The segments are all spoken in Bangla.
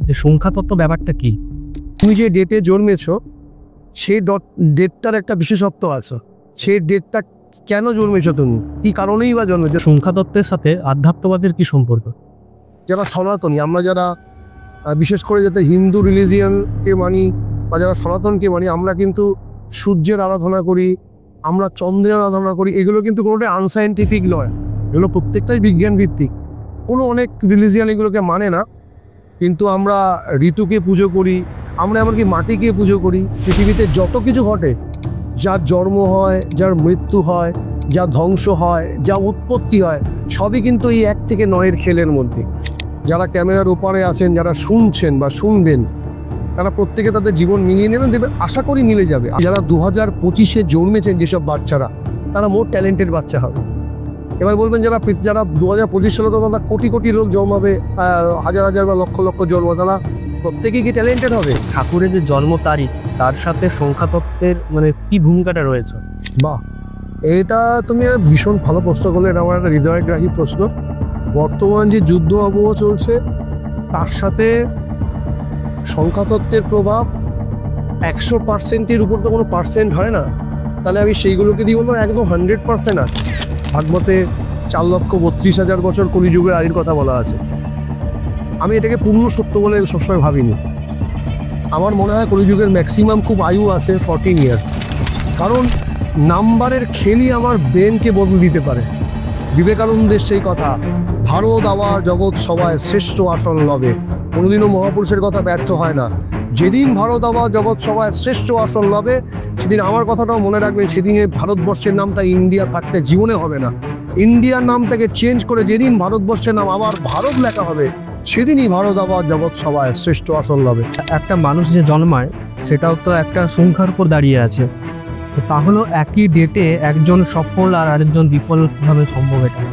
যে সংখ্যাতত্ত্ব ব্যাপারটা কি? তুমি যে ডেটে জন্মেছো সেই ডেটটার একটা বিশেষত্ব আছে। সেই ডেটটা কেন জন্মেছো, তুমি কি কারণেই বা জন্মেছো? সংখ্যাতত্ত্বের সাথে আধ্যাত্মবাদের কি সম্পর্ক? যারা সনাতনী, আমরা যারা বিশেষ করে যাতে হিন্দু রিলিজিয়নকে মানি বা যারা সনাতনকে মানি, আমরা কিন্তু সূর্যের আরাধনা করি, আমরা চন্দ্রের আরাধনা করি। এগুলো কিন্তু কোনোটাই আনসাইন্টিফিক নয়, এগুলো প্রত্যেকটাই বিজ্ঞান ভিত্তিক। অনেক রিলিজিয়ন এগুলোকে মানে না, কিন্তু আমরা ঋতুকে পুজো করি, আমরা এমনকি মাটিকে পুজো করি। পৃথিবীতে যত কিছু ঘটে, যার জন্ম হয়, যার মৃত্যু হয়, যা ধ্বংস হয়, যা উৎপত্তি হয়, সবই কিন্তু এই 1 থেকে 9-এর খেলের মধ্যে। যারা ক্যামেরার ওপারে আছেন, যারা শুনছেন বা শুনবেন, তারা প্রত্যেকে তাদের জীবন মিলিয়ে নেবেন, দেখবেন আশা করি মিলে যাবে। যারা 2025-এ জন্মেছেন যেসব বাচ্চারা, তারা মোর ট্যালেন্টেড বাচ্চা হবে। এবার বলবেন যারা 2025 সালে তো তারা কোটি কোটি লোক জন্মাবে, হাজার হাজার বা লক্ষ লক্ষ জন্ম, তারা প্রত্যেকেই কি ট্যালেন্টেড হবে? ঠাকুরের যে জন্ম তারিখ, তার সাথে সংখ্যাতত্ত্বের কি ভূমিকাটা রয়েছে? বাহ, এটা তুমি ভীষণ ভালো প্রশ্ন করলে। এটা আমার একটা হৃদয়গ্রাহী প্রশ্ন। বর্তমান যে যুদ্ধ আবহ চলছে, তার সাথে সংখ্যাতত্ত্বের প্রভাব 100%-এর উপর তো কোনো পার্সেন্ট হয় না। তাহলে আমি সেইগুলোকে দিয়ে বলবো একদম 100% আছে। ভাগবতে 4,32,000 বছর কলিযুগের আয়ুর কথা বলা আছে। আমি এটাকে পূর্ণ সত্য বলে সবসময় ভাবিনি। আমার মনে হয় কলিযুগের ম্যাক্সিমাম খুব আয়ু আছে 14 ইয়ার্স। কারণ নাম্বারের খেলই আমার ব্রেনকে বদলে দিতে পারে। বিবেকানন্দের সেই কথা, ভারত আবার জগৎ সভায় শ্রেষ্ঠ আসন লবে। কোনোদিনও মহাপুরুষের কথা ব্যর্থ হয় না। যেদিন ভারত আবার জগৎ সভায় শ্রেষ্ঠ আসন লবে, সেদিন আমার কথাটাও মনে রাখবেন, সেদিনে ভারতবর্ষের নামটা ইন্ডিয়া থাকতে জীবনে হবে না। ইন্ডিয়ার নামটাকে চেঞ্জ করে যেদিন ভারতবর্ষের নাম আবার ভারত লেখা হবে, সেদিনই ভারত আবার জগৎ সভায় শ্রেষ্ঠ আসন লবে। একটা মানুষ যে জন্মায়, সেটাও তো একটা সংখ্যার উপর দাঁড়িয়ে আছে। তাহলে একই ডেটে একজন সফল আর আরেকজন বিফল কিভাবে সম্ভব এটা?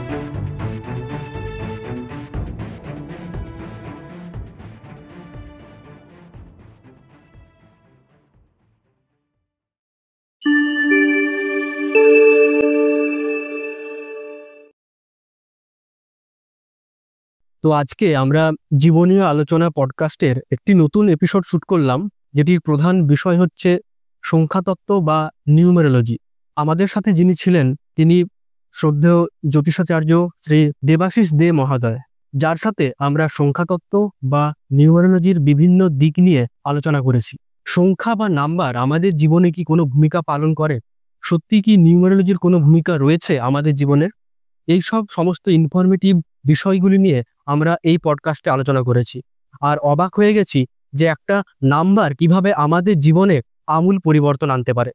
তো আজকে আমরা জীবনীয় আলোচনা পডকাস্টের একটি নতুন এপিসোড শুট করলাম, যেটির প্রধান বিষয় হচ্ছে সংখ্যাতত্ত্ব বা নিউমেরোলজি। আমাদের সাথে যিনি ছিলেন, তিনি শ্রদ্ধেয় জ্যোতিষাচার্য শ্রী দেবাশিস দে মহোদয়, যার সাথে আমরা সংখ্যাতত্ত্ব বা নিউমেরোলজির বিভিন্ন দিক নিয়ে আলোচনা করেছি। সংখ্যা বা নাম্বার আমাদের জীবনে কি কোনো ভূমিকা পালন করে? সত্যি কি নিউমেরোলজির কোনো ভূমিকা রয়েছে আমাদের জীবনের? এই সব সমস্ত ইনফরমেটিভ বিষয়গুলি নিয়ে আমরা এই পডকাস্টে আলোচনা করেছি। আর অবাক হয়ে গেছি যে একটা নাম্বার কিভাবে আমাদের জীবনে আমূল পরিবর্তন আনতে পারে।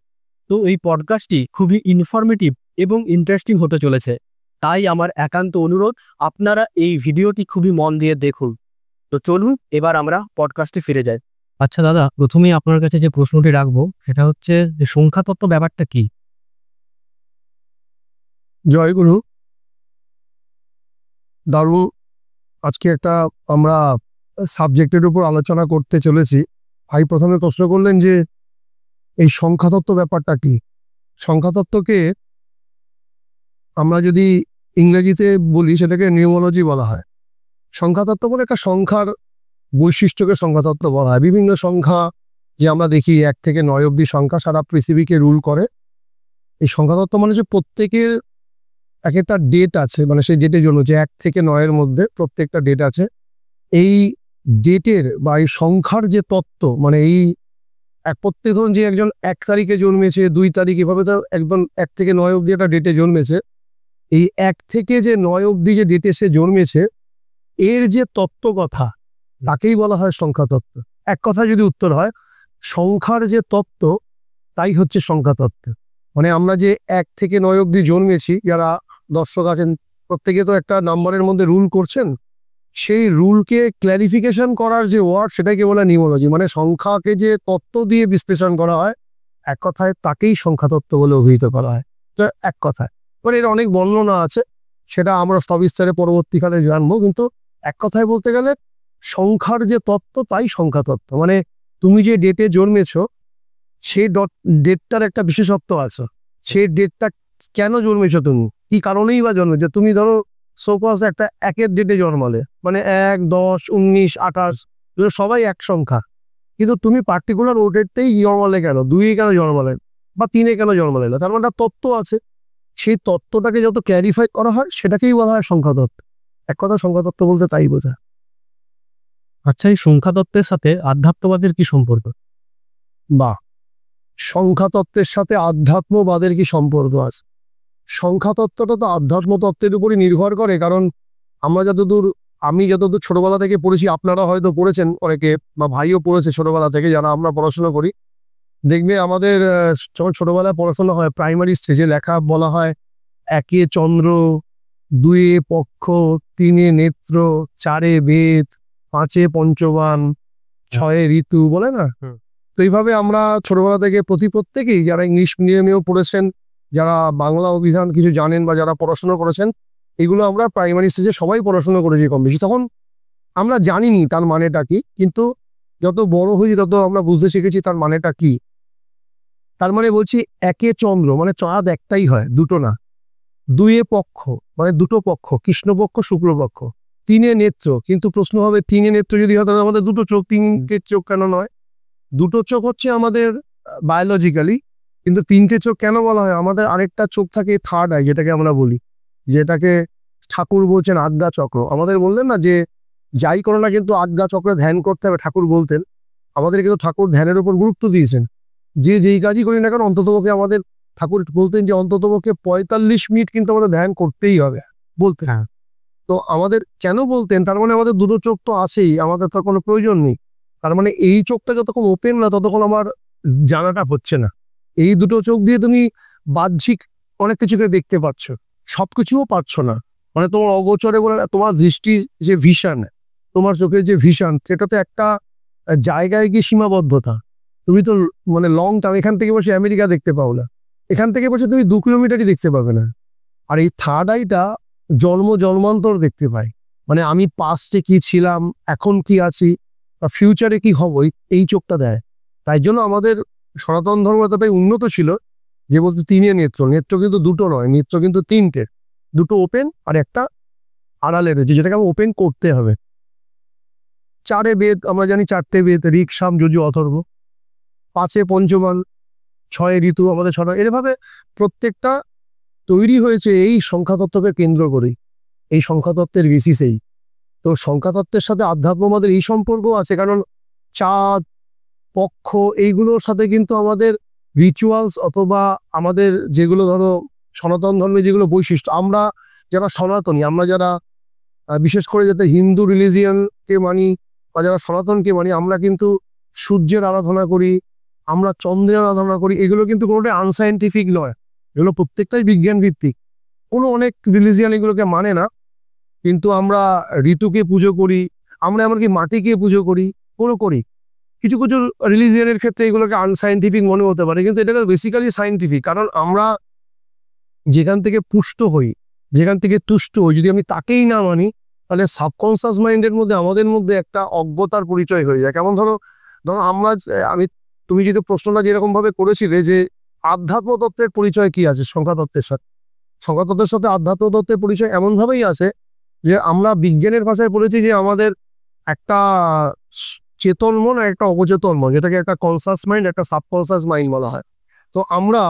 তো এই পডকাস্টটি খুবই ইনফরমেটিভ এবং ইন্টারেস্টিং হতে চলেছে। তাই আমার একান্ত অনুরোধ, আপনারা এই ভিডিওটি খুবই মন দিয়ে দেখুন। তো চলুন এবার আমরা পডকাস্টে ফিরে যাই। আচ্ছা দাদা, প্রথমেই আপনার কাছে যে প্রশ্নটি রাখবো সেটা হচ্ছে যে সংখ্যাতত্ত্ব ব্যাপারটা কি? জয়গুরু। দারুণ, আজকে একটা আমরা সাবজেক্টের উপর আলোচনা করতে চলেছি। ভাই প্রথমে প্রশ্ন করলেন যে এই সংখ্যাতত্ত্ব ব্যাপারটা কি। সংখ্যাতত্ত্বকে আমরা যদি ইংরেজিতে বলি, সেটাকে নিউমোলজি বলা হয়। সংখ্যাতত্ত্ব বলে একটা সংখ্যার বৈশিষ্ট্যকে সংখ্যাতত্ত্ব বলা হয়। বিভিন্ন সংখ্যা যে আমরা দেখি 1 থেকে 9 অব্দি সংখ্যা সারা পৃথিবীকে রুল করে। এই সংখ্যাতত্ত্ব মানে যে প্রত্যেকের এক একটা ডেট আছে, মানে সেই ডেটের জন্য যে 1 থেকে 9-এর মধ্যে প্রত্যেকটা ডেট আছে। এই ডেটের বা এই সংখ্যার যে তত্ত্ব, মানে এই প্রত্যেক ধরুন যে একজন 1 তারিখে জন্মেছে, 2 তারিখ, এভাবে তো একদম 1 থেকে 9 অব্দি একটা ডেটে জন্মেছে। এই 1 থেকে যে 9 অব্দি যে ডেটে সে জন্মেছে, এর যে তত্ত্ব কথা, তাকেই বলা হয় সংখ্যাতত্ত্ব। এক কথা যদি উত্তর হয়, সংখ্যার যে তত্ত্ব, তাই হচ্ছে সংখ্যাতত্ত্ব। মানে আমরা যে 1 থেকে 9 অব্দি জন্মেছি, যারা দর্শক আছেন প্রত্যেকে তো একটা নাম্বারের মধ্যে রুল করছেন। সেই রুলকে ক্ল্যারিফিকেশন করার যে ওয়ার্ড, সেটাকে বলে নিউমোলজি। মানে সংখ্যাকে যে তত্ত্ব দিয়ে বিশ্লেষণ করা হয়, এক কথায় তাকেই সংখ্যাতত্ত্ব বলে অভিহিত করা হয়। তো এক কথায় এর অনেক বর্ণনা আছে, সেটা আমরা সবিস্তারে পরবর্তীকালে জানবো। কিন্তু এক কথায় বলতে গেলে সংখ্যার যে তত্ত্ব, তাই সংখ্যাতত্ত্ব। মানে তুমি যে ডেটে জন্মেছো, সেই ডেটটার একটা বিশেষত্ব আছে। সেই ডেটটা কেন জন্মেছো, তুমি কি কারণেই বা জন্মেছো। তুমি ধরো সোপাস একটা 1-এর ডেটে জন্মালে, মানে 1, 10, 19, 28, এগুলো সবাই এক সংখ্যা, কিন্তু তুমি পার্টিকুলার ওটাতেই জন্মালে কেন, 2-এ কেন জন্মালে বা 3-এ কেন জন্মালে না, তার মানে একটা তত্ত্ব আছে। সেই তত্ত্বটাকে যত ক্ল্যারিফাই করা হয় সেটাকেই বলা হয় সংখ্যা তত্ত্ব। এক কথা সংখ্যা তত্ত্ব বলতে তাই বোঝায়। আচ্ছা, এই সংখ্যা তত্ত্বের সাথে আধ্যাত্মবাদের কি সম্পর্ক? বা সংখ্যা তত্ত্বের সাথে আধ্যাত্মবাদের কি সম্পর্ক আছে? সংখ্যা তত্ত্বটা তো আধ্যাত্ম তত্ত্বের উপরই নির্ভর করে, কারণ আমি যতদূর ছোটবেলা থেকে পড়েছি, আপনারা হয়তো পড়েছেন অনেকে, বা ভাইও পড়েছে ছোটবেলা থেকে, যারা আমরা পড়াশোনা করি, দেখবে আমাদের যখন ছোটবেলায় পড়াশোনা হয় প্রাইমারি স্টেজে লেখা বলা হয় 1-এ চন্দ্র, 2-এ পক্ষ, 3-এ নেত্র, 4-এ বেদ, 5-এ পঞ্চবান, 6-এ ঋতু, বলে না? তো এইভাবে আমরা ছোটবেলা থেকে প্রত্যেকেই, যারা ইংলিশ মিডিয়ামেও পড়েছেন, যারা বাংলা অভিধান কিছু জানেন বা যারা পড়াশোনা করেছেন, এগুলো আমরা প্রাইমারি স্টেজে সবাই পড়াশোনা করেছি কম বেশি। তখন আমরা জানিনি তার মানেটা কি, কিন্তু যত বড় হয়েছি তত আমরা বুঝতে শিখেছি তার মানেটা কি। তার মানে বলছি 1-এ চন্দ্র মানে চাঁদ একটাই হয়, দুটো না। 2-এ পক্ষ মানে দুটো পক্ষ, কৃষ্ণপক্ষ শুক্লপক্ষ। 3-এ নেত্র, কিন্তু প্রশ্ন হবে 3-এ নেত্র যদি হয় তাহলে আমাদের দুটো চোখ, 3টে চোখ কেন নয়? দুটো চোখ হচ্ছে আমাদের বায়োলজিক্যালি, কিন্তু 3টে চোখ কেন বলা হয়? আমাদের আরেকটা চোখ থাকে থার্ড আই, যেটাকে আমরা বলি, যেটাকে ঠাকুর বলছেন আজ্ঞা চক্র। আমাদের বললেন না যে যাই করো না কিন্তু আজ্ঞা চক্রে ধ্যান করতে হবে, ঠাকুর বলতেন। আমাদের কিন্তু ঠাকুর ধ্যানের উপর গুরুত্ব দিয়েছেন, যে যেই কাজই করি না কেন অন্ততপক্ষে আমাদের ঠাকুর বলতেন যে অন্ততপক্ষে 45 মিনিট কিন্তু আমাদের ধ্যান করতেই হবে বলতেন। তো আমাদের কেন বলতেন? তার মানে আমাদের দুটো চোখ তো আছেই, আমাদের তো কোনো প্রয়োজন নেই। তার মানে এই চোখটা যতক্ষণ ওপেন না ততক্ষণ আমার জানাটা হচ্ছে না। এই দুটো চোখ দিয়ে তুমি বাহ্যিক অনেক কিছুকে দেখতে পাচ্ছ, সবকিছুও পাচ্ছ না। মানে তোমার অগোচরে বলে তোমার দৃষ্টির যে ভিশন, তোমার চোখের যে ভিশন, সেটাতে একটা জায়গায় গিয়ে সীমাবদ্ধতা। তুমি তো মানে লং টার্ম, এখান থেকে বসে আমেরিকা দেখতে পাও না, এখান থেকে বসে তুমি 2 কিলোমিটারই দেখতে পাবে না। আর এই থার্ড আইটা জন্মান্তর দেখতে পাই, মানে আমি পাস্টে কি ছিলাম, এখন কি আছি, বা ফিউচারে কি হব, এই চোখটা দেয়। তাই জন্য আমাদের সনাতন ধর্ম এতটাই উন্নত ছিল যে বলতে 3-এ নেত্র। নেত্র কিন্তু দুটো নয়, নেত্র কিন্তু 3টে, দুটো ওপেন আর একটা আড়ালে রয়েছে, যেটাকে আমার ওপেন করতে হবে। 4-এ বেদ আমরা জানি, 4টে বেদ, ঋক, সাম, যজু, অথর্ব। 5-এ পঞ্চবান, 6-এ ঋতু, আমাদের 6টা। এভাবে প্রত্যেকটা তৈরি হয়েছে এই সংখ্যাতত্ত্বকে কেন্দ্র করেই, এই সংখ্যাতত্ত্বের বেসিসেই। তো সংখ্যাতত্ত্বের সাথে আধ্যাত্মবাদের এই সম্পর্ক আছে, কারণ চাঁদ, পক্ষ, এইগুলোর সাথে কিন্তু আমাদের রিচুয়ালস অথবা আমাদের যেগুলো ধরো সনাতন ধর্মে যেগুলো বৈশিষ্ট্য, আমরা যারা সনাতনী, আমরা যারা বিশেষ করে যাতে হিন্দু রিলিজিয়নকে মানি বা যারা সনাতনকে মানি, আমরা কিন্তু সূর্যের আরাধনা করি, আমরা চন্দ্রের আরাধনা করি। এগুলো কিন্তু কোনোটাই আনসাইন্টিফিক নয়, এগুলো প্রত্যেকটাই বিজ্ঞান ভিত্তিক। অনেক রিলিজিয়ন এগুলোকে মানে না, কিন্তু আমরা ঋতুকে পুজো করি, আমরা এমনকি মাটিকে পুজো করি, করি। কিছু কিছু রিলিজিয়নের ক্ষেত্রে এগুলোকে আনসাইন্টিফিক মনে হতে পারে, কিন্তু এটাকে বেসিক্যালি সাইন্টিফিক। কারণ আমরা যেখান থেকে পুষ্ট হই, যেখান থেকে তুষ্ট হই, যদি আমি তাকেই না মানি, তাহলে সাবকনসিয়াস মাইন্ডের মধ্যে আমাদের মধ্যে একটা অজ্ঞতার পরিচয় হয়ে যায়। কেমন ধরো তুমি যদি প্রশ্নটা যেরকম ভাবে করেছিলে যে আধ্যাত্ম তত্ত্বের পরিচয় কি আছে সংখ্যাতত্ত্বের সাথে, সংখ্যাতত্ত্বের সাথে আধ্যাত্ম তত্ত্বের পরিচয় এমনভাবেই আছে যে আমরা বিজ্ঞানের ভাষায় বলেছি যে আমাদের একটা চেতন মন আর একটা অবচেতন মন, যেটাকে একটা কনসাস মাইন্ড, একটা সাবকনসাস মাইন্ড বলা হয়। তো আমরা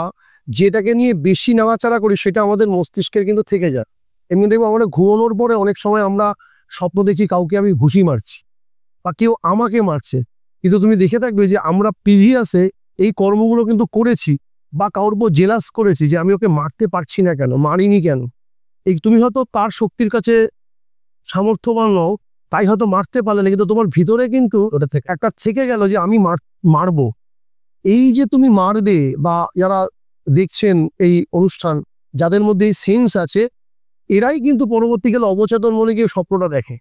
যেটাকে নিয়ে বেশি নাড়াচাড়া করি সেটা আমাদের মস্তিষ্কের কিন্তু থেকে যায়। এমনি দেখবো আমরা ঘুমানোর পরে অনেক সময় আমরা স্বপ্ন দেখি কাউকে আমি ঘুষি মারছি বা কেউ আমাকে মারছে, কিন্তু তুমি দেখে থাকবে যে আমরা প্রিভিয়াসে এই কর্মগুলো কিন্তু করেছি বা কারোর উপর জেলাস করেছি যে আমি ওকে মারতে পারছি না কেন, মারিনি কেন। এই তুমি হয়তো তার শক্তির কাছে সামর্থ্যবান নও, তাই হয়তো মারতে পারলে না, কিন্তু তোমার ভিতরে কিন্তু একটা থেকে গেল যে আমি মারবো। এই যে তুমি মারবে, বা যারা দেখছেন এই অনুষ্ঠান, যাদের মধ্যে এই সেন্স আছে, এরাই কিন্তু পরবর্তীকালে অবচেতন মনে গিয়ে স্বপ্নটা দেখে।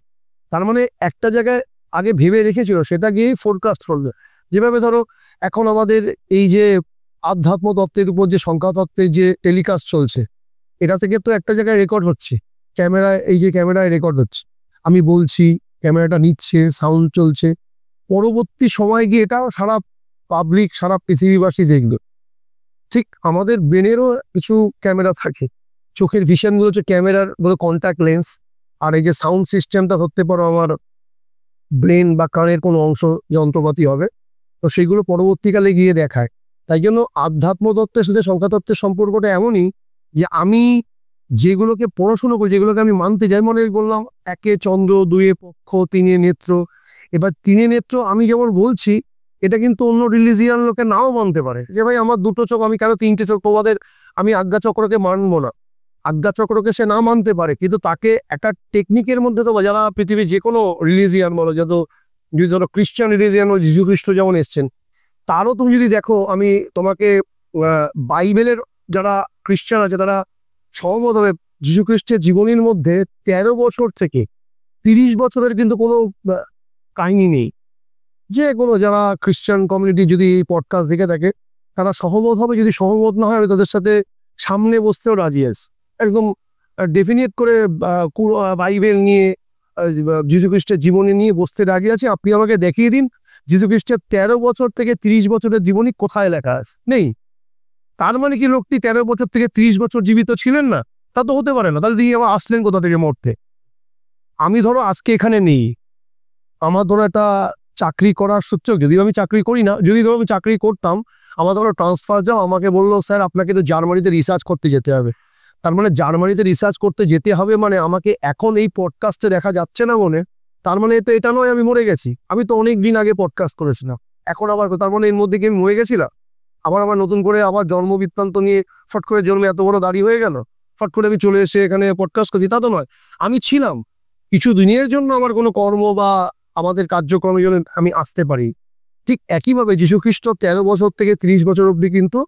তার মানে একটা জায়গায় আগে ভেবে রেখেছিল, সেটা গিয়ে ফোরকাস্ট করবে। যেভাবে ধরো এখন আমাদের এই যে আধ্যাত্ম তত্ত্বের উপর যে সংখ্যা তত্ত্বের যে টেলিকাস্ট চলছে, এটা থেকে তো একটা জায়গায় রেকর্ড হচ্ছে, ক্যামেরায়, এই যে ক্যামেরায় রেকর্ড হচ্ছে, আমি বলছি, ক্যামেরাটা নিচ্ছে, সাউন্ড চলছে, পরবর্তী সময় গিয়ে এটা সারা পাবলিক, সারা পৃথিবীবাসী দেখবে। ঠিক আমাদের ব্রেনেরও কিছু ক্যামেরা থাকে, চোখের ভিশনগুলো হচ্ছে ক্যামেরার বলে কন্ট্যাক্ট লেন্স, আর এই যে সাউন্ড সিস্টেমটা ধরতে পারো আমার ব্রেন বা কানের কোনো অংশ যন্ত্রপাতি হবে, তো সেগুলো পরবর্তীকালে গিয়ে দেখায়। তাই জন্য আধ্যাত্মতত্ত্বের সাথে সংখ্যাতত্ত্বের সম্পর্কটা এমনই যে আমি যেগুলোকে পড়াশুনো করি, যেগুলোকে আমি মানতে যাই, মনে বললাম একে চন্দ্র, দুয়ে পক্ষ, তিনে নেত্র। এবার তিনে নেত্র আমি যেমন বলছি, এটা কিন্তু অন্য রিলিজিয়ান লোকে নাও মানতে পারে যে ভাই আমার দুটো চোখ, আমি কেন তিনটে চোখ? তোমাদের আমি আজ্ঞাচক্রকে মানবো না, আজ্ঞাচক্রকে সে না মানতে পারে, কিন্তু তাকে একটা টেকনিকের মধ্যে, তো যারা পৃথিবীর যে কোনো রিলিজিয়ান বলো, যত যদি ধরো খ্রিস্টান রিলিজিয়ান ও যীশু খ্রিস্ট যেমন এসছেন, তারও তুমি যদি দেখো, আমি তোমাকে বাইবেলের যারা খ্রিস্টান আছে তারা সহমত হবে যীশু খ্রিস্টের জীবনীর মধ্যে 13 বছর থেকে 30 বছরের কিন্তু কোনো কাহিনী নেই। যে কোনো যারা খ্রিস্টান কমিউনিটি যদি এই পডকাস্ট দেখে থাকে তারা সহমত হবে, যদি সহমত না হয় আমি তাদের সাথে সামনে বসতেও রাজি আছি, একদম ডেফিনেট করে বাইবেল নিয়ে যীশু খ্রিস্টের জীবনী নিয়ে বসতে রাজি আছে। আপনি আমাকে দেখিয়ে দিন যীশু খ্রিস্টের 13 বছর থেকে 30 বছরের জীবনী কোথায় লেখা আছে? নেই। তার মানে কি লোকটি 13 বছর থেকে 30 বছর জীবিত ছিলেন না? তা তো হতে পারে না। তাহলে তিনি আবার আসলেন কোথা থেকে মরতে? আমি ধরো আজকে এখানে নেই, আমার ধরো একটা চাকরি করার সূত্র, যদিও আমি চাকরি করি না, যদি ধরো আমি চাকরি করতাম, আমার ধরো ট্রান্সফার যাও, আমাকে বললো স্যার আপনাকে তো জার্মানিতে রিসার্চ করতে যেতে হবে। তার মানে জার্মানিতে রিসার্চ করতে যেতে হবে মানে আমাকে এখন এই পডকাস্টে দেখা যাচ্ছে না মনে, তার মানে তো এটা নয় আমি মরে গেছি। আমি তো অনেক দিন আগে পডকাস্ট করেছিলাম, এখন আবার তার মানে এর মধ্যে কি আমি মরে গেছিলাম? আবার নতুন করে আবার জন্ম বৃত্তান্ত নিয়ে ফট করে জন্মে এত বড় দাড়ি হয়ে গেল, ফট করে আমি চলে এসে এখানে পডকাস্ট করছি, তা তো নয়। আমি ছিলাম কিছু দিনের জন্য, আমার কোনো কর্ম বা আমাদের কার্যক্রমের জন্য আমি আসতে পারি। ঠিক একইভাবে যীশু খ্রিস্ট 13 বছর থেকে 30 বছর অবধি কিন্তু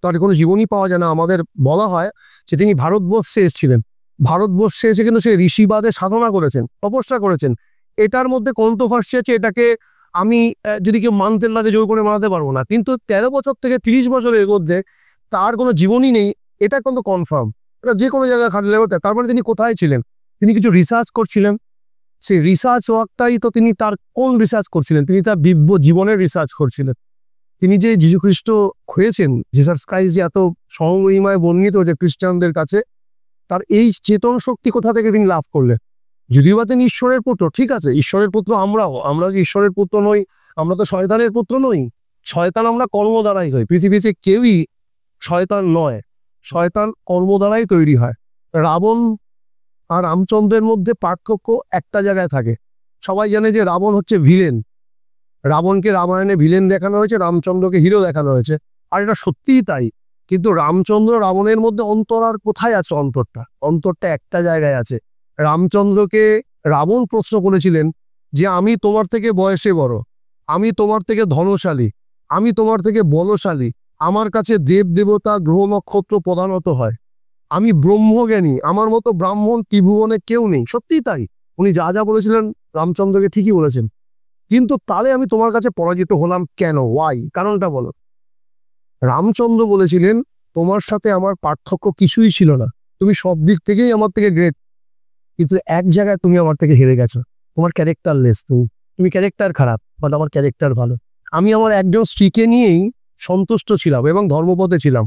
তার কোনো জীবনই পাওয়া যায় না। আমাদের বলা হয় যে তিনি ভারতবর্ষে এসেছিলেন, ভারতবর্ষে এসে কিন্তু সে ঋষিবাদে সাধনা করেছেন, তপস্যা করেছেন। এটার মধ্যে কন্ট্রোভার্সি আছে, এটাকে আমি যদি কেউ মানতে লাগে জোর করে মানাতে পারবো না, কিন্তু 13 বছর থেকে 30 বছরের মধ্যে তার কোনো জীবনই নেই, এটা কিন্তু কনফার্ম। এটা যে কোনো জায়গায় খাটলে হতে। তার মানে তিনি কোথায় ছিলেন? তিনি কিছু রিসার্চ করছিলেন, সেই রিসার্চ ওয়ার্কটাই তো তিনি তার কোন রিসার্চ করছিলেন? তিনি তার দিব্য জীবনের রিসার্চ করছিলেন। তিনি যে যীশুখ্রিস্ট হয়েছেন, জিসাস ক্রাইস্ট যে এত সমমহিমায় বর্ণিত যে খ্রিস্টানদের কাছে, তার এই চেতন শক্তি কোথা থেকে তিনি লাভ করলেন? যদিও বা তিনি ঈশ্বরের পুত্র, ঠিক আছে, ঈশ্বরের পুত্র আমরা কি ঈশ্বরের পুত্র নই? আমরা তো শয়তানের পুত্র নই। শয়তান আমরা কর্ম দ্বারাই হই, পৃথিবীতে কেউই শয়তান নয়, শয়তান কর্ম দ্বারাই তৈরি হয়। রাবণ আর রামচন্দ্রের মধ্যে পার্থক্য একটা জায়গায় থাকে। সবাই জানে যে রাবণ হচ্ছে ভিলেন, রাবণকে রামায়ণে ভিলেন দেখানো হয়েছে, রামচন্দ্রকে হিরো দেখানো হয়েছে, আর এটা সত্যিই তাই। কিন্তু রামচন্দ্র রাবণের মধ্যে অন্তর আর কোথায় আছে? অন্তরটা একটা জায়গায় আছে। রামচন্দ্রকে রাবণ প্রশ্ন করেছিলেন যে আমি তোমার থেকে বয়সে বড়, আমি তোমার থেকে ধনশালী, আমি তোমার থেকে বলশালী, আমার কাছে দেব দেবতা গ্রহ নক্ষত্র প্রধানত হয়, আমি ব্রহ্মজ্ঞানী, আমার মতো ব্রাহ্মণ ত্রিভুবনে কেউ নেই। সত্যিই তাই, উনি যা যা বলেছিলেন রামচন্দ্রকে ঠিকই বলেছেন। কিন্তু তাহলে আমি তোমার কাছে পরাজিত হলাম কেন? ওয়াই? কারণটা বলো। রামচন্দ্র বলেছিলেন তোমার সাথে আমার পার্থক্য কিছুই ছিল না, তুমি সব দিক থেকেই আমার থেকে গ্রেট, কিন্তু এক জায়গায় তুমি আমার থেকে হেরে গেছো, তোমার ক্যারেক্টারলেস, তুমি ক্যারেক্টার খারাপ, বাট আমার ক্যারেক্টার ভালো। আমি আমার একজন স্ত্রীকে নিয়েই সন্তুষ্ট ছিলাম এবং ধর্মপথে ছিলাম,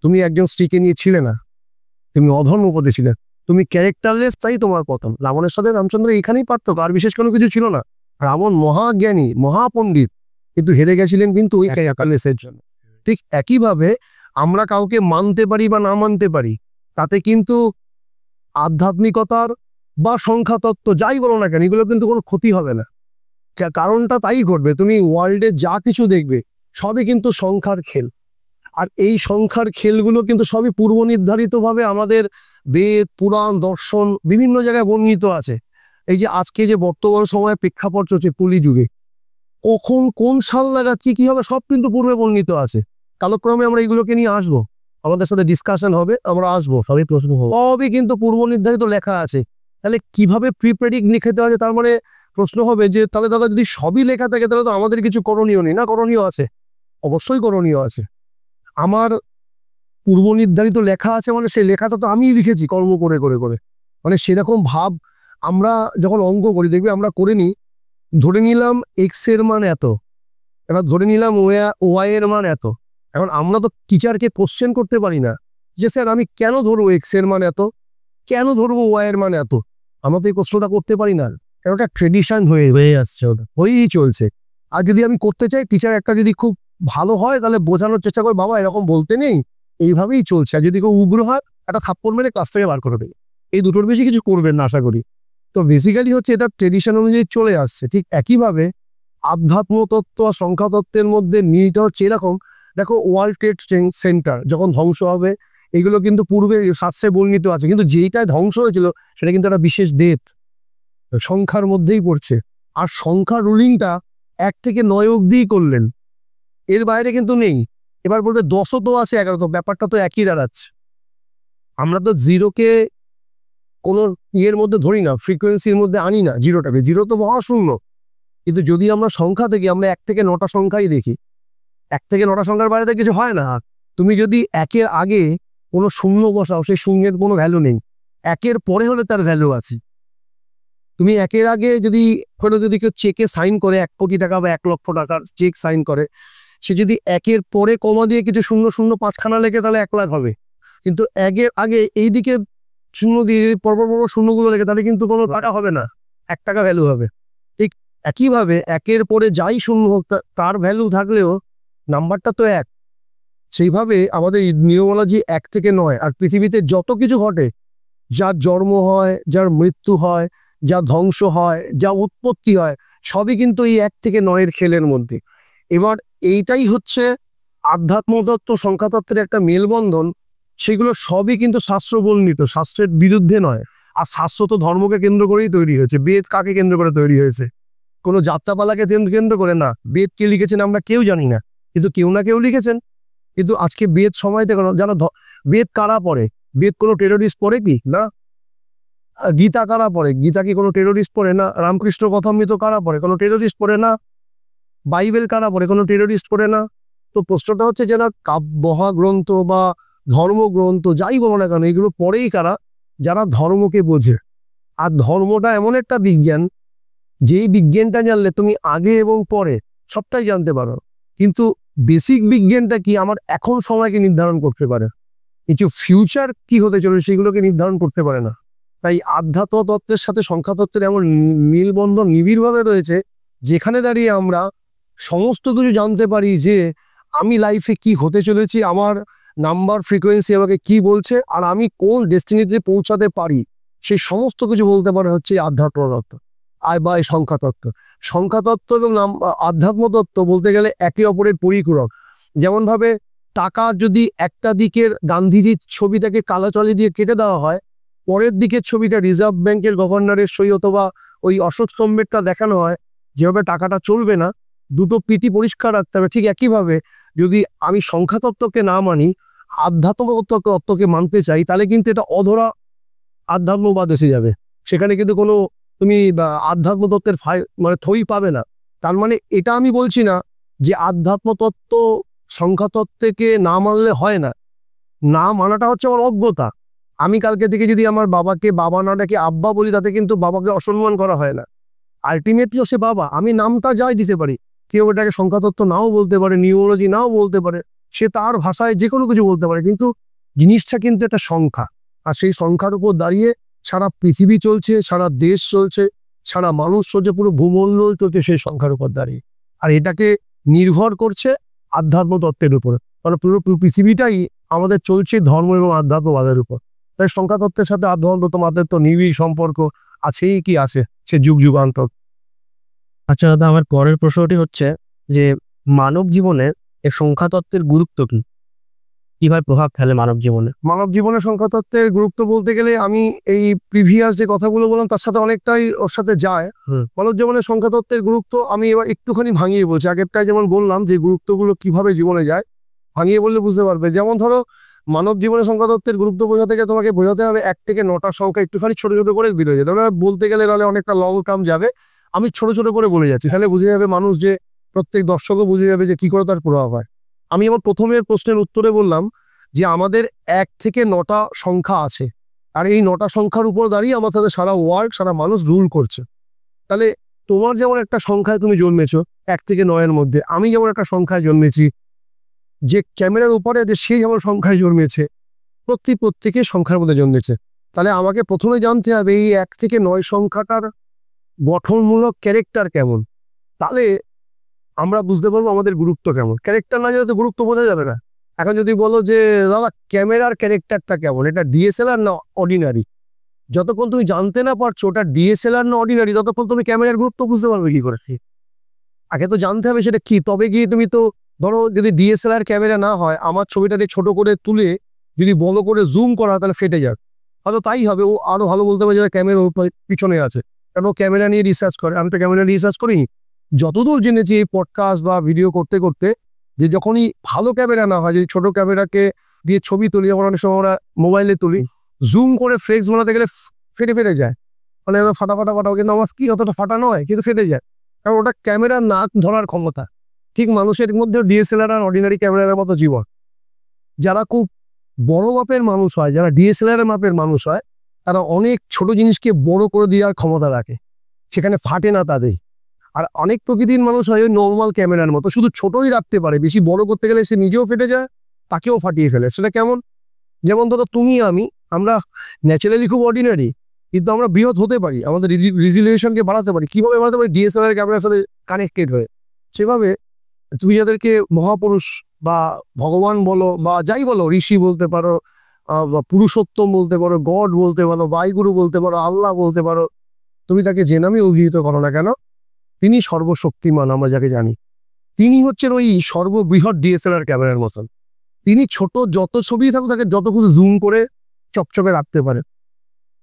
তুমি একজন স্ত্রীকে নিয়ে ছিলে না, তুমি অধর্মপথে ছিলে, তুমি ক্যারেক্টারলেস, তাই তোমার পতন। রাবণের সাথে রামচন্দ্র এখানেই পার্থক্য, আর বিশেষ কোনো কিছু ছিল না। রাবণ মহাজ্ঞানী, মহাপণ্ডিত, কিন্তু হেরে গেছিলেন কিন্তু ওই ক্যারেক্টারলেসের জন্য। ঠিক একইভাবে আমরা কাউকে মানতে পারি বা না মানতে পারি, তাতে কিন্তু আধ্যাত্মিকতার বা সংখ্যাতত্ত্ব যাই বলো না কেন, এগুলো কিন্তু কোনো ক্ষতি হবে না। কারণটা তাই ঘটবে, তুমি ওয়ার্ল্ডে যা কিছু দেখবে সবই কিন্তু সংখ্যার খেল। আর এই সংখ্যার খেলগুলো কিন্তু সবই পূর্ব নির্ধারিতভাবে আমাদের বেদ, পুরাণ, দর্শন বিভিন্ন জায়গায় বর্ণিত আছে। এই যে আজকে যে বর্তমান সময়ে প্রেক্ষাপট চলছে কলি যুগে, কখন কোন সাল নাগাদ কি হবে সব কিন্তু পূর্বে বর্ণিত আছে। কালক্রমে আমরা এইগুলোকে নিয়ে আসবো, আমাদের সাথে ডিসকাশন হবে, আমরা আসবো, সবই প্রশ্ন হবে, সবই কিন্তু পূর্ব নির্ধারিত লেখা আছে। তাহলে কিভাবে প্রিপ্রেডিক্ট লিখে দেওয়া যায়? তার মানে প্রশ্ন হবে যে তাহলে দাদা যদি সবই লেখা থাকে তাহলে তো আমাদের কিছু করণীয় নেই। না, করণীয় আছে, অবশ্যই করণীয় আছে। আমার পূর্ব নির্ধারিত লেখা আছে মানে সেই লেখাটা তো আমিই লিখেছি কর্ম করে করে করে, মানে সেরকম ভাব। আমরা যখন অঙ্ক করি দেখবে আমরা করে নিই, ধরে নিলাম এক্স এর মান এত, এবার ধরে নিলাম ওয়াই এর মান এত। এখন আমরা তো টিচারকে কোশ্চেন করতে পারি না যে স্যার আমি কেন ধরবো এক্স এর মান এত, কেন ধরবো ওয়াই এর মান এত, আমরা তো এই প্রশ্নটা করতে পারি না। একটা ট্রেডিশন হয়ে আসছে, ওটা হয়েই চলছে। আর যদি আমি করতে চাই, টিচার একটা যদি খুব ভালো হয় তাহলে বোঝানোর চেষ্টা করে, বাবা এরকম বলতে নেই, এইভাবেই চলছে। আর যদি কেউ উগ্র হয়, একটা থাপ্পড় মেরে ক্লাস থেকে বার করে দেবে। এই দুটোর বেশি কিছু করবেন না আশা করি। তো বেসিক্যালি হচ্ছে এটা ট্রেডিশন অনুযায়ী চলে আসছে। ঠিক একইভাবে আধ্যাত্ম তত্ত্ব আর সংখ্যা তত্ত্বের মধ্যে মিলটা হচ্ছে এরকম। দেখো, ওয়ার্ল্ড ট্রেড সেন্টার যখন ধ্বংস হবে, এগুলো কিন্তু পূর্বে শাস্ত্রে বর্ণিত আছে, কিন্তু যেইটায় ধ্বংস হয়েছিল সেটা কিন্তু একটা বিশেষ ডেট, সংখ্যার মধ্যেই পড়ছে। আর সংখ্যা রুলিংটা 1 থেকে 9 অব্দিই করলেন, এর বাইরে কিন্তু নেই। এবার বলবে 10ও তো আছে, 11 তো, ব্যাপারটা তো একই দাঁড়াচ্ছে। আমরা তো জিরোকে কোনো ইয়ের মধ্যে ধরি না, ফ্রিকোয়েন্সির মধ্যে আনি না জিরোটাকে, জিরো তো মহাশূন্য। কিন্তু যদি আমরা সংখ্যা দেখি, আমরা 1 থেকে 9টা সংখ্যাই দেখি। 1 থেকে 9টা সংখ্যার বাইরে কিছু হয় না। তুমি যদি 1-এর আগে কোনো শূন্য বসাও, সেই শূন্যের কোনো ভ্যালু নেই। 1-এর পরে হলে তার ভ্যালু আছে। তুমি 1-এর আগে যদি কেউ চেকে সাইন করে 1 কোটি টাকা বা 1 লক্ষ টাকার চেক সাইন করে, সে যদি 1-এর পরে কমা দিয়ে কিছু 005 লেখে, তাহলে 1 লাখ হবে। কিন্তু 1-এর আগে এইদিকে শূন্য দিয়ে পরপর শূন্যগুলো লেখে, তাহলে কিন্তু কোনো টাকা হবে না, 1 টাকা ভ্যালু হবে। ঠিক একইভাবে 1-এর পরে যাই শূন্য হোক, তার ভ্যালু থাকলেও নাম্বারটা তো 1। সেইভাবে আমাদের নিউমারোলজি 1 থেকে 9। আর পৃথিবীতে যত কিছু ঘটে, যার জন্ম হয়, যার মৃত্যু হয়, যা ধ্বংস হয়, যা উৎপত্তি হয়, সবই কিন্তু এই 1 থেকে 9-এর খেলের মধ্যে। এবার এইটাই হচ্ছে আধ্যাত্মতত্ত্ব সংখ্যাতত্ত্বের একটা মেলবন্ধন। সেগুলো সবই কিন্তু শাস্ত্র বর্ণিত, শাস্ত্রের বিরুদ্ধে নয়। আর শাস্ত্র তো ধর্মকে কেন্দ্র করেই তৈরি হয়েছে। বেদ কাকে কেন্দ্র করে তৈরি হয়েছে? কোনো যাত্রাপালাকে কেন্দ্র করে না। বেদ কে লিখেছেন আমরা কেউ জানি না, কিন্তু কেউ না কেউ লিখেছেন। কিন্তু আজকে বেদ সময়তে জানো বেদ কারা পড়ে? বেদ কোনো টেরোরিস্ট পড়ে কি? না। গীতা কারা পড়ে? গীতা কি কোনো টেরোরিস্ট পড়ে? না। রামকৃষ্ণ কথামৃত কারা পড়ে? কোনো টেরোরিস্ট পড়ে না। বাইবেল কারা পড়ে? কোনো টেরোরিস্ট পড়ে না। তো প্রশ্নটা হচ্ছে, যারা মহাগ্রন্থ বা ধর্মগ্রন্থ যাই বলো না কেন, এগুলো পড়েই কারা? যারা ধর্মকে বোঝে। আর ধর্মটা এমন একটা বিজ্ঞান, যেই বিজ্ঞানটা জানলে তুমি আগে এবং পরে সবটাই জানতে পারো। কিন্তু বেসিক বিজ্ঞানটা কি? আমার এখন সময়কে নির্ধারণ করতে পারে, কিছু ফিউচার কি হতে চলে সেগুলোকে নির্ধারণ করতে পারে না। তাই আধ্যাত্ম তত্ত্বের সাথে সংখ্যাতত্ত্বের এমন মিলবন্ধন নিবিড়ভাবে রয়েছে, যেখানে দাঁড়িয়ে আমরা সমস্ত কিছু জানতে পারি যে আমি লাইফে কি হতে চলেছি, আমার নাম্বার ফ্রিকোয়েন্সি আমাকে কি বলছে, আর আমি কোন ডেস্টিনিতে পৌঁছাতে পারি, সেই সমস্ত কিছু বলতে পারে হচ্ছে আধ্যাত্ম তত্ত্ব বা এই সংখ্যাতত্ত্ব। সংখ্যাতত্ত্ব এবং আধ্যাত্ম তত্ত্ব বলতে গেলে একে অপরের পরিপূরক। যেমনভাবে টাকা যদি একটা দিকের গান্ধীজির ছবিটাকে কালো চলে দিয়ে কেটে দেওয়া হয়, পরের দিকের ছবিটা রিজার্ভ ব্যাংকের গভর্নরের সই অথবা ওই অশোক স্তম্ভেরটা দেখানো হয়, যেভাবে টাকাটা চলবে না, দুটো পিটি পরিষ্কার রাখতে হবে। ঠিক একইভাবে যদি আমি সংখ্যাতত্ত্বকে না মানি, আধ্যাত্ম তত্ত্বকে মানতে চাই, তাহলে কিন্তু এটা অধরা আধ্যাত্মবাদ এসে যাবে। সেখানে কিন্তু কোনো তুমি আধ্যাত্ম তত্ত্বের থই পাবে না। তার মানে এটা আমি বলছি না যে আধ্যাত্ম তত্ত্ব সংখ্যাতত্ত্বকে না মানলে হয় না। না মানাটা হচ্ছে আমার অজ্ঞতা। আমি কালকে থেকে যদি আমার বাবাকে বাবা না ডাকে আব্বা বলি, তাতে কিন্তু বাবাকে অসম্মান করা হয় না। আলটিমেটলি সে বাবা, আমি নামটা যাই দিতে পারি। কেউ এটাকে সংখ্যাতত্ত্ব নাও বলতে পারে, নিউরোলজি নাও বলতে পারে, সে তার ভাষায় যে কোনো কিছু বলতে পারে, কিন্তু জিনিসটা কিন্তু একটা সংখ্যা। আর সেই সংখ্যার উপর দাঁড়িয়ে সারা পৃথিবী চলছে, সারা দেশ চলছে, সারা মানুষ চলছে, পুরো ভূমণ্ডল চলছে সেই সংখ্যার উপর দাঁড়িয়ে। আর এটাকে নির্ভর করছে আধ্যাত্ম তত্ত্বের উপরে। মানে পুরো পৃথিবীটাই আমাদের চলছে ধর্ম এবং আধ্যাত্মবাদের উপর। তাই সংখ্যা তত্ত্বের সাথে আধ্যাত্মবাদের তো নিবিড় সম্পর্ক আছেই কি আছে, সে যুগ যুগান্তর। আচ্ছা দাদা, আমার পরের প্রশ্নটি হচ্ছে যে মানব জীবনে এই সংখ্যা তত্ত্বের গুরুত্ব কি? কিভাবে প্রভাব ফেলে মানব জীবনে? মানব জীবনে সংখ্যা তত্ত্বের গুরুত্ব বলতে গেলে আমি এই প্রিভিয়াস যে কথাগুলো বললাম তার সাথে অনেকটাই ওর সাথে যায়। মানব জীবনে সংখ্যা তত্ত্বের গুরুত্ব আমি এবার একটুখানি ভাঙিয়ে বলছি। আগেরটাই যেমন বললাম যে গুরুত্বগুলো কিভাবে জীবনে যায়, ভাঙিয়ে বললে বুঝতে পারবে। যেমন ধরো, মানব জীবনে সংখ্যা তত্ত্বের গুরুত্ব বোঝাতে গেলে তোমাকে বোঝাতে হবে 1 থেকে 9টা সংখ্যা একটুখানি ছোট ছোট করে বেরোয় যায়। তাহলে বলতে গেলে অনেকটা লং টার্ম যাবে। আমি ছোট ছোট করে বলে যাচ্ছি, তাহলে বুঝে যাবে মানুষ, যে প্রত্যেক দর্শকও বুঝে যাবে যে কি করে তার প্রভাব হয়। আমি আমার প্রথমের প্রশ্নের উত্তরে বললাম যে আমাদের 1 থেকে 9টা সংখ্যা আছে, আর এই 9টা সংখ্যার উপর দাঁড়িয়ে আমার সাথে সারা ওয়ার্ল্ড, সারা মানুষ রুল করছে। তাহলে তোমার যেমন একটা সংখ্যায় তুমি জন্মেছো 1 থেকে 9-এর মধ্যে, আমি যেমন একটা সংখ্যায় জন্মেছি, যে ক্যামেরার উপরে যে সে যেমন সংখ্যায় জন্মেছে, প্রত্যেকে সংখ্যার মধ্যে জন্মেছে। তাহলে আমাকে প্রথমে জানতে হবে এই 1 থেকে 9 সংখ্যাটার গঠনমূলক ক্যারেক্টার কেমন, তাহলে আমরা বুঝতে পারবো আমাদের গুরুত্ব কেমন। ক্যারেক্টার না জানলে তো গুরুত্ব বোঝা যাবে না। এখন যদি বলো যে দাদা ক্যামেরার ক্যারেক্টারটা কেমন, এটা ডিএসএলআর না অর্ডিনারি, যতক্ষণ তুমি জানতে না পারছো ওটা ডিএসএলআর না অর্ডিনারি, ততক্ষণ তুমি ক্যামেরার গুরুত্ব বুঝতে পারবে কি করে? আগে তো জানতে হবে সেটা কি, তবে গিয়ে তুমি তো ধরো যদি ডিএসএলআর ক্যামেরা না হয়, আমার ছবিটাকে ছোট করে তুলে যদি বড় করে জুম করা তাহলে ফেটে যাক, হয়তো তাই হবে। ও আরো ভালো বলতে পারে যারা ক্যামেরা পিছনে আছে, কারণ ও ক্যামেরা নিয়ে রিসার্চ করে, আমি তো ক্যামেরা নিয়ে রিসার্চ করিনি। যতদূর জেনেছি এই পডকাস্ট বা ভিডিও করতে করতে, যে যখনই ভালো ক্যামেরা না হয়, যদি ছোট ক্যামেরাকে দিয়ে ছবি তুলি, যেমন অনেক সময় আমরা মোবাইলে তুলি, জুম করে ফ্লেক্স বানাতে গেলে ফেটে ফেটে যায়, মানে ফাটা ফাটা ফাটাও, কিন্তু আমার কি অতটা ফাটা নয়, কিন্তু ফেটে যায়, কারণ ওটা ক্যামেরা না ধরার ক্ষমতা। ঠিক মানুষের মধ্যেও ডিএসএলআর আর অর্ডিনারি ক্যামেরার মতো জীবন। যারা খুব বড় মাপের মানুষ হয়, যারা ডিএসএলআর মাপের মানুষ হয়, তারা অনেক ছোট জিনিসকে বড় করে দেওয়ার ক্ষমতা রাখে, সেখানে ফাটে না তাদের। আর অনেক প্রকৃতির মানুষ হয় ওই নর্মাল ক্যামেরার মতো, শুধু ছোটই রাখতে পারে, বেশি বড় করতে গেলে সে নিজেও ফেটে যায়, তাকেও ফাটিয়ে ফেলে। সেটা কেমন? যেমন ধরো তুমি আমরা ন্যাচারালি খুব অর্ডিনারি, কিন্তু আমরা বৃহৎ হতে পারি, আমাদের রেজুলেশনকে বাড়াতে পারি। কিভাবে বাড়াতে পারি? ডিএসএলআর ক্যামেরার সাথে কানেক্টেড হয়ে। সেভাবে তুমি যাদেরকে মহাপুরুষ বা ভগবান বলো বা যাই বলো, ঋষি বলতে পারো, বা পুরুষোত্তম বলতে পারো, গড বলতে পারো, বায়ুগুরু বলতে পারো, আল্লাহ বলতে পারো, তুমি তাকে যে নামে অভিহিত করো না কেন, তিনি সর্বশক্তিমান, আমরা যাকে জানি। তিনি হচ্ছেন ওই সর্ববৃহৎ ডিএসএলআর ক্যামেরার মতন। তিনি ছোট যত ছবি থাকুক তাকে যত কিছু জুম করে চকচকে রাখতে পারে,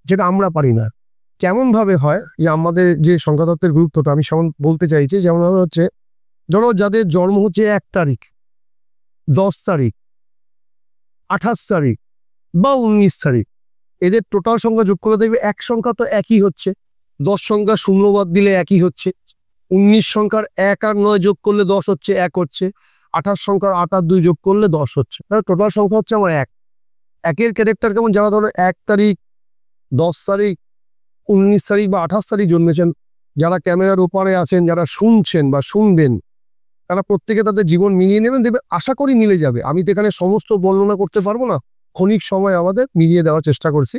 যেটা আমরা পারি না। কেমন ভাবে হয় যে আমাদের যে সংখ্যাতত্ত্বের গুরুত্বটা আমি সেমন বলতে চাইছি, যেমন ভাবে হচ্ছে ধরো যাদের জন্ম হচ্ছে 1 তারিখ, 10 তারিখ, 28 তারিখ বা 19 তারিখ, এদের টোটাল সংখ্যা যোগ করে দেখবে এক সংখ্যা তো একই হচ্ছে, 10 সংখ্যা শূন্য বাদ দিলে একই হচ্ছে, 19 সংখ্যার 1 আর 9 যোগ করলে 10 হচ্ছে, 1 হচ্ছে, 28 সংখ্যার 8 আর 2 যোগ করলে 10 হচ্ছে, তাহলে টোটাল সংখ্যা হচ্ছে আমার 1। একের ক্যারেক্টার কেমন? যারা ধরো 1 তারিখ, 10 তারিখ, 19 তারিখ বা 28 তারিখ জন্মেছেন, যারা ক্যামেরার ওপারে আছেন, যারা শুনছেন বা শুনবেন, তারা প্রত্যেকে তাদের জীবন মিলিয়ে নেবেন, দেখবে আশা করি মিলে যাবে। আমি তো এখানে সমস্ত বর্ণনা করতে পারবো না, ক্ষণিক সময় আমাদের মিলিয়ে দেওয়ার চেষ্টা করছি।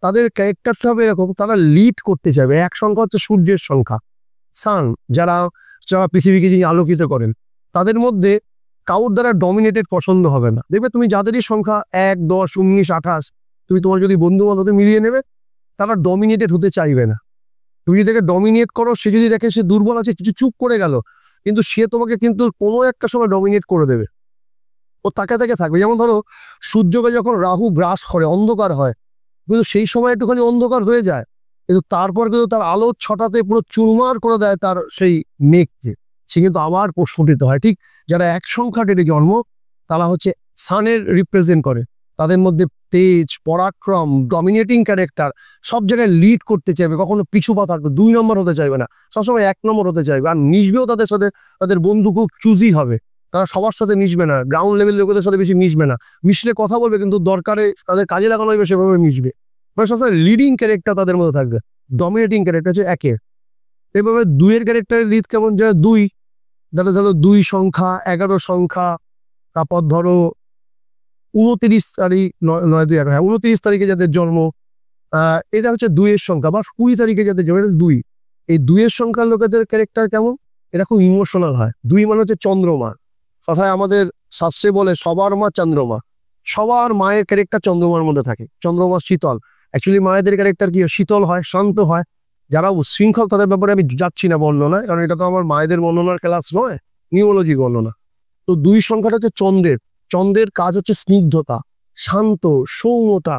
তাদের ক্যারেক্টারটা হবে এরকম, তারা লিড করতে চাইবে। 1 সংখ্যা হচ্ছে সূর্যের সংখ্যা, সান, যারা যারা পৃথিবীকে যিনি আলোকিত করেন, তাদের মধ্যে কাউর দ্বারা ডমিনেটেড পছন্দ হবে না। দেখবে তুমি যাদেরই সংখ্যা 1, 10, 19, 28, তুমি তোমার যদি বন্ধু বান্ধব মিলিয়ে নেবে, তারা ডমিনেটেড হতে চাইবে না। তুমি যদি তাকে ডমিনেট করো, সে যদি দেখে সে দুর্বল আছে, কিছু চুপ করে গেল, কিন্তু সে তোমাকে কিন্তু কোনো একটা সময় ডমিনেট করে দেবে, ও তাকে তাকে থাকবে। যেমন ধরো সূর্যকে যখন রাহু গ্রাস করে অন্ধকার হয়, কিন্তু সেই সময় একটুখানি অন্ধকার হয়ে যায়, কিন্তু তারপর কিন্তু তার আলো ছটাতে পুরো চুরমার করে দেয় তার সেই মেঘকে, সে কিন্তু আবার প্রস্ফুটিত হয়। ঠিক যারা 1 সংখ্যা টেনে জন্ম, তারা হচ্ছে সানের রিপ্রেজেন্ট করে, তাদের মধ্যে তেজ, পরাক্রম, ডমিনেটিং ক্যারেক্টার, সব জায়গায় লিড করতে চাইবে, কখনো পিছু পা থাকবে, 2 নম্বর হতে চাইবে না, সবসময় 1 নম্বর হতে চাইবে। আর মিশবেও তাদের সাথে, তাদের বন্ধু খুব চুজি হবে, তারা সবার সাথে মিশবে না, গ্রাউন্ড লেভেল লোকেদের সাথে বেশি মিশবে না, মিশলে কথা বলবে, কিন্তু দরকারে তাদের কাজে লাগানো হবে সেভাবে মিশবে, মানে সবসময় লিডিং ক্যারেক্টার তাদের মধ্যে থাকবে। ডমিনেটিং ক্যারেক্টার হচ্ছে 1-এর। এভাবে 2-এর ক্যারেক্টারের লিড কেমন? যারা 2, ধরো 2 সংখ্যা, 11 সংখ্যা, তারপর ধরো 29 তারিখ, 9, 2, 11, হ্যাঁ 29 তারিখে যাদের জন্ম, এটা হচ্ছে 2-এর সংখ্যা, বা 20 তারিখে যাদের জন্ম, 2। এই 2-এর সংখ্যার লোকেদের ক্যারেক্টার কেমন? এরা খুব ইমোশনাল হয়। 2 মানে হচ্ছে চন্দ্রমা, কথায় আমাদের শাস্ত্রে বলে সবার মা চন্দ্রমা, সবার মায়ের ক্যারেক্টার চন্দ্রমার মধ্যে থাকে। চন্দ্রমা শীতল, অ্যাকচুয়ালি মায়েদের ক্যারেক্টার কি শীতল হয়, শান্ত হয়। যারা উচ্ছৃঙ্খল তাদের ব্যাপারে আমি যাচ্ছি না বর্ণনায়, কারণ এটা তো আমার মায়েদের বর্ণনার ক্লাস নয়, নিউমোলজি বর্ণনা। তো 2 সংখ্যাটা হচ্ছে চন্দ্রের, চন্দ্রের কাজ হচ্ছে স্নিগ্ধতা, শান্ত, সৌম্যতা।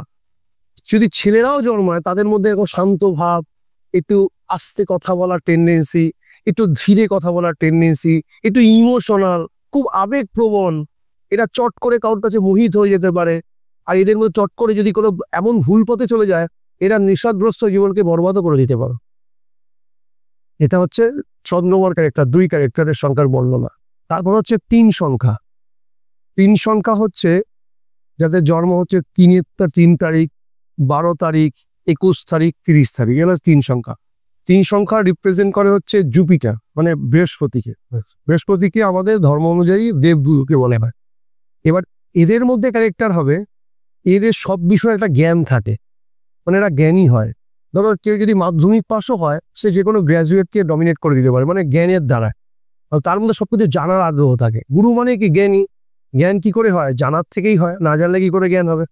যদি ছেলেরাও জন্মায়, তাদের মধ্যে এরকম শান্ত ভাব, একটু আস্তে কথা বলার টেন্ডেন্সি, একটু ধীরে কথা বলার টেন্ডেন্সি, একটু ইমোশনাল, খুব আবেগপ্রবণ। এরা চট করে কারোর কাছে মোহিত হয়ে যেতে পারে। আর এদের মধ্যে চট করে যদি কোনো এমন ভুল পথে চলে যায়, এরা নেশাগ্রস্ত জীবনকে বরবাদও করে দিতে পারে। এটা হচ্ছে চন্দ্রমার ক্যারেক্টার, 2 ক্যারেক্টারের সংখ্যার বর্ণনা। তারপর হচ্ছে 3 সংখ্যা। 3 সংখ্যা হচ্ছে যাদের জন্ম হচ্ছে 3 তারিখ, 12 তারিখ, 21 তারিখ, 30 তারিখ, এগুলো 3 সংখ্যা। 3 সংখ্যা রিপ্রেজেন্ট করে হচ্ছে জুপিটার, মানে বৃহস্পতিকে। বৃহস্পতিকে আমাদের ধর্ম অনুযায়ী দেবগুরুকে বলে হয়। এবার এদের মধ্যে ক্যারেক্টার হবে, এদের সব বিষয়ে একটা জ্ঞান থাকে, মানে এরা জ্ঞানী হয়। ধরো কেউ যদি মাধ্যমিক পাশও হয়, সে যে কোনো গ্র্যাজুয়েটকে ডমিনেট করে দিতে পারে, মানে জ্ঞানের দ্বারা। তার মধ্যে সবকিছু জানার আগ্রহ থাকে। গুরু মানে কি? জ্ঞানী। জ্ঞান কি করে হয়? জানার থেকেই হয়, না জানলে কি করে জ্ঞান হবে?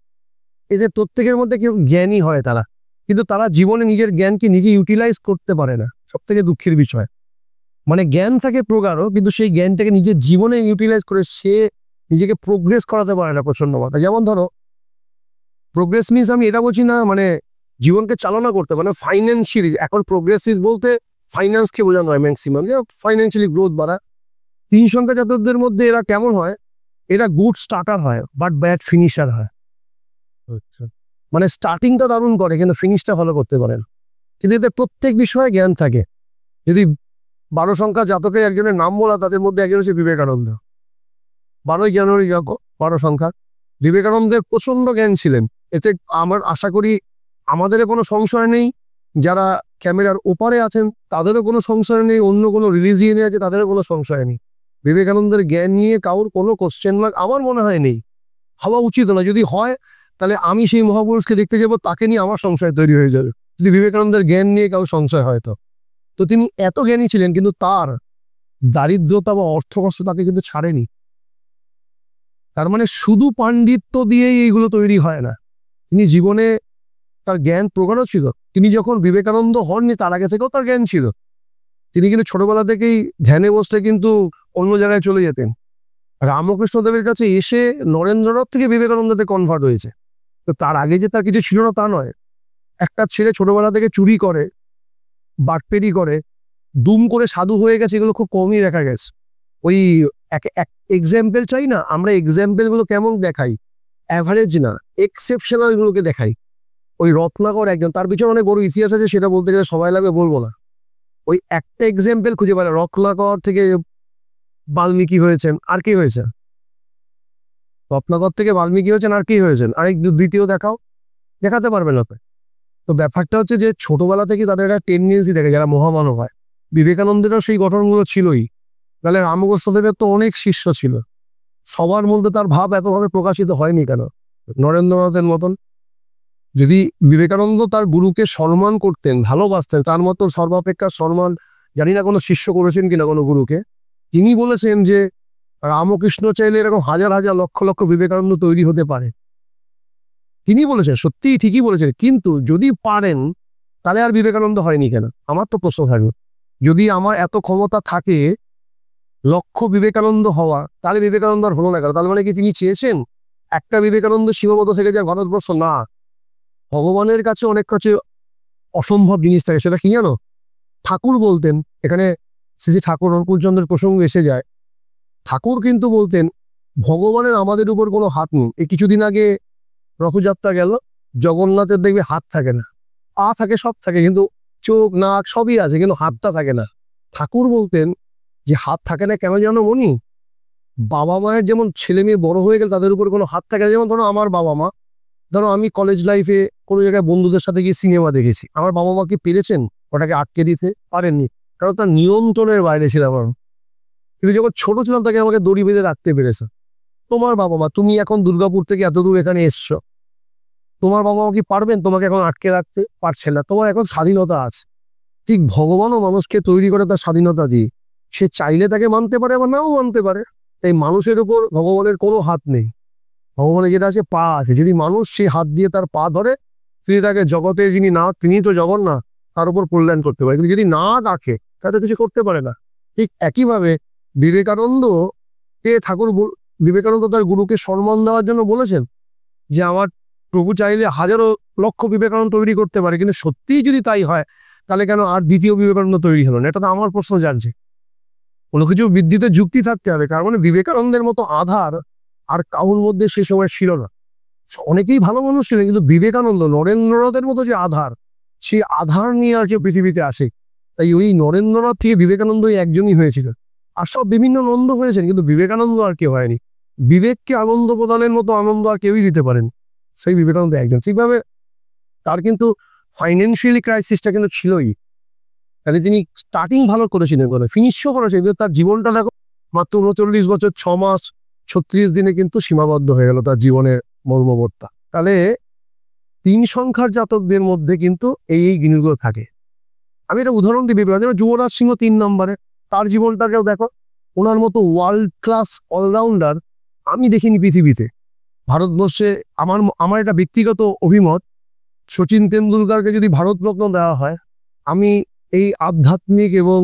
এদের প্রত্যেকের মধ্যে কেউ জ্ঞানী হয় তারা, কিন্তু তারা জীবনে নিজের জ্ঞানকে নিজে ইউটিলাইজ করতে পারে না, সব থেকে দুঃখের বিষয়। মানে জ্ঞান থাকে প্রগাঢ়, কিন্তু সেই জ্ঞানটাকে নিজের জীবনে ইউটিলাইজ করে সে নিজেকে প্রোগ্রেস করাতে পারে না প্রচন্ড মাত্রা। যেমন ধরো, প্রোগ্রেস মিনস আমি এটা বলছি না মানে জীবনকে চালনা করতে, মানে ফাইন্যান্সিয়ালি। এখন প্রোগ্রেসিভ বলতে ফাইন্যান্সকে বোঝানো হয় ম্যাক্সিমাম, যে ফাইন্যান্সিয়ালি গ্রোথ বাড়া। 3 সংখ্যা জাতকদের মধ্যে এরা কেমন হয়? এরা গুড স্টার্টার হয়, বাট ব্যাড ফিনিশার হয়। মানে স্টার্টিংটা দারুণ করে, কিন্তু ফিনিশটা ভালো করতে পারে না। কিন্তু এদের প্রত্যেক বিষয়ে জ্ঞান থাকে। যদি 12 সংখ্যা জাতকের একজনের নাম বলা, তাদের মধ্যে একজন হচ্ছে বিবেকানন্দ। 12ই জানুয়ারি 12 সংখ্যা। বিবেকানন্দের প্রচন্ড জ্ঞান ছিলেন। এতে আমার আশা করি আমাদের কোনো সংশয় নেই, যারা ক্যামেরার ওপারে আছেন তাদেরও কোনো সংশয় নেই, অন্য কোনো রিলিজিয়নে আছে তাদেরও কোনো সংশয় নেই। বিবেকানন্দের জ্ঞান নিয়ে কারোর কোনো কোশ্চেন মার্ক আমার মনে হয় নেই, হওয়া উচিত না। যদি হয় তাহলে আমি সেই মহাপুরুষকে দেখতে যাব, তাকে নিয়ে আমার সংশয় তৈরি হয়ে যাবে, যদি বিবেকানন্দের জ্ঞান নিয়ে কারোর সংশয় হয়। তো তিনি এত জ্ঞানী ছিলেন, কিন্তু তার দারিদ্রতা বা অর্থকষ্ট তাকে কিন্তু ছাড়েনি। তার মানে শুধু পাণ্ডিত্য দিয়েই এইগুলো তৈরি হয় না, তিনি জীবনে তার জ্ঞান প্রগাঢ় ছিল। তিনি যখন বিবেকানন্দ হননি তার আগে থেকেও তার জ্ঞান ছিল। তিনি কিন্তু ছোটবেলা থেকেই ধ্যানে বসতে কিন্তু অন্য জায়গায় চলে যেতেন। রামকৃষ্ণদেবের কাছে এসে নরেন্দ্রনাথ থেকে বিবেকানন্দতে কনভার্ট হয়েছে। তো তার আগে যে তার কিছু ছিল না তা নয়। একটা ছেলে ছোটবেলা থেকে চুরি করে, বাটপেরি করে, দুম করে সাধু হয়ে গেছে, এগুলো খুব কমই দেখা গেছে। ওই এক্সাম্পল চাই না, আমরা এক্সাম্পল গুলো কেমন দেখাই? অ্যাভারেজ না, এক্সেপশনাল গুলোকে দেখাই। ওই রত্নাকর একজন, তার পিছনে অনেক বড় ইতিহাস আছে, সেটা বলতে গেলে সময় লাগবে, বলবো না। ওই একটা এক্সাম্পল খুঁজে পারে, রত্নাকর থেকে বাল্মীকি হয়েছেন, আর কি হয়েছে? রত্নাকর থেকে বাল্মীকি হয়েছেন, আর কি হয়েছেন? আরেক দ্বিতীয় দেখাও, দেখাতে পারবে না। তো ব্যাপারটা হচ্ছে যে ছোটবেলা থেকে তাদের একটা টেন্ডেন্সি থাকে যারা মহামানব হয়। বিবেকানন্দেরও সেই গঠনগুলো ছিলই। তাহলে রামকৃষ্ণদেবের তো অনেক শিষ্য ছিল, সবার মধ্যে তার ভাব এতভাবে প্রকাশিত হয়নি কেন? নরেন্দ্রনাথের মতন। যদি বিবেকানন্দ তার গুরুকে সম্মান করতেন, ভালোবাসতেন, তার মতো সর্বাপেক্ষা সম্মান জানি না কোনো শিষ্য করেছেন কিনা কোনো গুরুকে। তিনি বলেছেন যে রামকৃষ্ণ চাইলে এরকম হাজার হাজার লক্ষ লক্ষ বিবেকানন্দ তৈরি হতে পারে। তিনি বলেছেন, সত্যিই ঠিকই বলেছেন, কিন্তু যদি পারেন তাহলে আর বিবেকানন্দ হয়নি কেন? আমার তো প্রশ্ন থাকবে, যদি আমার এত ক্ষমতা থাকে লক্ষ বিবেকানন্দ হওয়া, তাহলে বিবেকানন্দ আর হলো না কেন? তার মানে কি তিনি চেয়েছেন একটা বিবেকানন্দ সীমাবদ্ধ থেকে যায় ভারতবর্ষ? না, ভগবানের কাছে অনেক কাছে অসম্ভব জিনিস থাকে। সেটা কি জানো? ঠাকুর বলতেন, এখানে শ্রী ঠাকুর অনুকূলচন্দ্রের প্রসঙ্গ এসে যায়, ঠাকুর কিন্তু বলতেন ভগবানের আমাদের উপর কোনো হাত নেই। এই কিছুদিন আগে রথযাত্রা গেল, জগন্নাথের দেখবে হাত থাকে না, পা থাকে, সব থাকে, কিন্তু চোখ নাক সবই আছে, কিন্তু হাতটা থাকে না। ঠাকুর বলতেন যে হাত থাকে না কেন জানো মনি? বাবা মায়ের যেমন ছেলে মেয়ে বড় হয়ে গেলে তাদের উপর কোনো হাত থাকে না। যেমন ধরো আমার বাবা মা, ধরো আমি কলেজ লাইফে কোনো জায়গায় বন্ধুদের সাথে গিয়ে সিনেমা দেখেছি, আমার বাবা মা কি পেরেছেন ওটাকে আটকে দিতে? পারেননি, কারণ তার নিয়ন্ত্রণের বাইরে ছিলাম আমি। কিন্তু যখন ছোট ছিলাম তাকে আমাকে দড়ি বেঁধে রাখতে পেরেছে। তোমার বাবা মা, তুমি এখন দুর্গাপুর থেকে এত দূর এখানে এসছো, তোমার বাবা মা কি পারবেন তোমাকে এখন আটকে রাখতে? পারছে না। তোমার এখন স্বাধীনতা আছে। ঠিক ভগবানও মানুষকে তৈরি করে তার স্বাধীনতা দিয়ে, সে চাইলে তাকে মানতে পারে বা নাও মানতে পারে। তাই মানুষের উপর ভগবানের কোনো হাত নেই। ভগবানের যেটা আছে পা আছে, যদি মানুষ সেই হাত দিয়ে তার পা ধরে, তিনি তাকে জগতে যিনি না, তিনি তো জগন্নাথ, তার উপর কল্যাণ করতে পারে। কিন্তু যদি না রাখে তাহলে কিছু করতে পারে না। ঠিক একইভাবে বিবেকানন্দ তার গুরুকে সম্মান দেওয়ার জন্য বলেছেন যে আমার প্রভু চাইলে হাজারো লক্ষ বিবেকানন্দ তৈরি করতে পারে, কিন্তু সত্যিই যদি তাই হয় তাহলে কেন আর দ্বিতীয় বিবেকানন্দ তৈরি হলো না? এটা তো আমার প্রশ্ন জানছে। কোনো কিছু বৃদ্ধিতে যুক্তি থাকতে হবে, কারণ মানে বিবেকানন্দের মতো আধার আর কাউর মধ্যে সে সময় ছিল না। অনেকেই ভালো মানুষ ছিলেন, কিন্তু বিবেকানন্দ, নরেন্দ্রনাথের মতো যে আধার, সেই আধার নিয়ে আর কেউ পৃথিবীতে আসে। তাই ওই নরেন্দ্রনাথ থেকে বিবেকানন্দই একজনই হয়েছিল। আর সব বিভিন্ন নন্দ হয়েছেন, কিন্তু বিবেকানন্দ আর কেউ হয়নি। বিবেককে আনন্দ প্রদানের মতো আনন্দ আর কেউই দিতে পারেন, সেই বিবেকানন্দ একজন। ঠিকভাবে তার কিন্তু ফাইন্যান্সিয়ালি ক্রাইসিসটা কিন্তু ছিলই, তাহলে তিনি স্টার্টিং ভালো করেছিলেন, ফিনিশও করেছেন, কিন্তু তার জীবনটা দেখো মাত্র 39 বছর 6 মাস 36 দিনে কিন্তু সীমাবদ্ধ হয়ে গেল তার জীবনের মর্মবর্তা। তাহলে 3 সংখ্যার জাতকদের মধ্যে কিন্তু এই জিনিসগুলো থাকে। আমি একটা উদাহরণ দিই, যেমন যুবরাজ সিংহ 3 নম্বরে, তার জীবনটাকেও দেখো, ওনার মতো ওয়ার্ল্ড ক্লাস অলরাউন্ডার আমি দেখিনি পৃথিবীতে। ভারতবর্ষে আমার একটা ব্যক্তিগত অভিমত, সচিন তেন্ডুলকারকে যদি ভারতরত্ন দেওয়া হয়, আমি এই আধ্যাত্মিক এবং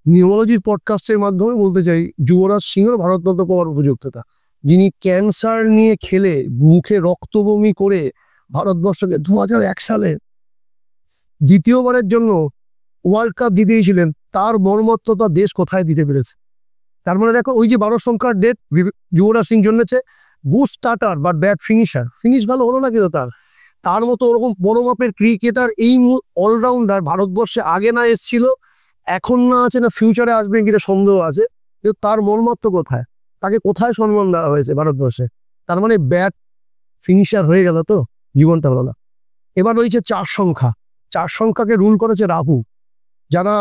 নিউমোলজির পডকাস্টের মাধ্যমে বলতে চাই যুবরাজ সিংহের ভারতরত্ন পাওয়ার উপযুক্ততা। যিনি ক্যান্সার নিয়ে খেলে মুখে রক্তবমি করে ভারতবর্ষকে 2001 সালে দ্বিতীয়বারের জন্য ওয়ার্ল্ড কাপ জিতিয়েছিলেন, তার মর্মত্বতা দেশ কোথায় দিতে পেরেছে। তার মানে দেখো, ওই যে 12 সংখ্যার ডেট যুবরাজ সিং জন্মেছে, good starter but bad finisher, finish ভালো হলো না কিন্তু তার মতো ওরকম বড় মাপের ক্রিকেটার, এই অলরাউন্ডার ভারতবর্ষে আগে না এসেছিল, এখন না আছে, না ফিউচারে আসবে কিনা সন্দেহ আছে, কিন্তু তার মর্মত্ব কোথায়, তাকে কোথায় সম্মান দেওয়া হয়েছে ভারতবর্ষে। তার মানে ব্যাড ফিনিশার হয়ে গেল, তো জীবনটা হলো না। এবার রয়েছে 4 সংখ্যা। 4 সংখ্যাকে রুল করেছে রাহু। যারা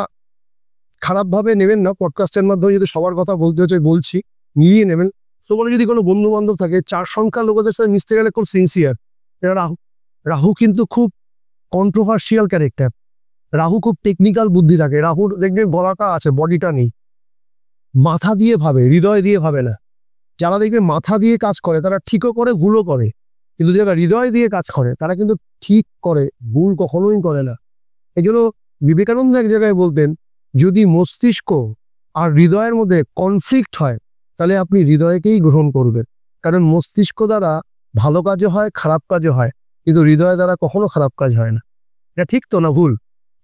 খারাপভাবে নেবেন না, পডকাস্টের মাধ্যমে যদি সবার কথা বলতে হচ্ছে বলছি, মিলিয়ে নেবেন। তোমার যদি কোনো বন্ধু বান্ধব থাকে 4 সংখ্যা লোকেদের সাথে মিশতে গেলে খুব সিনসিয়ার। এটা রাহু কিন্তু খুব কন্ট্রোভার্সিয়াল ক্যারেক্টার। রাহু খুব টেকনিক্যাল বুদ্ধি থাকে। রাহুর দেখবে গলাটা আছে, বডিটা নেই। মাথা দিয়ে ভাবে, হৃদয় দিয়ে ভাবে না। যারা দেখবে মাথা দিয়ে কাজ করে তারা ঠিকও করে, ভুলও করে, কিন্তু যারা হৃদয় দিয়ে কাজ করে তারা কিন্তু ঠিক করে, ভুল কখনোই করে না। এই জন্য বিবেকানন্দ এক জায়গায় বলতেন, যদি মস্তিষ্ক আর হৃদয়ের মধ্যে কনফ্লিক্ট হয় তাহলে আপনি হৃদয়কেই গ্রহণ করবেন, কারণ মস্তিষ্ক দ্বারা ভালো কাজও হয়, খারাপ কাজও হয়, কিন্তু হৃদয় দ্বারা কখনো খারাপ কাজ হয় না। এটা ঠিক তো না ভুল?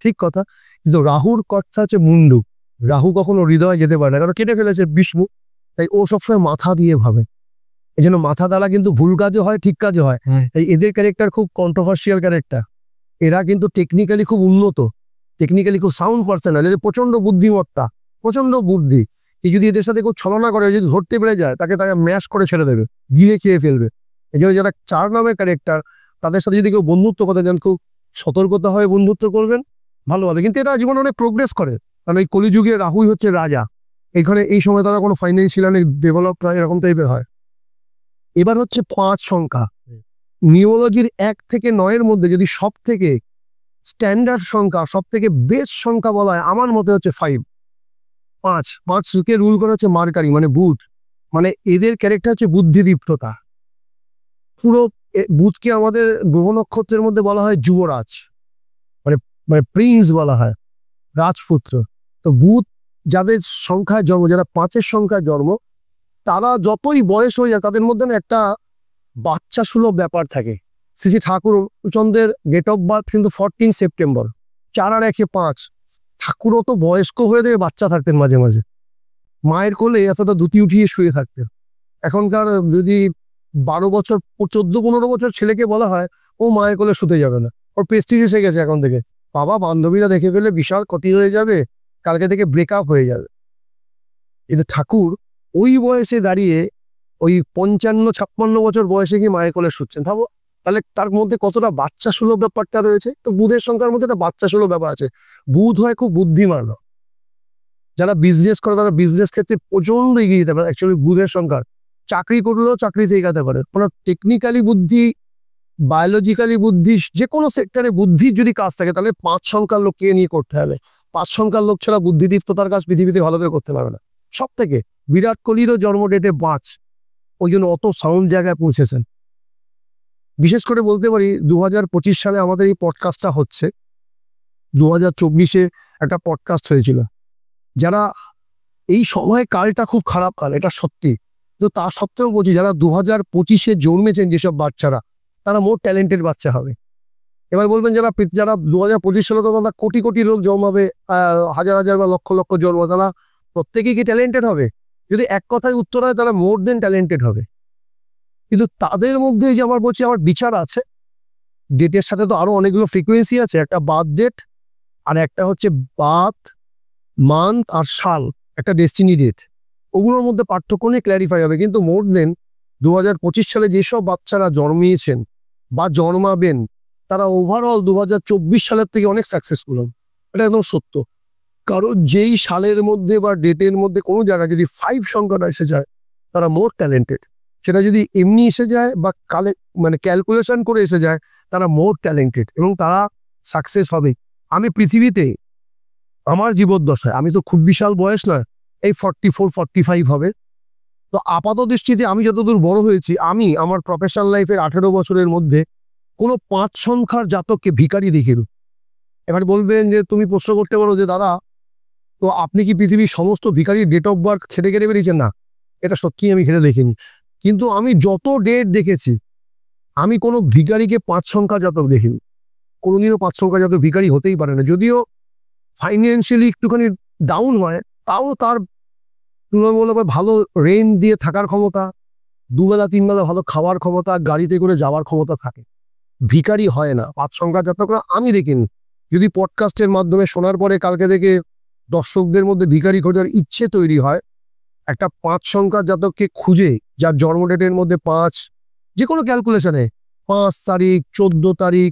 ঠিক কথা। কিন্তু রাহুর কথা হচ্ছে মুন্ডু। রাহু কখনো হৃদয় যেতে পারে না, কারণ কেটে ফেলেছে বিষ্ণু, তাই ও সবসময় মাথা দিয়ে ভাবে। এই জন্য মাথা দ্বারা কিন্তু ভুল কাজও হয়, ঠিক কাজও হয়। তাই এদের ক্যারেক্টার খুব কন্ট্রোভার্সিয়াল ক্যারেক্টার। এরা কিন্তু টেকনিক্যালি খুব উন্নত, টেকনিক্যালি খুব সাউন্ড পার্সন, এদের প্রচন্ড বুদ্ধিমত্তা, প্রচন্ড বুদ্ধি। এই যদি এদের সাথে কেউ ছলনা করে, যদি ধরতে পেরে যায়, তাকে ম্যাশ করে ছেড়ে দেবে, গিলে খেয়ে ফেলবে। এই জন্য যারা 4 নামের ক্যারেক্টার, তাদের সাথে যদি কেউ বন্ধুত্ব করতে চান, খুব সতর্কতা হয়ে বন্ধুত্ব করবেন, ভালো হবে। কিন্তু এটা জীবনে অনেক প্রোগ্রেস করে, কারণ এই কলিযুগে রাহুই হচ্ছে রাজা। এখানে এই সময় তারা কোনো ফাইন্যান্সিয়াল অনেক ডেভেলপ হয়, এরকম টাইপের হয়। এবার হচ্ছে 5 সংখ্যা। নিউমোলজির 1 থেকে 9-এর মধ্যে যদি সব থেকে স্ট্যান্ডার্ড সংখ্যা, সব থেকে বেস্ট সংখ্যা বলা হয়, আমার মতে হচ্ছে 5। 5কে রুল করা হচ্ছে মার্কারি, মানে বুধ। মানে এদের ক্যারেক্টার হচ্ছে বুদ্ধিদীপ্ততা। পুরো বুধকে আমাদের গ্রহ নক্ষত্রের মধ্যে বলা হয় যুবরাজ, মানে মানে প্রিন্স বলা হয়, রাজপুত্র। তো বুধ যাদের সংখ্যায় জন্ম, যারা 5-এর সংখ্যায় জন্ম, তারা যতই বয়স হয়ে যায় তাদের মধ্যে না একটা বাচ্চা সুলভ ব্যাপার থাকে। শ্রী ঠাকুর চন্দ্রের ডেট অফ বার্থ কিন্তু 14 সেপ্টেম্বর, 4 আর 1 5। ঠাকুরও তো বয়স্ক হয়ে দিয়ে বাচ্চা থাকতেন মাঝে মাঝে, মায়ের কোলে এতটা দুটি উঠিয়ে শুয়ে থাকতেন। এখনকার যদি 12 বছর 14-15 বছর ছেলেকে বলা হয়, ও মায়ের কোলে শুতে যাবে না, ওর প্রেস্টিজ এসে গেছে এখন থেকে, বাবা বান্ধবীরা দেখে ফেলে বিশাল ক্ষতি হয়ে যাবে, কালকে থেকে ব্রেকআপ হয়ে যাবে। কিন্তু ঠাকুর ওই বয়সে দাঁড়িয়ে, ওই 55-56 বছর বয়সে কি মায়ের কোলে শুচ্ছেন, ভাবো তাহলে তার মধ্যে কতটা বাচ্চা সুলভ ব্যাপারটা রয়েছে। তো বুধের সংখ্যার মধ্যে একটা বাচ্চা সুলভ ব্যাপার আছে। বুধ হয় খুব বুদ্ধিমান। যারা বিজনেস করে তারা বিজনেস ক্ষেত্রে প্রচন্ড এগিয়ে যেতে পারে। অ্যাকচুয়ালি বুধের সংখ্যার চাকরি করলেও চাকরিতে এগাতে পারে। কোনো টেকনিক্যালি বুদ্ধি, বায়োলজিক্যালি বুদ্ধি, যে কোনো সেক্টরে বুদ্ধির যদি কাজ থাকে, তাহলে 5 সংখ্যার লোককে নিয়ে করতে হবে। 5 সংখ্যার লোক ছাড়া বুদ্ধিদীপ্ততার কাজ পৃথিবীতে ভালোভাবে করতে পারবে না। সব থেকে বিরাট কোহলিরও জন্ম ডেটে 5, ওই জন্য অত সাউন্ড জায়গায় পৌঁছেছেন। বিশেষ করে বলতে পারি 2025 সালে আমাদের এই পডকাস্টটা হচ্ছে, 2024-এ একটা পডকাস্ট হয়েছিল। যারা এই সময় কালটা খুব খারাপ কাল, এটা সত্যি, তো তা সত্ত্বেও বলছি, যারা 2025-এ জন্মেছেন যেসব বাচ্চারা, তারা মোর ট্যালেন্টেড বাচ্চা হবে। এবার বলবেন যারা 2025 সালে তো তারা কোটি কোটি লোক জন্মাবে, হাজার হাজার বা লক্ষ লক্ষ জন্ম, তারা প্রত্যেকেই কি ট্যালেন্টেড হবে? যদি এক কথায় উত্তর হয়, তারা মোর দেন ট্যালেন্টেড হবে। কিন্তু তাদের মধ্যে যে আমার বলছি, আমার বিচার আছে, ডেটের সাথে তো আরো অনেকগুলো ফ্রিকোয়েন্সি আছে। একটা বার্থ ডেট, আর একটা হচ্ছে বার্থ মান্থ আর সাল, একটা ডেস্টিনি ডেট। ওগুলোর মধ্যে পার্থক্য নিয়ে ক্ল্যারিফাই হবে। কিন্তু মোর দেন 2025 সালে যেসব বাচ্চারা জন্মিয়েছেন বা জন্মাবেন, তারা ওভারঅল 2024 সালের থেকে অনেক সাকসেসফুল হবে। এটা একদম সত্য। কারণ যেই সালের মধ্যে বা ডেটের মধ্যে কোনো জায়গায় যদি 5 সংখ্যাটা এসে যায়, তারা মোর ট্যালেন্টেড। সেটা যদি এমনি এসে যায় বা মানে ক্যালকুলেশন করে এসে যায়, তারা মোর ট্যালেন্টেড এবং তারা সাকসেস হবে। আমি পৃথিবীতে আমার জীবদ্দশায়, আমি তো খুব বিশাল বয়স নয়, এই 44-45 হবে, তো আপাত দৃষ্টিতে আমি যতদূর বড় হয়েছি, আমি আমার প্রফেশনাল লাইফের 18 বছরের মধ্যে কোনো 5 সংখ্যার জাতককে ভিখারি দেখিনি। এবার বলবেন যে তুমি প্রশ্ন করতে পারো যে দাদা, তো আপনি কি পৃথিবীর সমস্ত ভিখারির ডেট অফ বার্থ খেটে কেটে বেরিয়েছেন? না, এটা সত্যি আমি ঘেটে দেখিনি। কিন্তু আমি যত ডেট দেখেছি, আমি কোনো ভিখারিকে 5 সংখ্যা জাতক দেখিনি। কোনোদিনও 5 সংখ্যা জাতক ভিখারি হতেই পারে না। যদিও ফাইন্যান্সিয়ালি একটুখানি ডাউন হয়, তাও তার তুলনামূলক ভালো রেঞ্জ দিয়ে থাকার ক্ষমতা, 2 বেলা 3 বেলা ভালো খাওয়ার ক্ষমতা, গাড়িতে করে যাওয়ার ক্ষমতা থাকে। ভিখারি হয় না 5 সংখ্যা জাতকরা, আমি দেখিনি। যদি পডকাস্টের মাধ্যমে শোনার পরে কালকে থেকে দর্শকদের মধ্যে ভিখারি খোঁজার ইচ্ছে তৈরি হয়, একটা 5 সংখ্যার জাতককে খুঁজে, যার জন্ম ডেটের মধ্যে 5, যে কোনো ক্যালকুলেশনে 5 তারিখ, 14 তারিখ,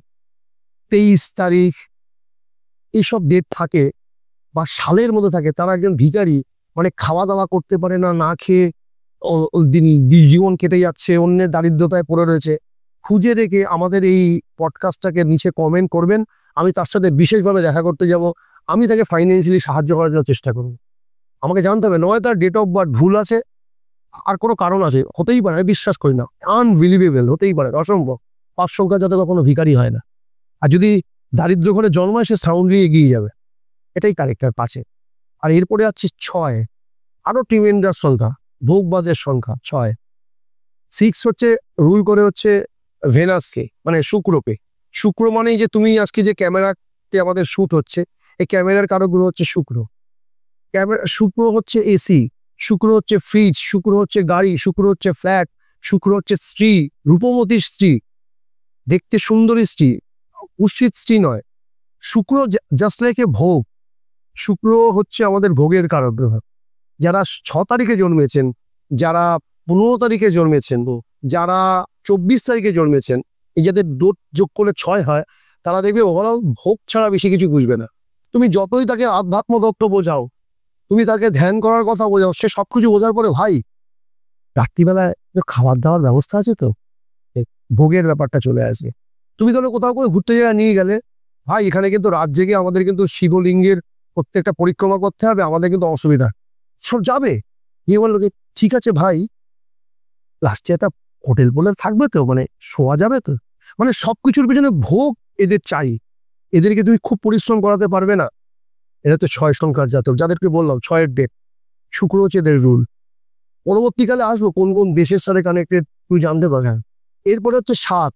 23 তারিখ এইসব ডেট থাকে বা সালের মধ্যে থাকে, তারা একজন ভিখারি, মানে খাওয়া দাওয়া করতে পারে না, না খেয়ে জীবন কেটে যাচ্ছে, অন্যের দারিদ্রতায় পড়ে রয়েছে। খুঁজে রেখে আমাদের এই পডকাস্টটাকে নিচে কমেন্ট করবেন, আমি তার সাথে বিশেষভাবে দেখা করতে যাব, আমি তাকে ফাইন্যান্সিয়ালি সাহায্য করার জন্য চেষ্টা করব। আমাকে জানতে হবে, নয় তার ডেট অফ বার্থ ভুল আছে, আর কোনো কারণ আছে, হতেই পারে, আমি বিশ্বাস করি না, আনবিলিভেবল, হতেই পারে, অসম্ভব। 5 সংখ্যা যাতে কখনো ভিখারি হয় না। আর যদি দারিদ্র ঘরে জন্মায়, সে সাউন্ডলি এগিয়ে যাবে, এটাই ক্যারেক্টার 5-এ। আর এরপরে আছে 6, আরো ট্রিমেন্ডাস সংখ্যা, ভোগবাদের সংখ্যা 6। 6 হচ্ছে রুল করে হচ্ছে ভেনাসকে, মানে শুক্রকে। শুক্র মানে যে তুমি আজকে যে ক্যামেরাতে আমাদের শুট হচ্ছে, এই ক্যামেরার কারকগুলো হচ্ছে শুক্র। শুক্র হচ্ছে এসি, শুক্র হচ্ছে ফ্রিজ, শুক্র হচ্ছে গাড়ি, শুক্র হচ্ছে ফ্ল্যাট, শুক্র হচ্ছে স্ত্রী, রূপবতী স্ত্রী, দেখতে সুন্দরী স্ত্রী, কুৎসিত স্ত্রী নয়। শুক্র জাস্ট লাইক এ ভোগ। শুক্র হচ্ছে আমাদের ভোগের কারক গ্রহ। যারা 6 তারিখে জন্মেছেন, যারা 15 তারিখে জন্মেছেন, যারা 24 তারিখে জন্মেছেন, এই যাদের ডোট যোগ করলে 6 হয়, তারা দেখবে ওভারঅল ভোগ ছাড়া বেশি কিছু বুঝবে না। তুমি যতই তাকে আধ্যাত্ম তত্ত্ব বোঝাও, তুমি তাকে ধ্যান করার কথা বোঝাও, সে সবকিছু বোঝার পরে, ভাই রাত্রিবেলায় খাবার দাওয়ার ব্যবস্থা আছে তো, ভোগের ব্যাপারটা চলে আসবে। তুমি ধরো কোথাও করে ঘুরতে যাওয়া নিয়ে গেলে, ভাই এখানে কিন্তু রাত জেগে আমাদের কিন্তু শিবলিঙ্গের প্রত্যেকটা পরিক্রমা করতে হবে, আমাদের কিন্তু অসুবিধা, সব যাবে। গিয়ে বললো কি, ঠিক আছে ভাই, লাস্টে একটা হোটেল বলে থাকবে তো, মানে শোয়া যাবে তো, মানে সবকিছুর পিছনে ভোগ এদের চাই। এদেরকে তুমি খুব পরিশ্রম করাতে পারবে না। এটা তো 6 সংখ্যার জাতক, যাদেরকে বললাম 6-এর ডেট, শুক্র হচ্ছে এদের রুল। পরবর্তীকালে আসবো কোন কোন দেশের সাথে কানেক্টেড, তুই জানতে পারবেন। এরপরে হচ্ছে 7।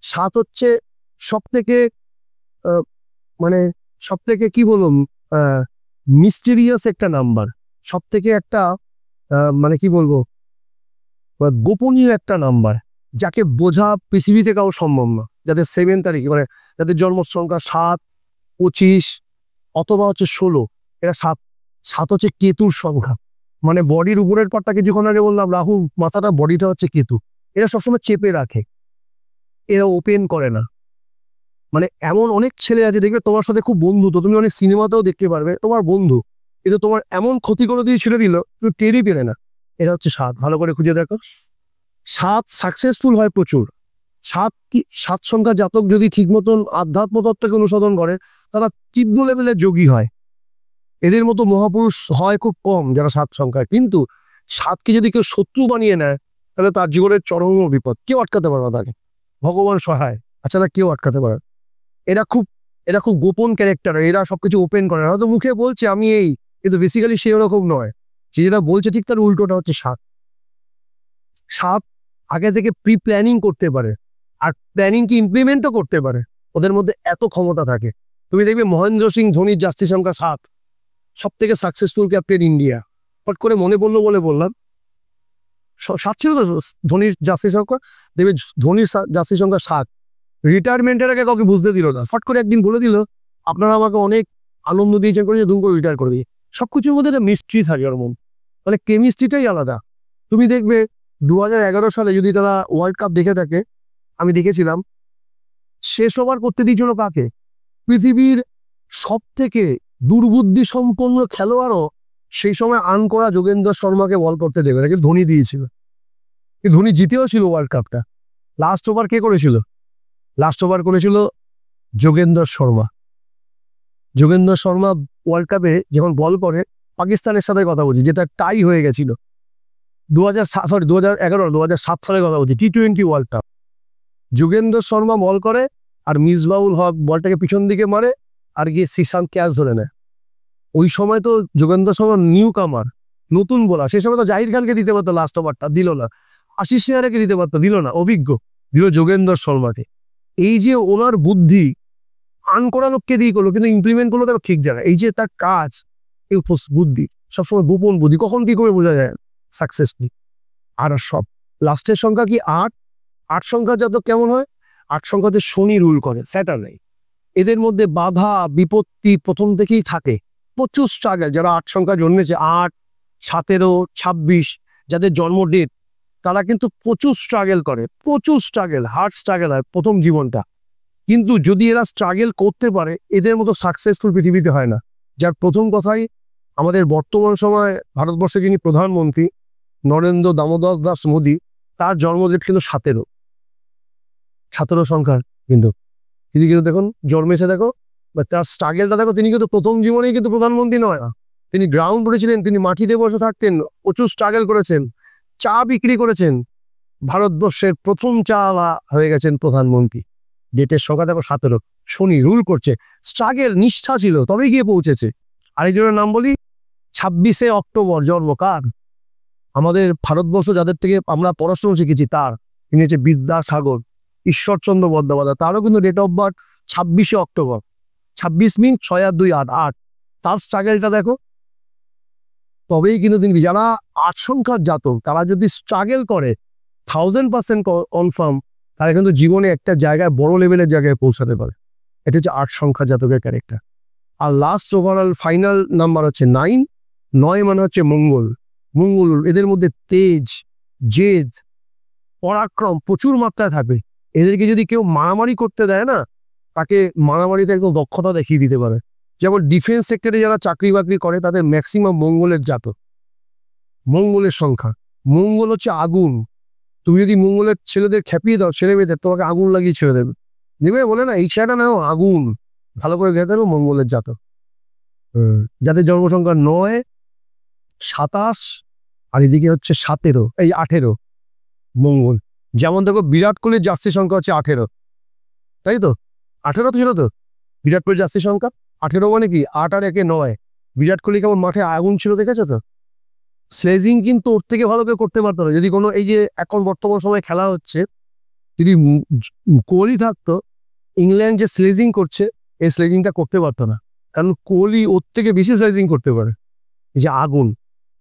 7 হচ্ছে সব থেকে মানে সব থেকে কি বলুন, মিস্টেরিয়াস একটা নাম্বার, সব থেকে একটা মানে কি বলবো, গোপনীয় একটা নাম্বার, যাকে বোঝা পৃথিবীতে কাউ সম্ভব না। যাদের 7 তারিখ, মানে যাদের জন্ম সংখ্যা 7, 25 অথবা হচ্ছে 16, এরা 7। 7 হচ্ছে কেতুর সংখ্যা, মানে বডির উপরের পাটটা কিছুক্ষণ আগে বললাম রাহু, মাথাটা, বডিটা হচ্ছে কেতু। এরা সবসময় চেপে রাখে, এরা ওপেন করে না। মানে এমন অনেক ছেলে আছে দেখবে তোমার সাথে খুব বন্ধু, তো তুমি অনেক সিনেমাতেও দেখতে পারবে তোমার বন্ধু, কিন্তু তোমার এমন ক্ষতি করে দিয়ে ছেড়ে দিল, তুমি টেরই পেলে না। এটা হচ্ছে 7, ভালো করে খুঁজে দেখো। 7 সাকসেসফুল হয় প্রচুর। 7 সংখ্যা জাতক যদি ঠিক মতন আধ্যাত্ম তত্ত্বকে অনুসরণ করে, তারা তীব্র লেভেলের যোগী হয়। এদের মতো মহাপুরুষ হয় খুব কম যারা 7 সংখ্যায়। কিন্তু 7কে যদি কেউ শত্রু বানিয়ে নেয়, তাহলে তার জীবনের চরম বিপদ, কেউ আটকাতে পারবে না তাকে, ভগবান সহায়, আচ্ছা কেউ আটকাতে পারে। এরা খুব গোপন ক্যারেক্টার, এরা সবকিছু ওপেন করে, হয়তো মুখে বলছে আমি এই, কিন্তু বেসিক্যালি সে ওরকম নয়। সে যেটা বলছে ঠিক তার উল্টোটা হচ্ছে 7। 7 আগে থেকে প্রি প্ল্যানিং করতে পারে, আর প্ল্যানিংকে ইমপ্লিমেন্টও করতে পারে, ওদের মধ্যে এত ক্ষমতা থাকে। তুমি দেখবে মহেন্দ্র সিং ধোনির জার্সি সংখ্যা 7, সব থেকে সাকসেসফুল ক্যাপ্টেন ইন্ডিয়া। হট করে মনে পড়লো বলে বললাম, 7 ছিল তো ধোনির জার্সি সংখ্যা, দেখবে ধোনির জার্সি সংখ্যা 7। রিটায়ারমেন্টের আগে কাউকে বুঝতে দিল না, ফট করে একদিন বলে দিল আপনারা আমাকে অনেক আনন্দ দিয়েছেন করে দুম করে রিটায়ার করে দিয়ে। সবকিছুর মধ্যে একটা মিস্ট্রি থাকে ওর মন, মানে কেমিস্ট্রিটাই আলাদা। তুমি দেখবে 2011 সালে যদি তারা ওয়ার্ল্ড কাপ দেখে থাকে, আমি দেখেছিলাম, শেষ ওভার করতে দিয়েছিল কাকে? পৃথিবীর সব থেকে দুর্বুদ্ধি সম্পন্ন খেলোয়াড়ও সেই সময় আর্ন করা যোগেন্দ্র শর্মাকে বল করতে দেবে, তাকে ধোনি দিয়েছিল। ধোনি জিতেও ছিল ওয়ার্ল্ড কাপটা। লাস্ট ওভার কে করেছিল? লাস্ট ওভার করেছিল যোগেন্দর শর্মা। যোগেন্দর শর্মা ওয়ার্ল্ড কাপে যখন বল করে, পাকিস্তানের সাথে কথা বলছি, যেটা টাই হয়ে গেছিল 2007 সালের কথা বলছি, T20 ওয়ার্ল্ড কাপ। যোগেন্দর শর্মা বল করে আর মিসবাউল হক বলটাকে পিছন দিকে মারে আর গিয়ে শ্রীশান্ত ক্যাচ ধরে নেয়। ওই সময় তো যোগেন্দর শর্মা নিউ কামার, নতুন বোলার। সেই সময় তো জাহির খানকে দিতে পারতো লাস্ট ওভারটা, দিল না। আশিস নেহারাকে দিতে পারতো, দিল না। অভিজ্ঞ, দিল যোগেন্দর শর্মাকে। এই যে ওনার বুদ্ধি, আন করা লোককে দিয়ে করলো, কিন্তু ইমপ্লিমেন্ট করলো তার ঠিক জায়গায়। এই যে তার কাজ, এই বুদ্ধি সবসময় গোপন বুদ্ধি, কখন কি করে বোঝা যায় সাকসেসফুল। আর সব লাস্টের সংখ্যা কি 8। 8 সংখ্যা যত কেমন হয়, 8 সংখ্যাতে শনি রুল করে, স্যাটারডে। এদের মধ্যে বাধা বিপত্তি প্রথম থেকেই থাকে, প্রচুর স্ট্রাগল। যারা 8 সংখ্যা জন্মেছে, 8, 17, 26, যাদের জন্ম ডেট, তারা কিন্তু প্রচুর স্ট্রাগল করে, প্রচুর স্ট্রাগল, হার্ড স্ট্রাগল হয় প্রথম জীবনটা। কিন্তু যদি এরা স্ট্রাগল করতে পারে, এদের মতো সাকসেসফুল পৃথিবীতে হয় না। যার প্রথম কথাই, আমাদের বর্তমান সময় ভারতবর্ষে যিনি প্রধানমন্ত্রী নরেন্দ্র দামোদর দাস মোদী, তার জন্মডেট কিন্তু 17 সংখ্যার। কিন্তু তিনি কিন্তু দেখুন জন্মেছে, দেখো বা তার স্ট্রাগলটা দেখো। তিনি কিন্তু প্রথম জীবনেই কিন্তু প্রধানমন্ত্রী নয়, তিনি গ্রাউন্ড করেছিলেন, তিনি মাটিতে বসে থাকতেন, প্রচুর স্ট্রাগল করেছেন, চা বিক্রি করেছেন, ভারতবর্ষের প্রথম চা হয়ে গেছেন প্রধানমন্ত্রী। ডেটের সংখ্যা দেখো 17, শনি রুল করছে। স্ট্রাগল, নিষ্ঠা ছিল, তবেই গিয়ে পৌঁছেছে। আরেকজনের নাম বলি, 26শে অক্টোবর জন্ম কার? আমাদের ভারতবর্ষ যাদের থেকে আমরা পড়াশোনা শিখেছি তার, তিনি হচ্ছে বিদ্যাসাগর, ঈশ্বরচন্দ্র বন্দ্যোপাধ্যায়। তারও কিন্তু ডেট অফ বার্থ 26শে অক্টোবর। 26 মিন 6 আর 2 8 8। তার স্ট্রাগলটা দেখো, তবেই কিন্তু তিনি, যারা 8 সংখ্যার জাতক, তারা যদি স্ট্রাগল করে 1000% কনফার্ম, তারা কিন্তু জীবনে একটা জায়গায়, বড় লেভেলের জায়গায় পৌঁছাতে পারে। এটা হচ্ছে 8 সংখ্যা জাতকের ক্যারেক্টার। আর লাস্ট ওভারঅল ফাইনাল নাম্বার হচ্ছে 9। 9 মানে হচ্ছে মঙ্গল। মঙ্গল, এদের মধ্যে তেজ, জেদ, পরাক্রম প্রচুর মাত্রায় থাকে। এদেরকে যদি কেউ মারামারি করতে দেয় না, তাকে মারামারিতে একদম দক্ষতা দেখিয়ে দিতে পারে। যেমন ডিফেন্স সেক্টরে যারা চাকরি বাকরি করে, তাদের ম্যাক্সিমাম মঙ্গলের জাতক। মঙ্গলের সংখ্যা, মঙ্গল হচ্ছে আগুন। তুমি যদি মঙ্গলের ছেলেদের খেপিয়ে দাও, ছেলে মেয়েদের, তোমাকে আগুন লাগিয়ে ছেড়ে দেবে। দেবে বলে না, এই ছেলেটা নাও আগুন, ভালো করে ঘেরে দেবে, মঙ্গলের জাতক। যাদের জন্মসংখ্যা 9, 27 আর এদিকে হচ্ছে 17, এই 18 মঙ্গল। যেমন দেখো বিরাট কোহলির জার্সি সংখ্যা হচ্ছে 18, তাই তো? 18 তো ছিল তো বিরাট কোহলির জার্সি সংখ্যা। 18 মানে কি, 8 আর 1 9। বিরাট কোহলি কেমন মাঠে আগুন ছিল, দেখেছো তো? স্লেজিং কিন্তু ওর থেকে ভালো কেউ করতে পারতো না। যদি কোনো, এই যে এখন বর্তমান সময় খেলা হচ্ছে, যদি কোহলি থাকতো, ইংল্যান্ড যে স্লেজিং করছে, এই স্লেজিংটা করতে পারতো না, কারণ কোহলি ওর থেকে বেশি স্লেজিং করতে পারে। এই যে আগুন,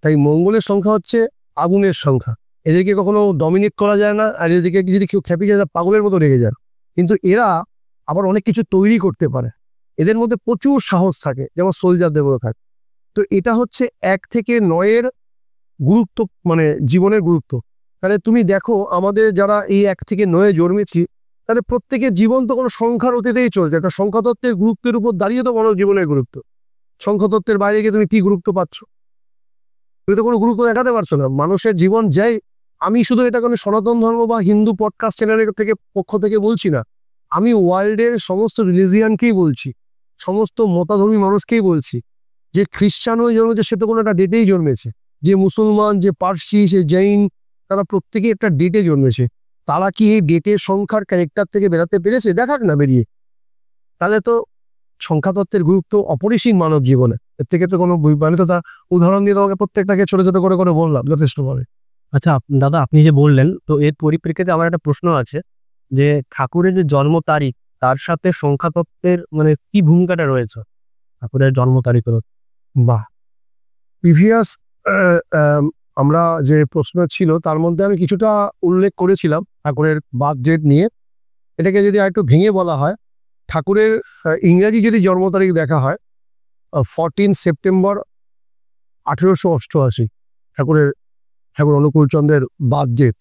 তাই মঙ্গলের সংখ্যা হচ্ছে আগুনের সংখ্যা। এদেরকে কখনো ডমিনেট করা যায় না। আর এদেরকে যদি কেউ খেপে যায়, পাগলের মতো রেগে যায়। কিন্তু এরা আবার অনেক কিছু তৈরি করতে পারে। এদের মধ্যে প্রচুর সাহস থাকে, যেমন সোলজারদের মধ্যে থাকে। তো এটা হচ্ছে 1 থেকে 9-এর গুরুত্ব, মানে জীবনের গুরুত্ব। তাহলে তুমি দেখো, আমাদের যারা এই 1 থেকে 9-এ জন্মেছি, তাহলে প্রত্যেকের জীবন তো কোনো সংখ্যার অতীতেই চলছে। একটা সংখ্যাতত্ত্বের গুরুত্বের উপর দাঁড়িয়ে তো মানব জীবনের গুরুত্ব। সংখ্যাতত্ত্বের বাইরে গিয়ে তুমি কি গুরুত্ব পাচ্ছ? তুমি তো কোনো গুরুত্ব দেখাতে পারছো না। মানুষের জীবন যাই, আমি শুধু এটা কোনো সনাতন ধর্ম বা হিন্দু পডকাস্ট চ্যানেলের পক্ষ থেকে বলছি না, আমি ওয়ার্ল্ডের সমস্ত রিলিজিয়ানকেই বলছি, সমস্ত মতাধর্মী মানুষকেই বলছি, যে খ্রিস্টান হয়ে জন্মেছে সে তো কোনো একটা ডেটেই জন্মেছে, যে মুসলমান, যে পার্সি, সে জৈন, তারা প্রত্যেকেই একটা ডেটে জন্মেছে। তারা কি এই ডেটের সংখ্যার ক্যারেক্টার থেকে বেরাতে পেরেছে? দেখাক না বেরিয়ে। তাহলে তো সংখ্যাতত্ত্বের গুরুত্ব অপরিসীম মানব জীবনে। এর থেকে তো কোনো, মানে তো তার উদাহরণ দিয়ে তোমাকে প্রত্যেকটাকে ছোট ছোট করে করে বললাম যথেষ্টভাবে। আচ্ছা দাদা, আপনি যে বললেন, তো এর পরিপ্রেক্ষিতে আমার একটা প্রশ্ন আছে, যে ঠাকুরের যে জন্ম তারিখ, তার সাথে সংখ্যাতত্ত্বের মানে কি ভূমিকাটা রয়েছে ঠাকুরের জন্ম তারিখের? বাহ, প্রিভিয়াস আমরা যে প্রশ্ন ছিল তার মধ্যে আমি কিছুটা উল্লেখ করেছিলাম ঠাকুরের বার্থ ডেট নিয়ে। এটাকে যদি আরেকটু ভেঙে বলা হয়, ঠাকুরের ইংরাজি যদি জন্ম তারিখ দেখা হয়, 14 সেপ্টেম্বর 1888 ঠাকুর অনুকূলচন্দ্রের বার্থ ডেট।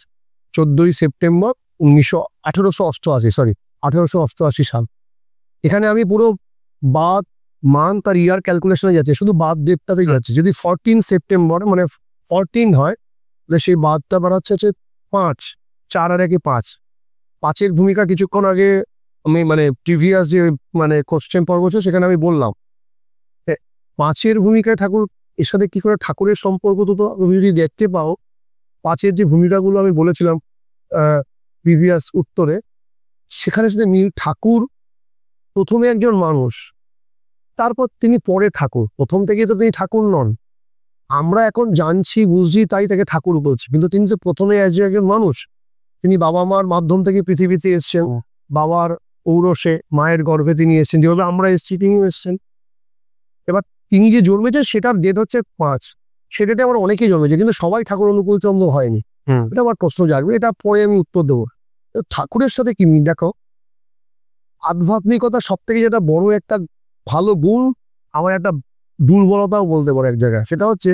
14ই সেপ্টেম্বর 1888 সাল। এখানে আমি পুরো বার্থ মান্থ আর ইয়ার ক্যালকুলেশনে যাচ্ছে, শুধু বার্থ ডেটটাতেই যাচ্ছে। যদি 14 সেপ্টেম্বর মানে 14 হয়, তাহলে সেই বার্থটা বাড়াচ্ছে 5, 4 আর 1 5। 5-এর ভূমিকা কিছুক্ষণ আগে আমি প্রিভিয়াস যে কোশ্চেন পর্ব ছিল সেখানে আমি বললাম। 5-এর ভূমিকায় ঠাকুর, এর সাথে কি করে ঠাকুরের সম্পর্ক, তো তুমি যদি দেখতে পাও 5-এর যে ভূমিকাগুলো আমি বলেছিলাম প্রিভিয়াস উত্তরে, সেখানে সাথে মিল। ঠাকুর প্রথমে একজন মানুষ, তারপর তিনি পরে ঠাকুর। প্রথম থেকে তো তিনি ঠাকুর নন, আমরা এখন জানছি বুঝছি তাই তাকে ঠাকুর বলছি, কিন্তু তিনি তো প্রথমে একজন মানুষ। তিনি বাবা মার মাধ্যম থেকে পৃথিবীতে এসছেন, বাবার ঔরসে মায়ের গর্ভে তিনি এসছেন, যেভাবে আমরা এসছি তিনিও এসছেন। এবার তিনি যে জন্মেছেন সেটার ডেট হচ্ছে 5, সে ডেটে আমরা অনেকেই জন্মেছে, কিন্তু সবাই ঠাকুর অনুকূল চন্দ্র হয়নি। এটা আমার প্রশ্ন জাগবে, এটা পরে আমি উত্তর দেবো। ঠাকুরের সাথে কি মিল দেখো, আধ্যাত্মিকতা সব থেকে যেটা বড় একটা ভালো গুণ, আমার একটা দুর্বলতাও বলতে পারে এক জায়গায়, সেটা হচ্ছে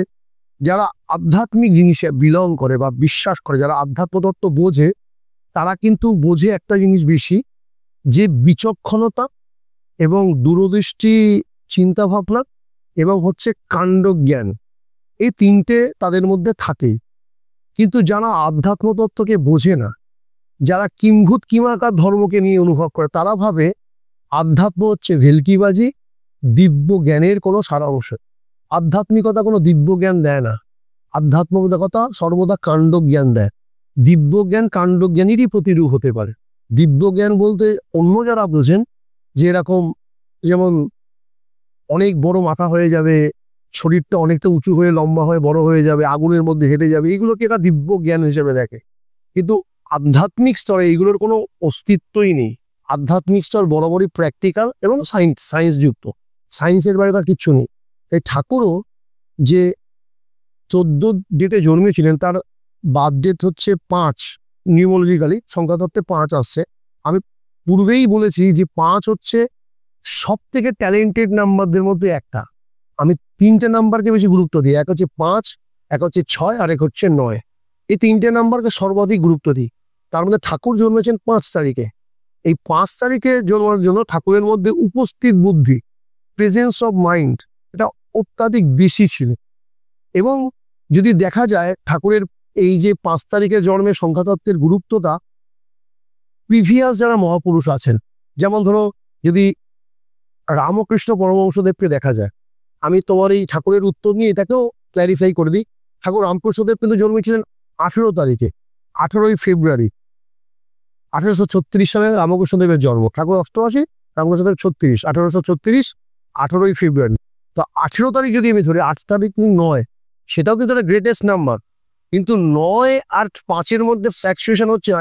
যারা আধ্যাত্মিক জিনিসে বিলং করে বা বিশ্বাস করে, যারা আধ্যাত্ম তত্ত্ব বোঝে, তারা কিন্তু বোঝে একটা জিনিস বেশি, যে বিচক্ষণতা এবং দূরদৃষ্টি চিন্তা ভাবনা এবং হচ্ছে কাণ্ডজ্ঞান, এই তিনটে তাদের মধ্যে থাকেই। কিন্তু যারা আধ্যাত্ম তত্ত্বকে বোঝে না, যারা কিম্ভূত কিমাকার ধর্মকে নিয়ে অনুভব করে, তারা ভাবে আধ্যাত্ম হচ্ছে ভেলকিবাজি, দিব্য জ্ঞানের কোনো সারাংশ। আধ্যাত্মিকতা কোনো দিব্য জ্ঞান দেয় না, আধ্যাত্মিকতা সর্বদা কাণ্ডজ্ঞান দেয়। দিব্য জ্ঞান কাণ্ডজ্ঞানেরই প্রতিরূপ হতে পারে। দিব্য জ্ঞান বলতে অন্য যারা বোঝেন যে এরকম, যেমন অনেক বড় মাথা হয়ে যাবে, শরীরটা অনেকটা উঁচু হয়ে লম্বা হয়ে বড় হয়ে যাবে, আগুনের মধ্যে হেঁটে যাবে, এগুলোকে একটা দিব্য জ্ঞান হিসেবে দেখে। কিন্তু আধ্যাত্মিক স্তরে এইগুলোর কোনো অস্তিত্বই নেই। আধ্যাত্মিক স্তর বরাবরই প্র্যাকটিক্যাল এবং সায়েন্স যুক্ত, সায়েন্সের বাইরে তার কিচ্ছু নেই। তাই ঠাকুরও যে 14 ডেটে জন্মেছিলেন, তার বার্থ ডেট হচ্ছে 5, নিউমোলজিক্যালি সংখ্যাতত্ত্বে 5 আসছে। আমি পূর্বেই বলেছি যে 5 হচ্ছে সব থেকে ট্যালেন্টেড নাম্বারদের মধ্যে একটা। আমি 3টে নাম্বারকে বেশি গুরুত্ব দিই, এক হচ্ছে 5, এক হচ্ছে 6 আর এক হচ্ছে 9। এই 3টে নাম্বারকে সর্বাধিক গুরুত্ব দিই। তার মধ্যে ঠাকুর জন্মেছেন 5 তারিখে। এই 5 তারিখে জন্মার জন্য ঠাকুরের মধ্যে উপস্থিত বুদ্ধি, প্রেজেন্স অফ মাইন্ড, এটা অত্যাধিক বেশি ছিল। এবং যদি দেখা যায় ঠাকুরের এই যে 5 তারিখে জন্মের সংখ্যাতত্ত্বের গুরুত্বটা, প্রিভিয়াস যারা মহাপুরুষ আছেন, যেমন ধরো যদি রামকৃষ্ণ পরমহংসদেবকে দেখা যায়, আমি তোমার এই ঠাকুরের উত্তর নিয়ে এটাকেও ক্ল্যারিফাই করে দিই। ঠাকুর রামকৃষ্ণদেব কিন্তু জন্মেছিলেন 18 তারিখে, 18ই ফেব্রুয়ারি 1836 সালে রামকৃষ্ণদেবের জন্ম। ঠাকুর 88, রামকৃষ্ণদেব 36, 1836, 18ই ফেব্রুয়ারি। তো 18 তারিখ যদি আমি ধরি, 8 তারিখ 9, সেটাও কিন্তু একটা গ্রেটেস্ট নাম্বার। কিন্তু 9 আর 5-এর মধ্যে ফ্ল্যাকচুয়েশন হচ্ছে,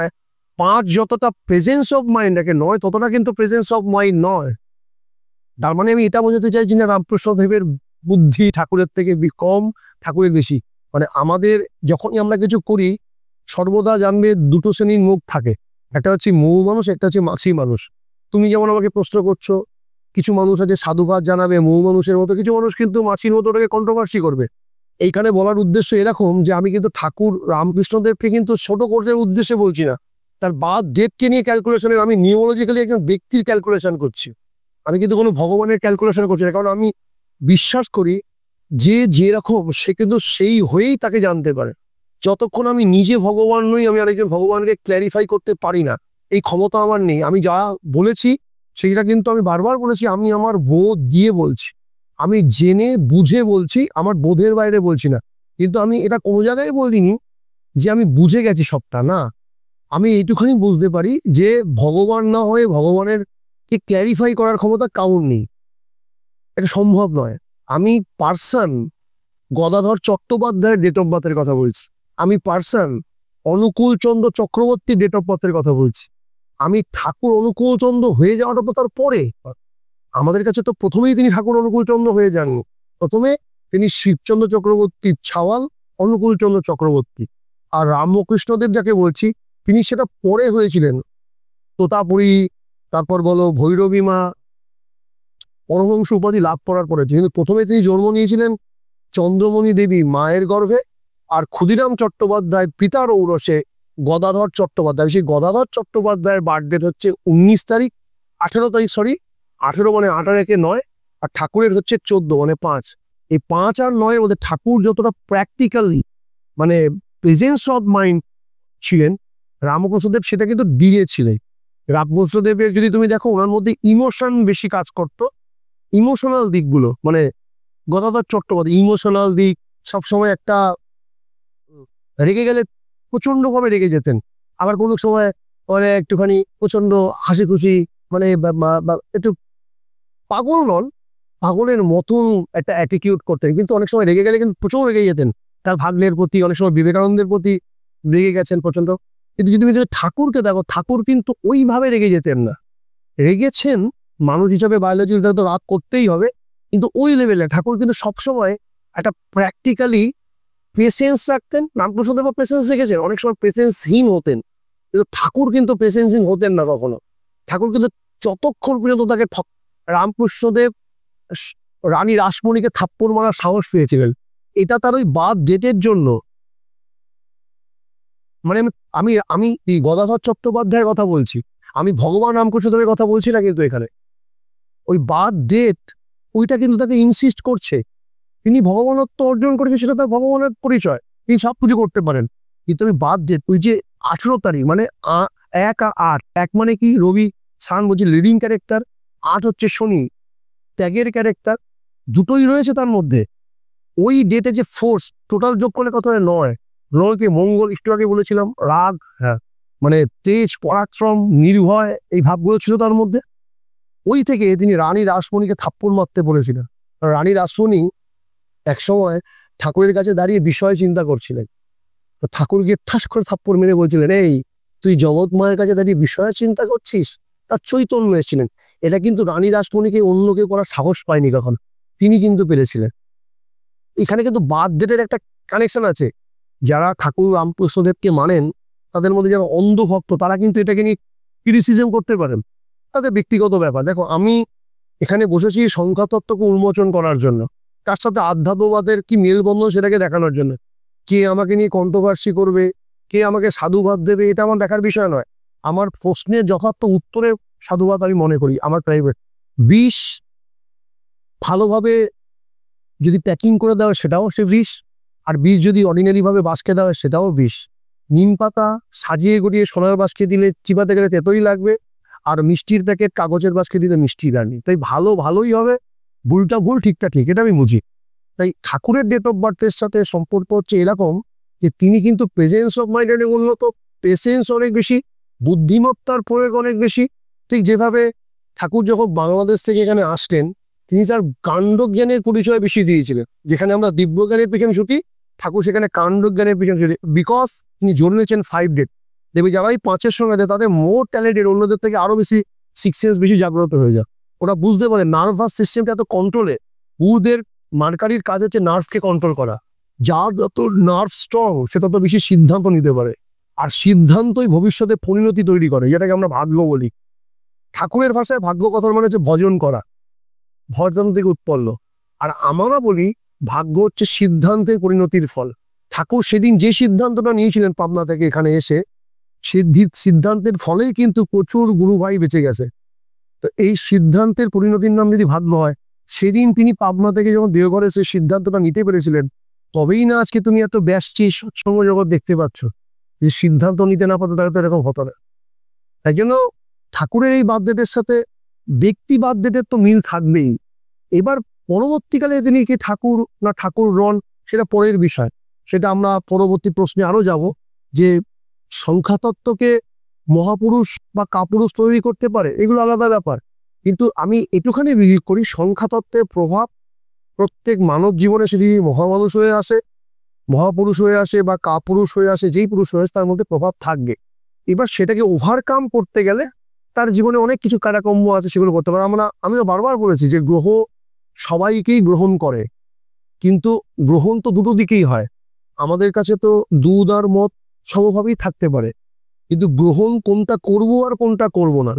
5 যতটা প্রেজেন্স অফ মাইন্ড রাখে, 9 ততটা কিন্তু প্রেজেন্স অফ মাইন্ড নয়। তার মানে আমি এটা বোঝাতে চাইছি না রামকৃষ্ণদেবের বুদ্ধি ঠাকুরের থেকে কম, ঠাকুরের বেশি। আমাদের যখনই আমরা কিছু করি, সর্বদা জানবে দুটো শ্রেণীর মুখ থাকে, একটা হচ্ছে মৌ মানুষ, একটা হচ্ছে মাছি মানুষ। তুমি যেমন আমাকে প্রশ্ন করছো, কিছু মানুষ আছে সাধুবাদ জানাবে মৌ মানুষের মতো, কিছু মানুষ কিন্তু মাছির মতো ওটাকে কন্ট্রোভার্সি করবে। এইখানে বলার উদ্দেশ্য এরকম যে আমি কিন্তু ঠাকুর রামকৃষ্ণদেবকে কিন্তু ছোট করতে উদ্দেশ্যে বলছি না, তার বার্থ ডেটকে নিয়ে ক্যালকুলেশনের, আমি নিউমোলজিক্যালি একজন ব্যক্তির ক্যালকুলেশন করছি, আমি কিন্তু কোনো ভগবানের ক্যালকুলেশন করছি না। কারণ আমি বিশ্বাস করি যে যেরকম সে কিন্তু সেই হয়েই তাকে জানতে পারে। যতক্ষণ আমি নিজে ভগবান নই, আমি আরেকজন ভগবানকে ক্ল্যারিফাই করতে পারি না, এই ক্ষমতা আমার নেই। আমি যা বলেছি সেটা কিন্তু আমি বারবার বলেছি, আমি আমার বোধ দিয়ে বলছি, আমি জেনে বুঝে বলছি, আমার বোধের বাইরে বলছি না। কিন্তু আমি এটা কোনো জায়গায় বলিনি যে আমি বুঝে গেছি সবটা, না। আমি এইটুখানি বুঝতে পারি যে ভগবান না হয়ে ভগবানের কে ক্ল্যারিফাই করার ক্ষমতা কাউর নেই, এটা সম্ভব নয়। আমি পার্সন গদাধর চট্টোপাধ্যায়ের ডেট অফ বার্থের কথা বলছি, আমি পার্সন অনুকূল চন্দ্র চক্রবর্তীর ডেট অফ বার্থের কথা বলছি। আমি ঠাকুর অনুকূল চন্দ্র হয়ে যাওয়াটা তো তার পরে, আমাদের কাছে তো প্রথমেই তিনি ঠাকুর অনুকূল চন্দ্র হয়ে যান। প্রথমে তিনি শিবচন্দ্র চক্রবর্তীর ছাওয়াল, অনুকূল চন্দ্র চক্রবর্তী। আর রামকৃষ্ণদেব যাকে বলছি, তিনি সেটা পরে হয়েছিলেন। তোতাপুরী, তারপর বলো ভৈরবী মা, পরমহংস উপাধি লাভ করার পরে। কিন্তু প্রথমে তিনি জন্ম নিয়েছিলেন চন্দ্রমণি দেবী মায়ের গর্ভে, আর ক্ষুদিরাম চট্টোপাধ্যায় পিতার ঔরসে গদাধর চট্টোপাধ্যায়। সেই গদাধর চট্টোপাধ্যায়ের বার্থডেট হচ্ছে 19 তারিখ, 18 তারিখ, সরি 18 মানে 8 9, আর ঠাকুরের হচ্ছে 14 মানে 5। এই 5 আর 9 এর মধ্যে ঠাকুর যতটা প্র্যাকটিক্যালি প্রেজেন্স অফ মাইন্ড ছিলেন, রামকৃষ্ণদেব সেটা কিন্তু দিয়েছিলেন। রামকৃষ্ণদেবের যদি তুমি দেখো, ওনার মধ্যে ইমোশন বেশি কাজ করতো, ইমোশনাল দিকগুলো, মানে গদাধর চট্টোপাধ্যায় ইমোশনাল দিক, সবসময় একটা রেগে গেলে প্রচন্ড ভাবে রেগে যেতেন, আবার কোনো সময় মানে একটুখানি প্রচন্ড হাসি খুশি, মানে একটু পাগল নন, পাগলের মতন একটা অ্যাটিটিউড করতেন, কিন্তু অনেক সময় রেগে গেলে কিন্তু প্রচুর রেগে যেতেন। তার ভাগ্নের প্রতি, অনেক সময় বিবেকানন্দের প্রতি রেগে গেছেন প্রচন্ড। কিন্তু যদি তুমি ঠাকুরকে দেখো, ঠাকুর কিন্তু ওইভাবে রেগে যেতেন না। রেগেছেন, মানুষ হিসাবে বায়োলজির তো রাগ করতেই হবে, কিন্তু ওই লেভেলে ঠাকুর কিন্তু সবসময় একটা প্র্যাকটিক্যালি পেশেন্স রাখতেন। রামকৃষ্ণদেব পেশেন্স রেখেছেন, অনেক সময় পেশেন্সহীন হতেন, কিন্তু ঠাকুর কিন্তু পেশেন্সহীন হতেন না কখনো। ঠাকুর কিন্তু যতক্ষণ পর্যন্ত তাকে রামকৃষ্ণদেব রানী রাসমণিকে থাপ্পড় মারার সাহস পেয়েছিলেন, এটা তার ওই বার্থ ডেটের জন্য। মানে আমি আমি এই গদাধর চট্টোপাধ্যায়ের কথা বলছি, আমি ভগবান রামকৃষ্ণদেবের কথা বলছি না, কিন্তু এখানে ওই বার্থ ডেট, ওইটা কিন্তু তাকে ইনসিস্ট করছে। তিনি ভগবানত্ব অর্জন করেছে, সেটা তার ভগবানের পরিচয়, তিনি সব কিছু করতে পারেন, কিন্তু আমি বার্থ ডেট, ওই যে 18 তারিখ, মানে 1 আর 8, 1 মানে কি রবি সান বলছি লিডিং ক্যারেক্টার, 8 হচ্ছে শনি ত্যাগের ক্যারেক্টার, দুটোই রয়েছে তার মধ্যে। ওই ডেটে যে ফোর্স টোটাল যোগ করলে কত হয়? 9। 9কে মঙ্গল, একটু আগে বলেছিলাম রাগ, হ্যাঁ, মানে তেজ, পরাক্রম, নির্ভয়, এই ভাবগুলো ছিল তার মধ্যে। ওই থেকে তিনি রানী রাসমণিকে থাপ্পড় মারতে বলেছিলেন। রানী রাসমণি একসময় ঠাকুরের কাছে দাঁড়িয়ে বিষয় চিন্তা করছিলেন, তো ঠাকুর গিয়ে ঠাস করে থাপ্পড় মেরে বলছিলেন, এই তুই জগৎ মায়ের কাছে দাঁড়িয়ে বিষয় চিন্তা করছিস? তার চৈতন্য এসেছিলেন। এটা কিন্তু রানী রাসমণিকে অন্য কেউ করার সাহস পায়নি কখন, তিনি কিন্তু পেরেছিলেন। এখানে কিন্তু বার্থ ডেটের একটা কানেকশন আছে। যারা ঠাকুর রামকৃষ্ণদেবকে মানেন, তাদের মধ্যে যারা অন্ধভক্ত, তারা কিন্তু এটাকে নিয়ে ক্রিটিসিজম করতে পারেন, তাদের ব্যক্তিগত ব্যাপার। দেখো, আমি এখানে বসেছি সংখ্যাতত্ত্বকে উন্মোচন করার জন্য, তার সাথে আধ্যাত্মবাদের কি মেলবন্ধন সেটাকে দেখানোর জন্য। কে আমাকে নিয়ে কন্ট্রোভার্সি করবে, কে আমাকে সাধুবাদ দেবে, এটা আমার দেখার বিষয় নয়। আমার প্রশ্নের যথার্থ উত্তরের সাধুবাদ আমি মনে করি আমার প্রাইভেট। বিষ ভালোভাবে যদি প্যাকিং করে দেওয়া, সেটাও সে বিষ, আর বিষ যদি অর্ডিনারি ভাবে বাসকে দেওয়া, সেটাও বিষ। নিম পাতা সাজিয়ে গড়িয়ে সোনার বাসকে দিলে, চিবাতে গেলে তেতোই লাগবে, আর মিষ্টির প্যাকেট কাগজের বাসকে দিলে মিষ্টি রানি। তাই ভালো ভালোই হবে, ভুলটা ভুল, ঠিকটা ঠিক, এটা আমি বুঝি। তাই ঠাকুরের ডেট অফ বার্থের সাথে সম্পর্ক হচ্ছে এরকম যে তিনি কিন্তু প্রেজেন্স অফ মাইন্ড অনেক উন্নত, পেশেন্স অনেক বেশি, বুদ্ধিমত্তার প্রয়োগ অনেক বেশি। ঠিক যেভাবে ঠাকুর যখন বাংলাদেশ থেকে এখানে আসতেন, তিনি তার কাণ্ডজ্ঞানের পরিচয় বেশি দিয়েছিলেন। যেখানে আমরা দিব্যজ্ঞানের পিছনে ছুটি, ঠাকুর সেখানে কাণ্ডজ্ঞানের পিছনে ছুটি, বিকজ তিনি জন্মেছেন 5 ডেট। দেখবে যারাই 5-এর সঙ্গে দেয়, তাদের মোর ট্যালেন্টেড, অন্যদের থেকে আরো বেশি 6 সেন্স বেশি জাগ্রত হয়ে যায়। ওরা বুঝতে পারে নার্ভাস সিস্টেমটা এত কন্ট্রোলে। বুধের মার্কারির কাজ হচ্ছে নার্ভকে কন্ট্রোল করা। যার যত নার্ভ স্ট্রং, সে তত বেশি সিদ্ধান্ত নিতে পারে, আর সিদ্ধান্তই ভবিষ্যতে পরিণতি তৈরি করে, যেটাকে আমরা ভাগ্য বলি। ঠাকুরের ভাষায় ভাগ্য কথার মানে হচ্ছে ভজন করা, ভজন থেকে উৎপন্ন। আর আমরা বলি ভাগ্য হচ্ছে সিদ্ধান্তের পরিণতির ফল। ঠাকুর সেদিন যে সিদ্ধান্তটা নিয়েছিলেন পাবনা থেকে এখানে এসে, সিদ্ধান্তের ফলেই কিন্তু প্রচুর গুরু ভাই বেঁচে গেছে। তো এই সিদ্ধান্তের পরিণতির নাম যদি ভাগ্য হয়, সেদিন তিনি পাবনা থেকে যখন দেওঘরে সে সিদ্ধান্তটা নিতে পেরেছিলেন, তবেই না আজকে তুমি এত ব্যস্তি সৎসঙ্গ জগৎ দেখতে পাচ্ছ। যে সিদ্ধান্ত নিতে না পারতো, তাহলে তো এরকম হতো না। তাই জন্য ঠাকুরের এই বার্থ ডেটের সাথে ব্যক্তি বার্থ ডেটের তো মিল থাকবেই। এবার পরবর্তীকালে তিনি কি ঠাকুর না ঠাকুর রন, সেটা পরের বিষয়, সেটা আমরা পরবর্তী প্রশ্নে আরো যাব, যে সংখ্যাতত্ত্বকে মহাপুরুষ বা কাপুরুষ তৈরি করতে পারে, এগুলো আলাদা ব্যাপার। কিন্তু আমি একটুখানি বিলিভ করি সংখ্যাতত্ত্বের প্রভাব প্রত্যেক মানব জীবনে, যদি মহামানুষ হয়ে আসে, মহাপুরুষ হয়ে আসে বা কাপুরুষ হয়ে আসে, যেই পুরুষ হয়ে আসে, তার মধ্যে প্রভাব থাকবে। এবার সেটাকে ওভারকাম করতে গেলে তার জীবনে অনেক কিছু কারাকম্য আছে, সেগুলো করতে পারে। আমি তো বারবার বলেছি যে গ্রহ সবাইকেই গ্রহণ করে, কিন্তু গ্রহণ তো দুটো দিকেই হয়। আমাদের কাছে তো দুধ আর মদ সমভাবেই থাকতে পারে, কিন্তু গ্রহণ কোনটা করব আর কোনটা করব না,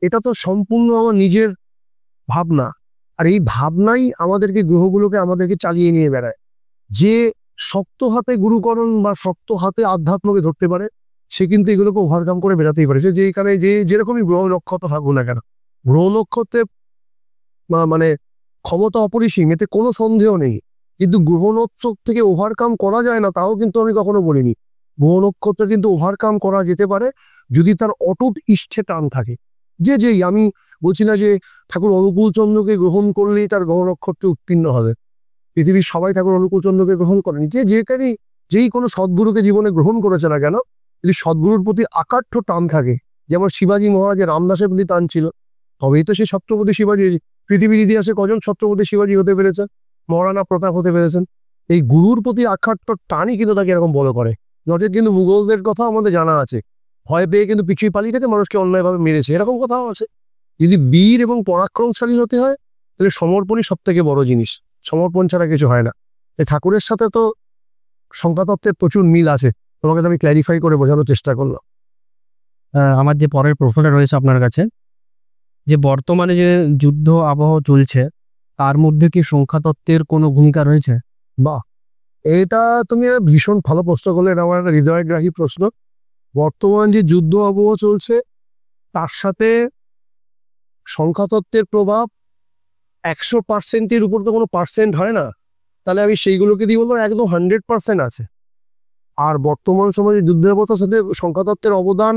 এটা তো সম্পূর্ণ আমার নিজের ভাবনা। আর এই ভাবনাই আমাদেরকে গ্রহগুলোকে আমাদেরকে চালিয়ে নিয়ে বেড়ায়। যে শক্ত হাতে গুরুকরণ বা শক্ত হাতে আধ্যাত্মকে ধরতে পারে, সে কিন্তু এগুলোকে ওভারকাম করে বেড়াতেই পারে। সে যেখানে যেরকমই গ্রহ নক্ষত্র থাকুক না কেন, গ্রহ নক্ষত্রে মানে ক্ষমতা অপরিসীম, এতে কোনো সন্দেহ নেই। কিন্তু গ্রহ নক্ষত্র থেকে ওভারকাম করা যায় না, তাও কিন্তু আমি কখনো বলিনি। গ্রহ নক্ষত্র কিন্তু ওভারকাম করা যেতে পারে যদি তার অটুট ইষ্টে টান থাকে। যেই আমি বলছি না যে ঠাকুর অনুকূল চন্দ্রকে গ্রহণ করলেই তার গ্রহ নক্ষত্রে উত্তীর্ণ হবে, পৃথিবীর সবাই ঠাকুর অনুকূল চন্দ্রকে গ্রহণ করেনি। যেই কোনো সদ্গুরুকে জীবনে গ্রহণ করেছে না কেন, যদি সদ্গুরুর প্রতি আকাঠ্য টান থাকে, যেমন শিবাজী মহারাজের রামদাসের প্রতি টান ছিল, তবেই তো সেই ছত্রপতি শিবাজী। পৃথিবীর ইতিহাসে কজন ছত্রপতি শিবাজী হতে পেরেছেন, মহারানা প্রতাপ হতে পেরেছেন? এই গুরুর প্রতি আকাঠ্য টানই কিন্তু তাকে এরকম বড় করে। নচেত কিন্তু মুঘলদের কথা আমাদের জানা আছে, ভয় পেয়ে কিন্তু পিছুই পালিয়ে থেকে মানুষকে অন্যায়ভাবে মেরেছে, এরকম কথাও আছে। যদি বীর এবং পরাক্রমশালী হতে হয় তাহলে সমর্পণই সব থেকে বড় জিনিস, সমর্পণ ছাড়া কিছু হয় না। এই ঠাকুরের সাথে তো সংখ্যাতত্ত্বের প্রচুর মিল আছে, তোমাকে তো আমি ক্ল্যারিফাই করে বোঝানোর চেষ্টা করলাম। আমার যে পরের প্রশ্নটা রয়েছে আপনার কাছে, যে বর্তমানে যে যুদ্ধ আবহ চলছে তার মধ্যে কি সংখ্যাতত্ত্বের কোনো ভূমিকা রয়েছে? বাহ, এটা তুমি ভীষণ ভালো প্রশ্ন করলে, এটা আমার একটা হৃদয়গ্রাহী প্রশ্ন। বর্তমান যে যুদ্ধ আবহ চলছে তার সাথে সংখ্যাতত্ত্বের প্রভাব 100%-এর উপর তো কোনো পার্সেন্ট হয় না, তাহলে আমি সেইগুলোকে দিয়ে বলবো একদম 100% আছে। আর বর্তমান সময়ে যুদ্ধের অবস্থার সাথে সংখ্যাতত্ত্বের অবদান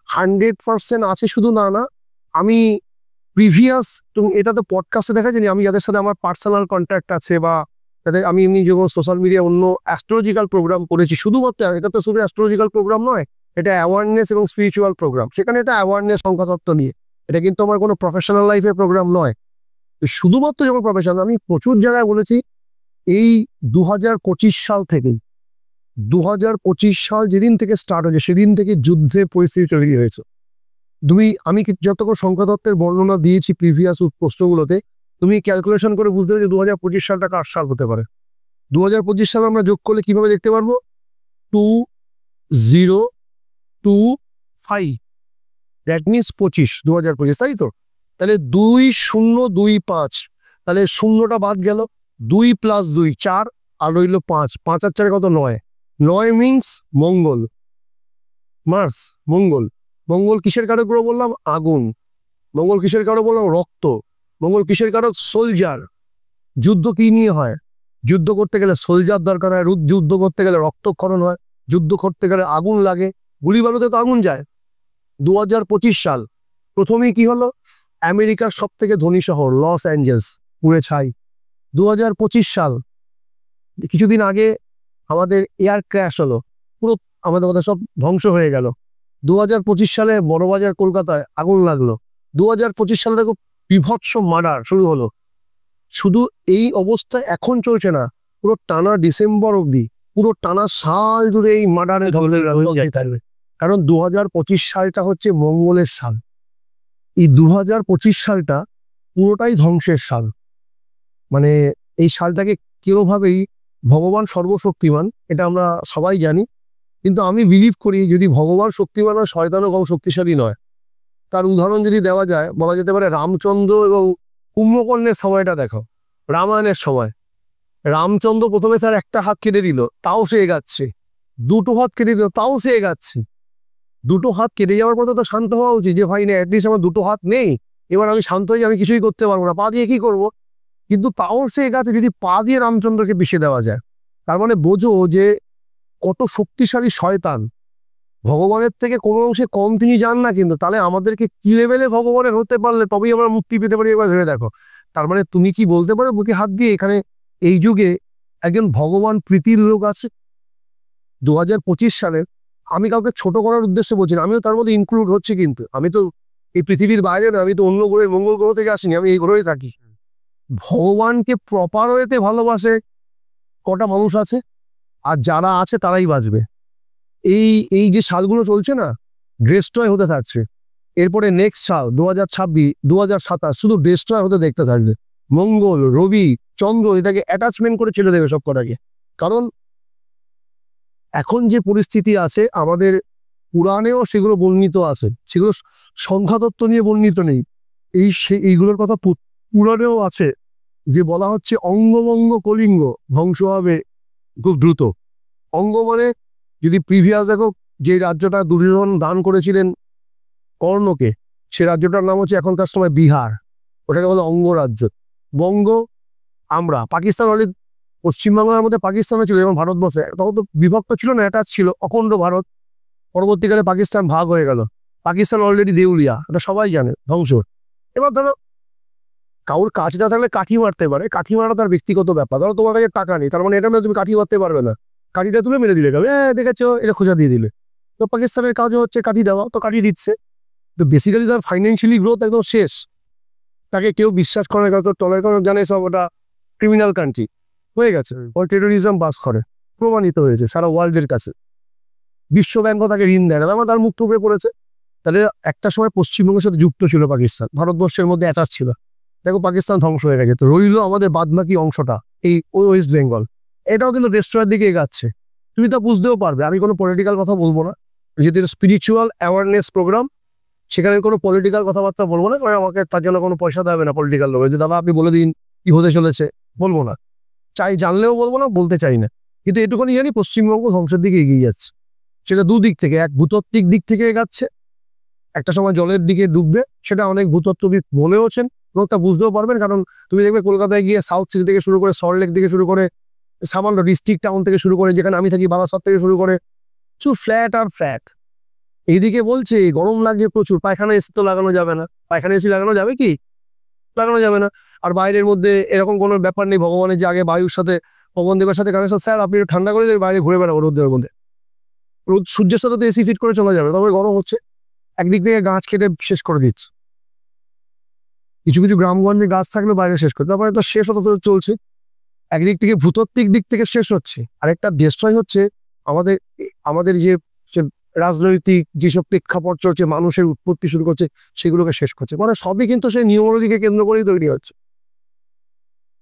100% আছে শুধু না, আমি প্রিভিয়াস, তুমি এটা তো পডকাস্টে দেখা যায়নি, আমি যাদের সাথে আমার পার্সোনাল কন্ট্যাক্ট আছে বা যাদের আমি এমনি যখন সোশ্যাল মিডিয়া অন্য অ্যাস্ট্রোলজিক্যাল প্রোগ্রাম করেছি, শুধুমাত্র এটা তো শুধু অ্যাস্ট্রোলজিক্যাল প্রোগ্রাম নয়, এটা অ্যাওয়ারনেস এবং স্পিরিচুয়াল প্রোগ্রাম। সেখানে এটা অ্যাওয়ারনেস সংখ্যাতত্ত্ব নিয়ে, এটা কিন্তু আমার কোনো প্রফেশনাল লাইফের প্রোগ্রাম নয়। শুধুমাত্র যখন প্রফেশনাল, আমি প্রচুর জায়গায় বলেছি এই 2025 সাল থেকে, 2025 সাল যেদিন থেকে স্টার্ট হয়েছে সেদিন থেকে যুদ্ধের পরিস্থিতি তৈরি হয়েছে। আমি যতক্ষণ সংখ্যাতত্ত্বের বর্ণনা দিয়েছি প্রিভিয়াস প্রশ্নগুলোতে, তুমি ক্যালকুলেশন করে বুঝতে পারবে যে 2025 সালটা কার সাল হতে পারে। 2025 সাল আমরা যোগ করলে কিভাবে দেখতে পারবো? 2025, দ্যাট মিনস 2025, তাই তো? তাহলে 2025, তাহলে শূন্যটা বাদ গেল, 2 + 2 4, আর রইল 5, 5 আর 4 কত? 9, 9 মিনস মঙ্গল, মার্স, মঙ্গল। মঙ্গল কিসের কারক গ্রহ বললাম? আগুন। মঙ্গল কিসের কারক বললাম? রক্ত। মঙ্গল কিসের কারক? সোলজার। যুদ্ধ কি নিয়ে হয়? যুদ্ধ করতে গেলে সোলজার দরকার হয়, যুদ্ধ করতে গেলে রক্তক্ষরণ হয়, যুদ্ধ করতে গেলে আগুন লাগে, গুলি বারুদে তো আগুন যায়। 2025 সাল প্রথমেই কি হলো? আমেরিকার সব থেকে ধনী শহর লস অ্যাঞ্জেলস পুড়ে ছাই। 2025 সাল কিছুদিন আগে আমাদের এয়ার ক্র্যাশ হলো, পুরো আমাদের সব ধ্বংস হয়ে গেল। 2025 সালে বড়বাজার কলকাতায় আগুন লাগলো। 2025 সালে দেখো বিভৎস মার্ডার শুরু হলো। শুধু এই অবস্থা এখন চলছে না, পুরো টানা ডিসেম্বর অবধি, পুরো টানা সাল জুড়ে এই মার্ডারে থাকবে। কারণ 2025 সালটা হচ্ছে মঙ্গলের সাল। এই 2025 সালটা পুরোটাই ধ্বংসের সাল। মানে এই সালটাকে কেউভাবেই ভগবান সর্বশক্তিমান, এটা আমরা সবাই জানি, কিন্তু আমি বিলিভ করি যদি ভগবান শক্তিমান হয়, শয়তানও কম শক্তিশালী নয়। তার উদাহরণ যদি দেওয়া যায়, বলা যেতে পারে রামচন্দ্র এবং কুম্ভকর্ণের সময়টা দেখো। রামায়ণের সময় রামচন্দ্র প্রথমে তার একটা হাত কেটে দিল, তাও সে এগাচ্ছে। দুটো হাত কেটে দিল, তাও সে এগাচ্ছে। দুটো হাত কেটে যাওয়ার পর তো শান্ত হওয়া উচিত, যে ভাই না অ্যাটলিস্ট আমার দুটো হাত নেই, এবার আমি শান্ত হয়ে আমি কিছুই করতে পারবো না, পা দিয়ে কি করবো? কিন্তু তাও সে এগাচ্ছে। যদি পা দিয়ে রামচন্দ্রকে পিষে দেওয়া যায়, তার মানে বোঝো যে কত শক্তিশালী শয়তান। ভগবানের থেকে কোনো অংশে কম তিনি যান না, কিন্তু তাহলে আমাদেরকে কি লেভেলে ভগবানের হতে পারলে তবেই আমরা মুক্তি পেতে পারি, এবার ভেবে দেখো। তার মানে তুমি কি বলতে পারো বুকে হাত দিয়ে এখানে এই যুগে একজন ভগবান প্রীতির লোক আছে? 2025 সালে আমি কাউকে ছোট করার উদ্দেশ্যে বলছি না, আমিও তার মধ্যে ইনক্লুড হচ্ছে, কিন্তু আমি তো এই পৃথিবীর বাইরে না, আমি তো অন্য গ্রহের মঙ্গল গ্রহ থেকে আসিনি, আমি এই গ্রহে থাকি। ভগবানকে প্রপার ওয়েতে ভালোবাসে কটা মানুষ আছে? আর যারা আছে তারাই বাঁচবে। এই যে সালগুলো চলছে না, ডেস্ট্রয় হতে থাকছে। এরপরে নেক্সট সাল 2026, 2027 শুধু ডেস্ট্রয় হতে দেখতে থাকবে। মঙ্গল, রবি, চন্দ্র এটাকে অ্যাটাচমেন্ট করে ছেড়ে দেবে সব কটাকে। কারণ এখন যে পরিস্থিতি আছে আমাদের পুরাণেও সেগুলো বর্ণিত আছে, সেগুলো সংখ্যাতত্ত্ব নিয়ে বর্ণিত নেই। এইগুলোর কথা পুরাণেও আছে, যে বলা হচ্ছে অঙ্গভঙ্গ কলিঙ্গ ধ্বংস হবে খুব দ্রুত। অঙ্গ মানে যদি প্রিভিয়াস দেখো, যে রাজ্যটা দুর্যোধন দান করেছিলেন কর্ণকে, সে রাজ্যটার নাম হচ্ছে এখনকার সময় বিহার, ওটাকে বলে অঙ্গরাজ্য। বঙ্গ আমরা, পাকিস্তান অলরেডি পশ্চিমবাংলার মধ্যে পাকিস্তানও ছিল, যেমন ভারতবর্ষে তখন তো বিভক্ত ছিল না, অ্যাটাচ ছিল অখণ্ড ভারত। পরবর্তীকালে পাকিস্তান ভাগ হয়ে গেল, পাকিস্তান অলরেডি দেউলিয়া, এটা সবাই জানে, ধ্বংস। এবার ধরো কাউর কাজ না থাকলে কাঠি মারতে পারে, কাঠি মারা তার ব্যক্তিগত ব্যাপার। ধরো তোমার কাছে টাকা নেই, তার মানে এটা না তুমি কাঠি মারতে পারবে না, কাঠিটা তুলে মেরে দিলে যাবে, দেখেছো, এটা খোঁজা দিয়ে দিলে। তো পাকিস্তানের কাজও হচ্ছে কাঠি দেওয়া, তো কাঠি দিচ্ছে। তো বেসিক্যালি তার ফাইন্যান্সিয়ালি গ্রোথ একদম শেষ, তাকে কেউ বিশ্বাস করে না, টলার করে জানে সব ওটা ক্রিমিনাল কান্ট্রি হয়ে গেছে, ও টেরোরিজম বাস করে, প্রমাণিত হয়েছে সারা ওয়ার্ল্ডের কাছে। বিশ্ব ব্যাংকও তাকে ঋণ দেয় না, তার মুখ টুপে পড়েছে। তাহলে একটা সময় পশ্চিমবঙ্গের সাথে যুক্ত ছিল পাকিস্তান, ভারতবর্ষের মধ্যে অ্যাটাচ ছিল। দেখো পাকিস্তান ধ্বংস হয়ে গেছে, তো রইল আমাদের বাদবাকি অংশটা, এই ওয়েস্ট বেঙ্গল, এটাও কিন্তু ডেস্ট্রয়ের দিকে এগাচ্ছে। তুমি তা বুঝতেও পারবে, আমি কোনো পলিটিক্যাল কথা বলবো না, যেহেতু স্পিরিচুয়াল অ্যাওয়ারনেস প্রোগ্রাম, সেখানে কোনো পলিটিক্যাল কথাবার্তা বলবো না, কারণ আমাকে তার জন্য কোনো পয়সা দেবে না পলিটিক্যাল লোকের, যে দাদা আপনি বলে দিন কি হতে চলেছে, বলবো না, চাই জানলেও বলবো না, বলতে চাই না। কিন্তু এটুকুনি জানি পশ্চিমবঙ্গ ধ্বংসের দিকে এগিয়ে যাচ্ছে, সেটা দুদিক থেকে, এক ভূতাত্ত্বিক দিক থেকে এগাচ্ছে, একটা সময় জলের দিকে ডুববে, সেটা অনেক ভূতত্ত্ববিদ বলেওছেন, এবং তা বুঝতেও পারবেন। কারণ তুমি দেখবে কলকাতায় গিয়ে সাউথ সিটি থেকে শুরু করে, সল্টলেক থেকে শুরু করে, সামান্য ডিস্ট্রিক্ট টাউন থেকে শুরু করে, যেখানে আমি থাকি বারাসাত থেকে শুরু করে, প্রচুর ফ্ল্যাট আর ফ্ল্যাট। এইদিকে বলছে গরম লাগে প্রচুর, পায়খানা এসি তো লাগানো যাবে না, পায়খানা এসি লাগানো যাবে কি, লাগানো যাবে না। আর বাইরের মধ্যে এরকম কোনো ব্যাপার নেই ভগবানের যে আগে বায়ুর সাথে পবন দেবের সাথে কানেকশন, স্যার আপনি একটু ঠান্ডা করে দেবেন, বাইরে ঘুরে বেড়াবো রোদের মধ্যে, রোদ সূর্যের সাথে তো এসি ফিট করে চলে যাবে, তবে গরম হচ্ছে। একদিক থেকে গাছ কেটে শেষ করে দিচ্ছে, কিছু কিছু গ্রামগঞ্জে গাছ থাকলে বাইরে শেষ করে, তারপরে এটা শেষ হতে চলছে। একদিক থেকে ভূতাত্ত্বিক দিক থেকে শেষ হচ্ছে, আরেকটা ডিস্ট্রয় হচ্ছে আমাদের আমাদের যে রাজনৈতিক যেসব প্রেক্ষাপট চলছে, মানুষের উৎপত্তি শুরু করছে, সেগুলোকে শেষ করছে। মানে সবই কিন্তু সেই নিউমোলজিকে কেন্দ্র করেই তৈরি হচ্ছে,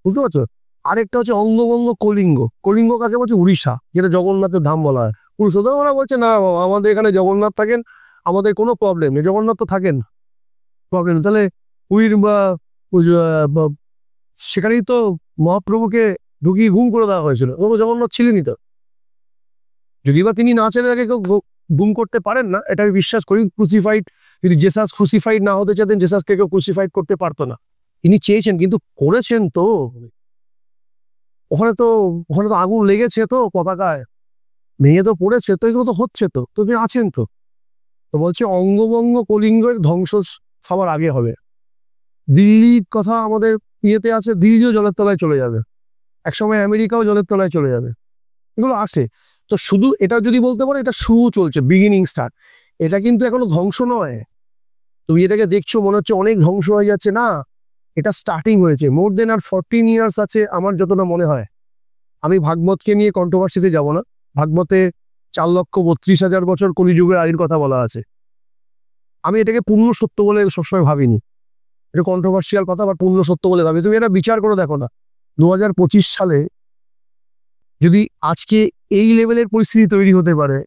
বুঝতে পারছো? আরেকটা হচ্ছে অঙ্গভঙ্গ কলিঙ্গ। কলিঙ্গ কাকে বলছে? উড়িষ্যা, যেটা জগন্নাথের ধাম বলা হয়। পুরুষোত্তম ওরা বলছে না বাবা, আমাদের এখানে জগন্নাথ থাকেন, আমাদের কোনো প্রবলেম নেই, জগন্নাথ তো থাকেন, প্রবলেম। তাহলে সেখানেই তো মহাপ্রভুকে ঢুকিয়ে গুম করে দেওয়া হয়েছিল, জগন্নাথ ছিলেনই তো। যদি বা তিনি না ছেলে তাকে কেউ গুম করতে পারেন না, এটা আমি বিশ্বাস করি। ক্রুসিফাইড, যদি জেসাস ক্রুসিফাইড না হতে চাইতেন, জেসাসকে কেউ ক্রুসিফাইড করতে পারতো না। তিনি চেয়েছেন, কিন্তু করেছেন তো। ওখানে তো আগুন লেগেছে তো, পতাকায় ভেঙে তো পড়েছে তো, এগুলো তো হচ্ছে তো, তুমি আছেন তো। তো বলছে অঙ্গভঙ্গ কলিঙ্গের ধ্বংস সবার আগে হবে। দিল্লির কথা আমাদের ইয়েতে আছে, দিল্লিও জলের তলায় চলে যাবে, একসময় আমেরিকাও জলের তলায় চলে যাবে, এগুলো আসে। তো শুধু এটা যদি বলতে পারো, এটা শুরু চলছে, বিগিনিং স্টার্ট, এটা কিন্তু এখনো ধ্বংস নয়। তুমি এটাকে দেখছো মনে হচ্ছে অনেক ধ্বংস হয়ে যাচ্ছে, না, এটা স্টার্টিং হয়েছে। মোর দেন আর 14 ইয়ার্স আছে আমার যতটা মনে হয়। আমি ভাগবতকে নিয়ে কন্ট্রোভার্সিতে যাব না, ভাগবতে 4,32,000 বছর কলিযুগের আইন কথা বলা আছে। আমি এটাকে পূর্ণ সত্য বলে সবসময় ভাবিনি, এটা কন্ট্রোভার্সিয়াল কথা, বা পূর্ণ সত্য বলে ভাবি। তুমি এটা বিচার করে দেখো না, 2025 সালে যদি আজকে এই লেভেলের পরিস্থিতি তৈরি হতে পারে,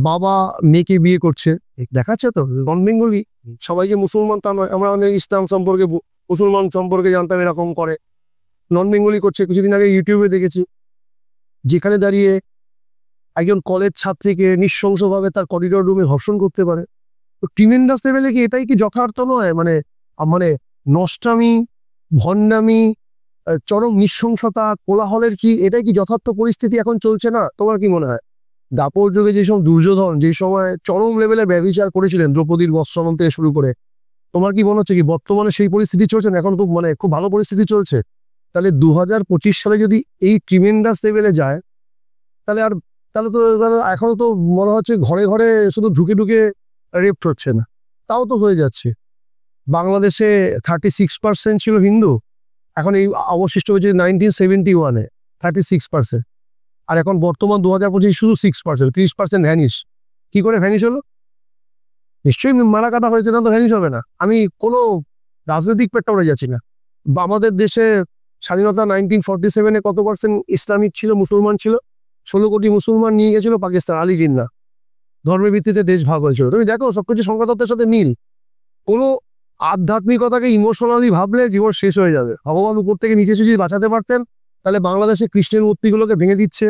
বাবা মেয়েকে বিয়ে করছে, দেখাচ্ছে তো নন বেঙ্গলি, সবাই যে মুসলমান তা নয়, আমরা অনেক ইসলাম সম্পর্কে, মুসলমান সম্পর্কে জানতাম, এরকম করে নন বেঙ্গলি করছে। কিছুদিন আগে ইউটিউবে দেখেছি, যেখানে দাঁড়িয়ে একজন কলেজ ছাত্রীকে নৃশংসভাবে তার করিডোর রুমে ধর্ষণ করতে পারে। তো ট্রিমেন্ডাস লেভেলে কি এটাই কি যথার্থ নয়? মানে নষ্টামি, ভণ্ডামি, চরম নৃশংসতা, কোলাহলের কি এটাই কি যথার্থ পরিস্থিতি এখন চলছে না? তোমার কি মনে হয়? দাপর যুগে যেসব দুর্যোধন যে সময় চরম লেভেলে ব্যভিচার করেছিলেন, দ্রৌপদীর বস্ত্রহনন থেকে শুরু করে, তোমার কি মনে হচ্ছে কি বর্তমানে সেই পরিস্থিতি চলছে না? এখন তো খুব ভালো পরিস্থিতি চলছে। তাহলে 2025 সালে যদি এই ট্রিমেন্ডাস লেভেলে যায়, তাহলে তো এখনো তো মনে হচ্ছে ঘরে ঘরে শুধু ঢুকে ঢুকে রেপ হচ্ছে না, তাও তো হয়ে যাচ্ছে। বাংলাদেশে 36% ছিল হিন্দু, এখন এই অবশিষ্ট হয়েছে 1971-এ 36%, আর এখন বর্তমান 2025 শুধু 6%, 30% ভ্যানিশ। কি করে ভ্যানিশ হলো? নিশ্চয়ই মারা কাটা হয়েছে, না তো ভ্যানিশ হবে না। আমি কোনো রাজনৈতিক পেটটা উড়ে যাচ্ছি না। বা আমাদের দেশে স্বাধীনতা 1947-এ কত পার্সেন্ট ইসলামিক ছিল, মুসলমান ছিল? 16 কোটি মুসলমান নিয়ে গেছিল পাকিস্তান, আলী জিন্নাহ, ধর্মের ভিত্তিতে দেশ ভাগ হয়েছিল। তুমি দেখো সবকিছু সংখ্যাতত্ত্বের সাথে মিল। কোনো আধ্যাত্মিকতাকে ইমোশনালি ভাবলে জীবন শেষ হয়ে যাবে। ভগবান উপর থেকে নিচে যদি বাঁচাতে পারতেন, তাহলে বাংলাদেশে কৃষ্ণের মূর্তিগুলোকে ভেঙে দিচ্ছে,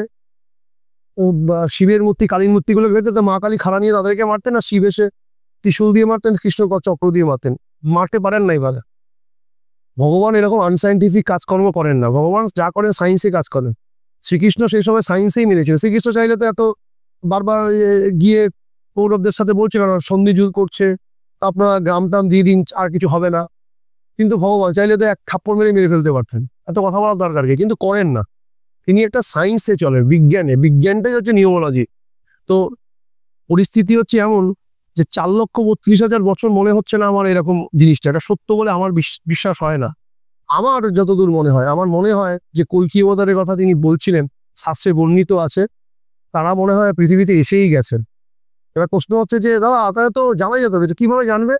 শিবের মূর্তি, কালীর মূর্তিগুলোকে ভেঙে দিতে, মা কালী খাড়া নিয়ে তাদেরকে মারতেন, না শিব এসে ত্রিশূল দিয়ে মারতেন, কৃষ্ণ চক্র দিয়ে মারতেন, মারতে পারেন নাই। ভগবান এরকম আনসাইন্টিফিক কাজকর্ম করেন না, ভগবান যা করেন সায়েন্সে কাজ করেন। শ্রীকৃষ্ণ সেই সময় সায়েন্সেই মেনেছিল। শ্রীকৃষ্ণ চাইলে তো এত বারবার গিয়ে কৌরবদের সাথে বলছিল না সন্ধি যুদ্ধ করছে, আপনারা গ্রাম টাম দিয়ে দিন, আর কিছু হবে না। কিন্তু ভগবান চাইলে তো এক থাপ্পড় মেরে ফেলতে পারতেন, এত কথা বলার দরকার কি, কিন্তু করেন না। তিনি একটা সায়েন্সে চলেন, বিজ্ঞানটাই হচ্ছে নিউমোলজি। তো পরিস্থিতি হচ্ছে এমন যে 4,32,000 বছর মনে হচ্ছে না আমার এরকম জিনিসটা, এটা সত্য বলে আমার বিশ্বাস হয় না। আমার যতদূর মনে হয়, আমার মনে হয় যে কল্কি অবতারের কথা তিনি বলছিলেন, শাস্ত্রে বর্ণিত আছে, তারা মনে হয় পৃথিবীতে এসেই গেছেন। এবার প্রশ্ন হচ্ছে যে দাদা তারা তো জানা যেত, কিভাবে জানবে?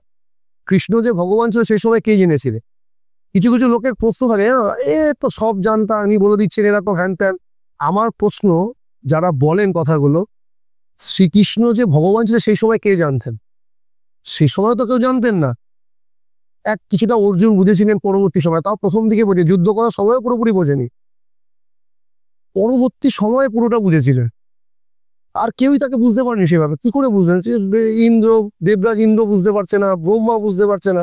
কৃষ্ণ যে ভগবান ছিল সেই সময় কে জেনেছিলেন? কিছু কিছু লোকের প্রশ্ন থাকে, এ তো সব জানতা, আমি বলে দিচ্ছেন এরকম হ্যান ত্যান। আমার প্রশ্ন, যারা বলেন কথাগুলো, শ্রীকৃষ্ণ যে ভগবান ছিল সেই সময় কে জানতেন? সেই সময় তো কেউ জানতেন না। কিছুটা অর্জুন বুঝেছিলেন পরবর্তী সময়, তাও প্রথম দিকে বুঝে, যুদ্ধ করার সময় পুরোপুরি বোঝেনি, পরবর্তী সময়ে পুরোটা বুঝেছিলেন। আর কেউই তাকে বুঝতে পারেনি সেভাবে। কি করে বুঝলেন? দেবরাজ ইন্দ্র বুঝতে পারছে না, ব্রহ্মা বুঝতে পারছে না।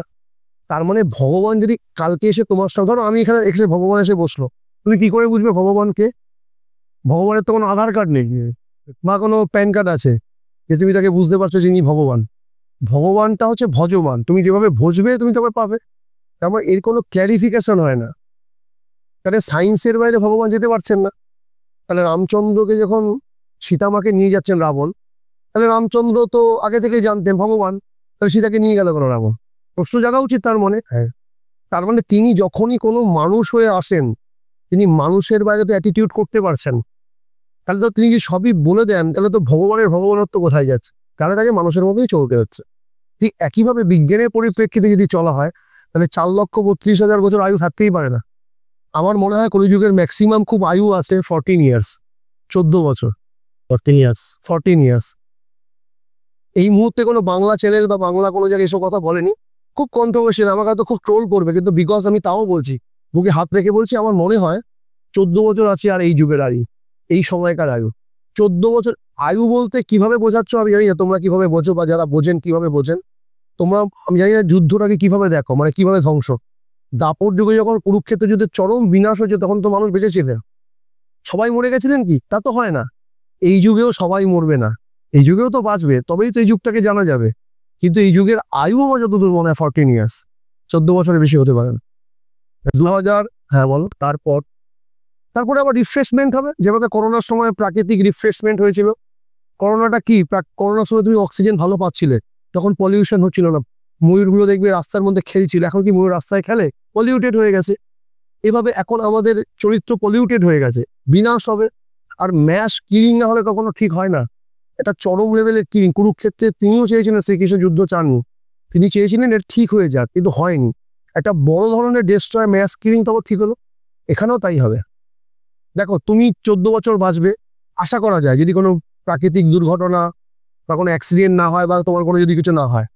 তার মানে ভগবান যদি কালকে এসে তোমার সাথে, ধরো আমি এখানে এসে ভগবান এসে বসলো, তুমি কি করে বুঝবে ভগবানকে? ভগবানের তো কোনো আধার কার্ড নেই বা কোনো প্যান কার্ড আছে যে তুমি তাকে বুঝতে পারছো যিনি ভগবান। ভগবানটা হচ্ছে ভজমান, তুমি যেভাবে ভজবে তুমি তবে পাবে। তারপর এর কোনো ক্ল্যারিফিকেশন হয় না। তাহলে সায়েন্সের বাইরে ভগবান যেতে পারছেন না। তাহলে রামচন্দ্রকে যখন সীতামাকে নিয়ে যাচ্ছেন রাবণ, তাহলে রামচন্দ্র তো আগে থেকে জানতেন ভগবান, তাহলে সীতাকে নিয়ে গেল কেন রাবণ? প্রশ্ন জাগা উচিত তার মনে। তার মানে তিনি যখনই কোনো মানুষ হয়ে আসেন, তিনি মানুষের বাইরে তো অ্যাটিটিউড করতে পারছেন। তাহলে তো তিনি যদি সবই বলে দেন, তাহলে তো ভগবানের ভগবানত্ব কোথায় যাচ্ছে? তাহলে তাকে মানুষের মতোই চলতে হচ্ছে। ঠিক একইভাবে বিজ্ঞানের পরিপ্রেক্ষিতে যদি চলা হয়, তাহলে 4,32,000 বছর আয়ু থাকতেই পারে না। আমার মনে হয় কলিযুগের ম্যাক্সিমাম খুব আয়ু আছে 14 ইয়ার্স, 14 বছর, 14 ইয়ার্স। এই মুহূর্তে কোনো বাংলা চ্যানেল বা বাংলা কোনো জায়গায় এসব কথা বলেনি। খুব কন্ট্রোভার্সিয়াল, আমাকে হয়তো খুব ট্রোল করবে, কিন্তু বিকজ আমি তাও বলছি, বুকে হাত রেখে বলছি, আমার মনে হয় 14 বছর আছে আর এই যুগের আয়ু, এই সময়কার আয়ু 14 বছর। আয়ু বলতে কিভাবে বোঝাচ্ছ আমি জানি না, তোমরা কিভাবে বোঝো বা যারা বোঝেন কিভাবে বোঝেন তোমরা, আমি জানি না যুদ্ধটাকে কিভাবে দেখো, মানে কিভাবে ধ্বংস। দাপর যুগে যখন কুরুক্ষেত্র যুদ্ধের চরম বিনাশ হয়েছে, তখন তো মানুষ বেঁচেছিলেন, সবাই মরে গেছিলেন কি? তা তো হয় না। এই যুগেও সবাই মরবে না, এই যুগেও তো বাঁচবে, তবেই তো এই যুগটাকে জানা যাবে। কিন্তু এই যুগের আয়ু আমার যতদূর মনে হয় 14 ইয়ার্স, 14 বছরের বেশি হতে পারে না। 2000, হ্যাঁ বলো। তারপরে আবার রিফ্রেশমেন্ট হবে, যেভাবে করোনার সময় প্রাকৃতিক রিফ্রেশমেন্ট হয়েছিল। করোনাটা কি, করোনার সময় তুমি অক্সিজেন ভালো পাচ্ছিলে, তখন পলিউশন হচ্ছিল না, ময়ূরগুলো দেখবে রাস্তার মধ্যে খেলছিল। এখন কি ময়ূর রাস্তায় খেলে? পলিউটেড হয়ে গেছে। এভাবে এখন আমাদের চরিত্র পলিউটেড হয়ে গেছে, বিনাশ হবে। আর ম্যাশ কিলিং না হলে কখনো ঠিক হয় না। এটা চরম লেভেলের কিলিং। কুরুক্ষেত্রে তিনিও চেয়েছিলেন, শ্রীকৃষ্ণ যুদ্ধ চাননি, তিনি চেয়েছিলেন এটা ঠিক হয়ে যাক, কিন্তু হয়নি। একটা বড় ধরনের ডেস্ট্রয় ম্যাশ কিলিং তবে ঠিক হলো, এখানেও তাই হবে। দেখো তুমি 14 বছর বাঁচবে আশা করা যায়, যদি কোনো প্রাকৃতিক দুর্ঘটনা বা কোনো অ্যাক্সিডেন্ট না হয়, বা তোমার কোনো যদি কিছু না হয়।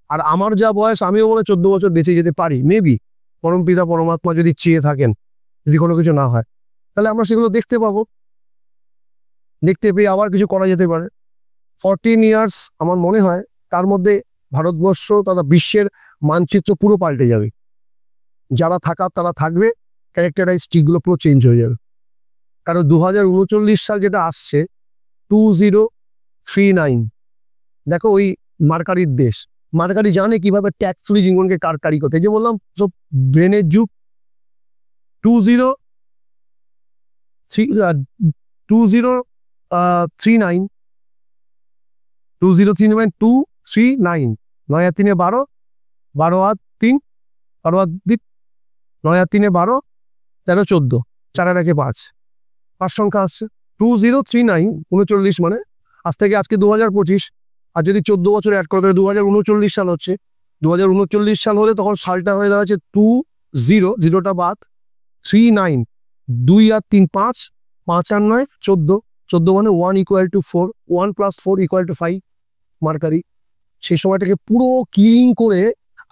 আর আমার যা বয়স, আমিও মনে 14 বছর বেঁচে যেতে পারি মেবি, পরম পিতা পরমাত্মা যদি চেয়ে থাকেন, যদি কোনো কিছু না হয়, তাহলে আমরা সেগুলো দেখতে পাবো। দেখতে পেয়ে আবার কিছু করা যেতে পারে। 14 ইয়ার্স আমার মনে হয়, তার মধ্যে ভারতবর্ষ তথা বিশ্বের মানচিত্র পুরো পাল্টে যাবে। যারা থাকার তারা থাকবে, ক্যারেক্টারাইস্টিকগুলো পুরো চেঞ্জ হয়ে যাবে। কারণ 2039 সাল যেটা আসছে, 2039, দেখো ওই মার্কারির দেশ, মার্কারি জানে কিভাবে ট্যাক্স ফ্রি জীবনকে কারকারি করতে। যে বললাম সব ব্রেনের যুগ। 2039 239 9 আর 3 12, 12 আর 3, 12 আর 2, 9 আর 3 12, 13 14, 4 আর 1 5, 5 সংখ্যা আসছে। 2039, 39 মানে আজ থেকে আজকে 2025, আর যদি 14 বছর অ্যাড করে, 2039 সাল হচ্ছে। 2039 সাল হলে তখন সালটা হয়ে দাঁড়াচ্ছে 20, 0টা বাদ, 39, 2 আর 3 5, 5 আর 9 14, 14 মানে 1 = 4, 1 + 4 = 5 মার্কারি। সেই সময়টাকে পুরো কিলিং করে,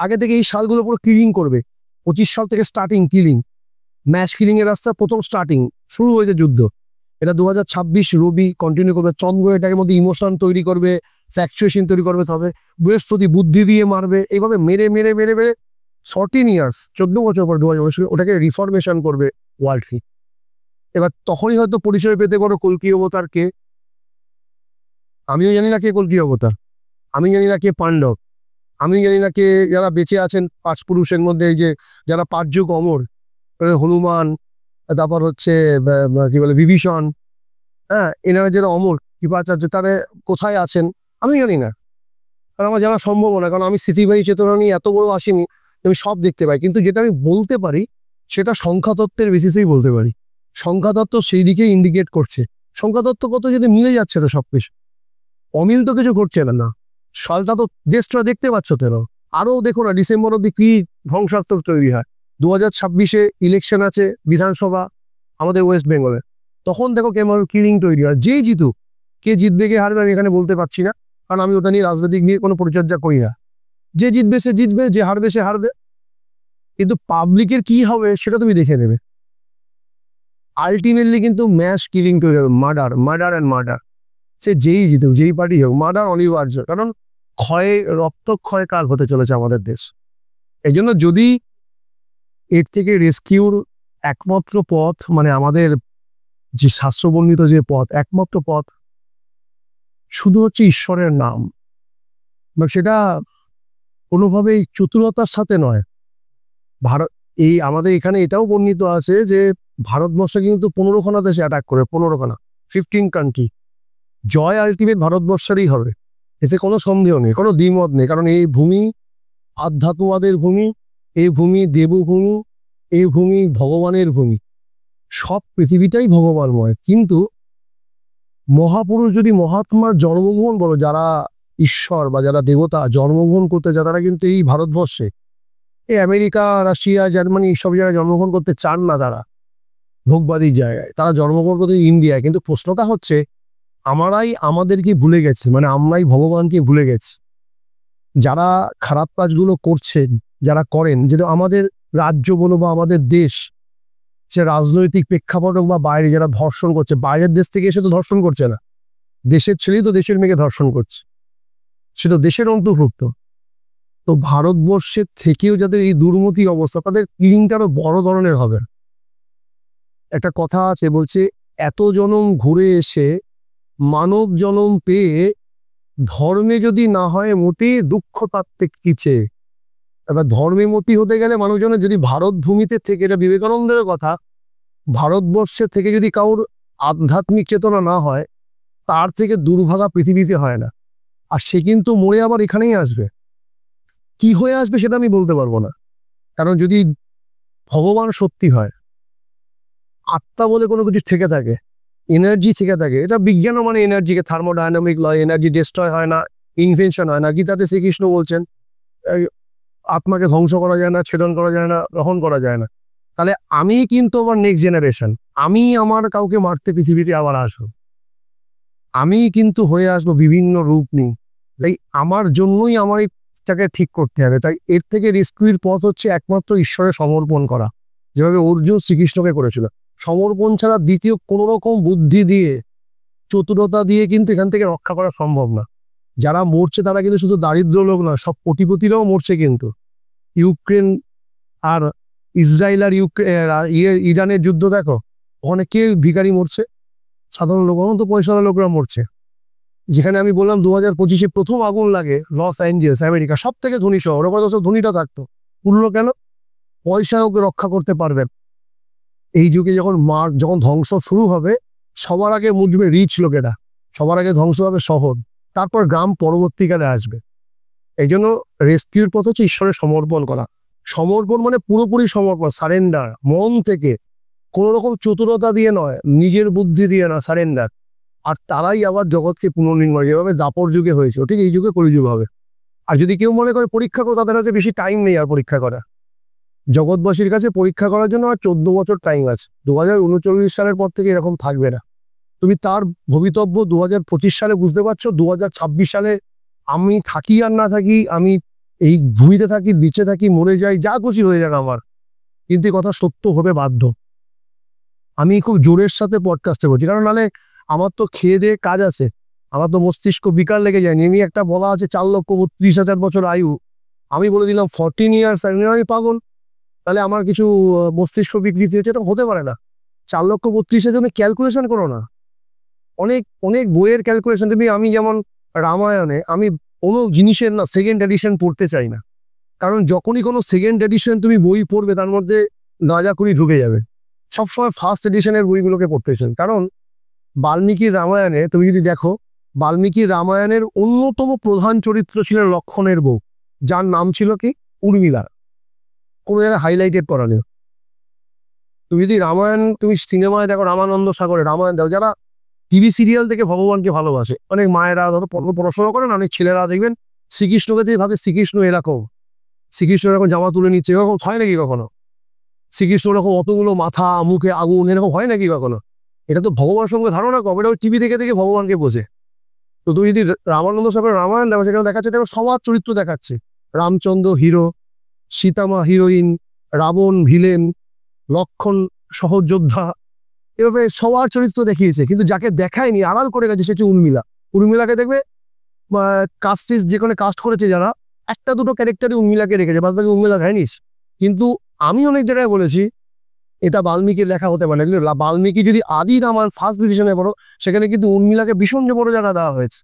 আগে থেকে এই সালগুলো পুরো কিলিং করবে। 25 সাল থেকে স্টার্টিং কিলিং, ম্যাশ কিলিং এর রাস্তা প্রথম স্টার্টিং শুরু হয়েছে যুদ্ধ। এটা 2026 রবি কন্টিনিউ করবে। চন্দ্র এটার মধ্যে ইমোশন তৈরি করবে, ফ্যাকচুয়েশন তৈরি করবে, তবে বৃহস্পতি বুদ্ধি দিয়ে মারবে। এইভাবে মেরে মেরে মেরে মেরে 14 years, 14 বছর পর 2000 ওটাকে রিফরমেশন করবে ওয়ার্ল্ডকে। এবার তখনই হয়তো পরিচয় পেতে পারো কল্কি অবতার কে। আমিও জানি না কে কল্কি অবতার, আমি জানি না কে পাণ্ডব, আমি জানি না কে যারা বেঁচে আছেন 5 পুরুষের মধ্যে, এই যে যারা 5 যুগ অমর, হনুমান, তারপর হচ্ছে কি বলে বিভীষণ, হ্যাঁ, এনারা যারা অমর কৃপাচার্য, তারা কোথায় আছেন আমি জানি না, কারণ আমার জানা সম্ভব না, কারণ আমি স্মৃতিবাহী চেতনা নিয়ে এত বড় আসিনি, আমি সব দেখতে পাই। কিন্তু যেটা আমি বলতে পারি সেটা সংখ্যাতত্ত্বের বেসিসেই বলতে পারি। সংখ্যাতত্ত্ব সেই দিকে ইন্ডিকেট করছে, সংখ্যাতত্ত্বগত যদি মিলে যাচ্ছে তো সবকিছু, অমিল তো কিছু ঘটছে না। সালটা তো দেশটা দেখতে পাচ্ছ তো, আরও দেখো না ডিসেম্বর অব্দি কি ধ্বংসাত্মক তৈরি হয়। 2026-এ ইলেকশন আছে বিধানসভা আমাদের ওয়েস্ট বেঙ্গলে, তখন দেখো কেমন কিলিং তৈরি হয়। যেই জিতুক, কে জিতবে কে হারবে আমি এখানে বলতে পারছি না, কারণ আমি ওটা নিয়ে রাজনৈতিক নিয়ে কোনো পরিচর্যা করি না। যে জিতবে সে জিতবে, যে হারবে সে হারবে, কিন্তু পাবলিকের কি হবে সেটা তুমি দেখে নেবে। আলটিমেটলি কিন্তু ম্যাস কিলিং তৈরি হবে, মার্ডার অ্যান্ড মার্ডার। সে যেই জিতুক, যেই পার্টি হোক, মার্ডার অনিবার্য, কারণ রক্তক্ষয় কাল হতে চলেছে আমাদের দেশ। এই জন্য যদি এর থেকে রেস্কিউর একমাত্র পথ, মানে আমাদের যে শাস্ত্রবর্ণিত যে পথ, একমাত্র পথ শুধু হচ্ছে ঈশ্বরের নাম, সেটা কোনোভাবেই চতুরতার সাথে নয়। আমাদের এখানে এটাও বর্ণিত আছে যে ভারতবর্ষে কিন্তু 15খানা দেশে অ্যাটাক করে, 15খানা, 15 কান্ট্রি। জয় আলটিমেট ভারতবর্ষেরই হবে, এতে কোনো সন্দেহ নেই, কোনো দ্বিমত নেই, কারণ এই ভূমি আধ্যাত্মবাদের ভূমি, এই ভূমি দেবভূমি, এই ভূমি ভগবানের ভূমি, সব পৃথিবীটাই ভগবানময়। কিন্তু মহাপুরুষ যদি মহাত্মার জন্মগ্রহণ বলো, যারা ঈশ্বর বা যারা দেবতা জন্মগ্রহণ করতে যায়, তারা কিন্তু এই ভারতবর্ষে, এই আমেরিকা, রাশিয়া, জার্মানি সব জায়গায় জন্মগ্রহণ করতে চান না, তারা ভোগবাদীর জায়গায়, তারা জন্মগ্রহণ করতে ইন্ডিয়ায়। কিন্তু প্রশ্নটা হচ্ছে আমরাই আমাদেরকে ভুলে গেছি, মানে আমরাই ভগবানকে ভুলে গেছি। যারা খারাপ কাজগুলো করছেন, যারা করেন, যেটা আমাদের রাজ্য বলো বা আমাদের দেশ, সে রাজনৈতিক প্রেক্ষাপট হোক বা বাইরে, যারা ধর্ষণ করছে, বাইরের দেশ থেকে এসে তো ধর্ষণ করছে না, দেশের ছেলেই তো দেশের মেয়েকে ধর্ষণ করছে, সে তো দেশের অন্তর্ভুক্ত। তো ভারতবর্ষের থেকেও যাদের এই দুর্মতি অবস্থা, তাদের কিলিংটা আরো বড় ধরনের হবে। একটা কথা আছে, বলছে এত জনম ঘুরে এসে মানব জনম পেয়ে ধর্মে যদি না হয় মতি, দুঃখ তাত্ত্বিক কিছে। এবার ধর্মে মতি হতে গেলে মানুষজনের যদি ভারত ভূমিতে থেকে, এটা বিবেকানন্দের কথা, ভারতবর্ষের থেকে যদি কারোর আধ্যাত্মিক চেতনা না হয়, তার থেকে দুর্ভাগা পৃথিবীতে হয় না। আর সে কিন্তু মরে আবার এখানেই আসবে, কি হয়ে আসবে সেটা আমি বলতে পারবো না। কারণ যদি ভগবান সত্যি হয়, আত্মা বলে কোনো কিছু থেকে থাকে, এনার্জি থেকে থাকে, এটা বিজ্ঞানও মানে এনার্জিকে, থার্মোডাইনামিক ল, এনার্জি ডিস্ট্রয় হয় না, ইনভেনশন হয় না। গীতাতে শ্রীকৃষ্ণ বলছেন আত্মাকে ধ্বংস করা যায় না, ছেদন করা যায় না, গ্রহণ করা যায় না। তাহলে আমি কিন্তু আমার নেক্সট জেনারেশন, আমি আমার কাউকে মারতে পৃথিবীতে আবার আসবো, আমি কিন্তু হয়ে আসবো বিভিন্ন রূপ নিয়ে। তাই আমার জন্যই আমার এইটাকে ঠিক করতে হবে। তাই এর থেকে রেস্কিউর পথ হচ্ছে একমাত্র ঈশ্বরে সমর্পণ করা, যেভাবে অর্জুন শ্রীকৃষ্ণকে করেছিল। সমর্পণ ছাড়া দ্বিতীয় কোনো রকম বুদ্ধি দিয়ে, চতুরতা দিয়ে কিন্তু এখান থেকে রক্ষা করা সম্ভব না। যারা মরছে তারা কিন্তু শুধু দারিদ্র লোক নয়, সব কোটিপতিরাও মরছে। কিন্তু ইউক্রেন আর ইসরায়েল আর ইরানের যুদ্ধ দেখো, ওখানে কে ভিখারি মরছে? সাধারণ লোক, অনন্ত পয়সাওয়ালা লোকরা মরছে। যেখানে আমি বললাম 2025-এ প্রথম আগুন লাগে লস অ্যাঞ্জেলস, আমেরিকা, সব থেকে ধনী শহর, ওখানে তো সব ধনীটা থাকতো, পুরনো কেন? পয়সা ওকে রক্ষা করতে পারবেন। এই যুগে যখন ধ্বংস শুরু হবে, সবার আগে মুজবে রিচ লোকেরা, সবার আগে ধ্বংস হবে শহর, তারপর গ্রাম পরবর্তীকালে আসবে। এই জন্য রেস্কিউর পথ হচ্ছে ঈশ্বরের সমর্পণ করা। সমর্পণ মানে পুরোপুরি সমর্পণ, সারেন্ডার, মন থেকে, কোনো রকম চতুরতা দিয়ে নয়, নিজের বুদ্ধি দিয়ে না, সারেন্ডার। আর তারাই আবার জগৎকে পুনর্নির্মাণ, যেভাবে দাপর যুগে হয়েছে, ঠিক এই যুগে কলিযুগ হবে। আর যদি কেউ মনে করে পরীক্ষা করে, তাদের কাছে বেশি টাইম নেই আর পরীক্ষা করা। জগৎবাসীর কাছে পরীক্ষা করার জন্য আর 14 বছর টাইম আছে। 2039 সালের পর থেকে এরকম থাকবে না। তুমি তার ভবিতব্য 2025 সালে বুঝতে পারছো, 2026 সালে আমি থাকি আর না থাকি, আমি এই ভূমিতে থাকি, বেঁচে থাকি, মরে যাই, যা খুশি হয়ে যাক আমার, কিন্তু কথা সত্য হবে বাধ্য। আমি খুব জোরের সাথে পডকাস্টে বলছি, কারণ নাহলে আমার তো খেয়ে দিয়ে কাজ আছে, আমার তো মস্তিষ্ক বিকার লেগে যায়নি। এমনি একটা বলা আছে 4,32,000 বছর আয়ু, আমি বলে দিলাম 14 ইয়ার্স, আমি পাগল, তাহলে আমার কিছু মস্তিষ্ক বিকৃতি হচ্ছে, এটা হতে পারে না। 4,32,000 জন্য ক্যালকুলেশন করো না, অনেক অনেক বইয়ের ক্যালকুলেশন। আমি যেমন রামায়ণে আমি কোনো জিনিসের না সেকেন্ড এডিশন পড়তে চাই না, কারণ যখনই কোনো সেকেন্ড এডিশন তুমি বই পড়বে তার মধ্যে গাঁজাখুরি ঢুকে যাবে। সবসময় ফার্স্ট এডিশনের বইগুলোকে পড়তে চাই, কারণ বাল্মীকির রামায়ণে তুমি যদি দেখো, বাল্মীকির রামায়ণের অন্যতম প্রধান চরিত্র ছিলেন লক্ষণের বউ, যার নাম ছিল কি উর্মিলা। কোনো জায়গায় হাইলাইটেড করা নেই। তুমি যদি রামায়ণ তুমি সিনেমায় দেখো, রামানন্দ সাগরে রামায়ণ দেখো, যারা টিভি সিরিয়াল থেকে ভগবানকে ভালোবাসে, অনেক মায়েরা ধরো পড়াশোনা করেন, অনেক ছেলেরা দেখবেন শ্রীকৃষ্ণকে দিয়ে ভাবে শ্রীকৃষ্ণ এরকম, শ্রীকৃষ্ণ এরকম জামা তুলে নিচ্ছে, এরকম হয় নাকি কখনো? শ্রীকৃষ্ণ এরকম অতগুলো মাথা, মুখে আগুন, এরকম হয় নাকি কখনো? এটা তো ভগবানের সঙ্গে ধারণা কম, এটা টিভি দেখে দেখে ভগবানকে বোঝে। তো তুই যদি রামানন্দ সাগরের রামায়ণ দেখো, সেখানে দেখাচ্ছে দেখো সবার চরিত্র দেখাচ্ছে, রামচন্দ্র হিরো, সীতামা হিরোইন, রাবণ ভিলেন, লক্ষণ সহযোদ্ধা, এভাবে সবার চরিত্র দেখিয়েছে। কিন্তু যাকে দেখায়নি, আড়াল করে গেছে, সে হচ্ছে উর্মিলা। উর্মিলাকে দেখবে কাস্টিস যেখানে কাস্ট করেছে যারা, একটা দুটো ক্যারেক্টারই উর্মিলাকে রেখেছে, বাদ বাকি উর্মিলা দেয়নিস। কিন্তু আমি অনেক জায়গায় বলেছি এটা বাল্মীকির লেখা হতে পারে, কিন্তু বাল্মীকি যদি আদি রামায়ণ ফার্স্ট ডিভিশনে পড়ো, সেখানে কিন্তু উর্মিলাকে ভীষণ বড় জায়গা দেওয়া হয়েছে।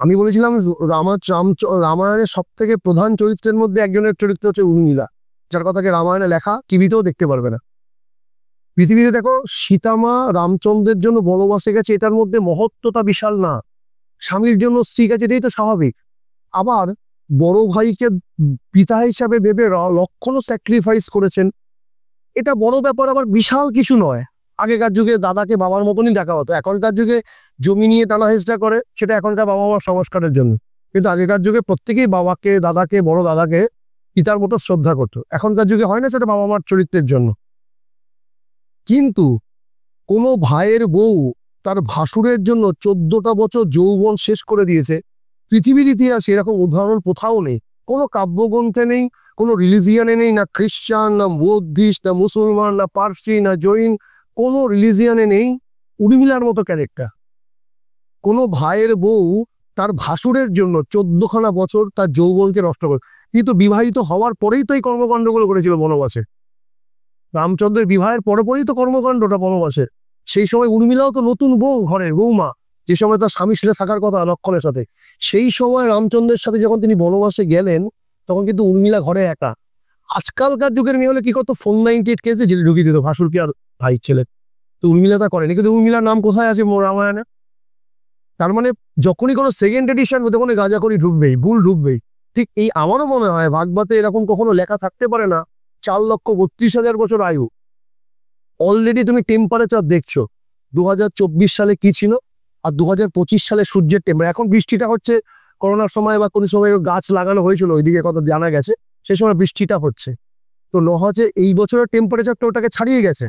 আমি বলেছিলাম রামায়ণের সব থেকে প্রধান চরিত্রের মধ্যে একজনের চরিত্র হচ্ছে উর্মিলা, যার কথাকে রামায়ণে লেখা টিভিতেও দেখতে পারবে না। পৃথিবীতে দেখো সীতামা রামচন্দ্রের জন্য বনবাসে গেছে, এটার মধ্যে মহত্বতা বিশাল না। স্বামীর জন্য স্ত্রী গেছে, এটাই তো স্বাভাবিক। আবার বড় ভাইকে পিতা হিসাবে ভেবে লক্ষণও স্যাক্রিফাইস করেছেন, এটা বড় ব্যাপার, আবার বিশাল কিছু নয়। আগেকার যুগে দাদাকে বাবার মতনই দেখা হতো, এখনকার যুগে জমি নিয়ে টানা হেঁচড়া করে, সেটা এখনকার বাবা মার সংস্কারের জন্য। কিন্তু আগেকার যুগে প্রত্যেকেই বাবাকে, দাদাকে, বড় দাদাকে পিতার মতো শ্রদ্ধা করতো। এখনকার যুগে হয় না, সেটা বাবা মার চরিত্রের জন্য। কিন্তু কোনো ভাইয়ের বউ তার ভাসুরের জন্য 14টা বছর যৌবন শেষ করে দিয়েছে, পৃথিবীর ইতিহাসে এরকম উদাহরণ কোথাও নেই, কোনো কাব্যগ্রন্থে নেই, কোনো রিলিজিয়ানে নেই, না খ্রিস্টান, না বৌদ্ধিস্ট, না মুসলমান, না পার্সি, না জৈন, কোনো রিলিজিয়ানে নেই উর্মিলার মতো ক্যারেক্টার। কোনো ভাইয়ের বউ তার ভাসুরের জন্য 14খানা বছর তার যৌবনকে নষ্ট করে, কিন্তু বিবাহিত হওয়ার পরেই তো এই কর্মকাণ্ডগুলো করেছিল বনবাসে। রামচন্দ্রের বিবাহের পরেই তো কর্মকাণ্ডটা বনবাসে। সেই সময় উর্মিলাও তো নতুন বউ, ঘরের বৌমা, যে সময় তার স্বামীর সাথে থাকার কথা লক্ষণের সাথে। সেই সময় রামচন্দ্রের সাথে যখন তিনি বনবাসে গেলেন, তখন কিন্তু উর্মিলা ঘরে একা। আজকালকার যুগের মেয়ে হলে কি করতো, 498 কেসে জেলে ঢুকিয়ে দিত ভাসুরকে আর ভাই ছেলে। তো উর্মিলা তা করেনি, কিন্তু উর্মিলার নাম কোথায় আছে রামায়ণে? তার মানে যখনই কোনো সেকেন্ড এডিশন হতে কোনো গাঁজাখড়ি ঢুকবেই, ভুল ঢুকবেই। ঠিক এই আমারও মনে হয় ভাগবতে এরকম কখনো লেখা থাকতে পারে না 4,32,000 বছর আয়ু। অলরেডি তুমি টেম্পারেচার দেখছো 2024 সালে কি ছিল আর 2025 সালে সূর্যের টেম্পারেচার। এখন বৃষ্টিটা হচ্ছে, করোনার সময় বা কোনো সময় গাছ লাগানো হয়েছিল ওইদিকে কথা জানা গেছে, সেই সময় বৃষ্টিটা হচ্ছে। তো নহজে এই বছরের টেম্পারেচারটা ওটাকে ছাড়িয়ে গেছে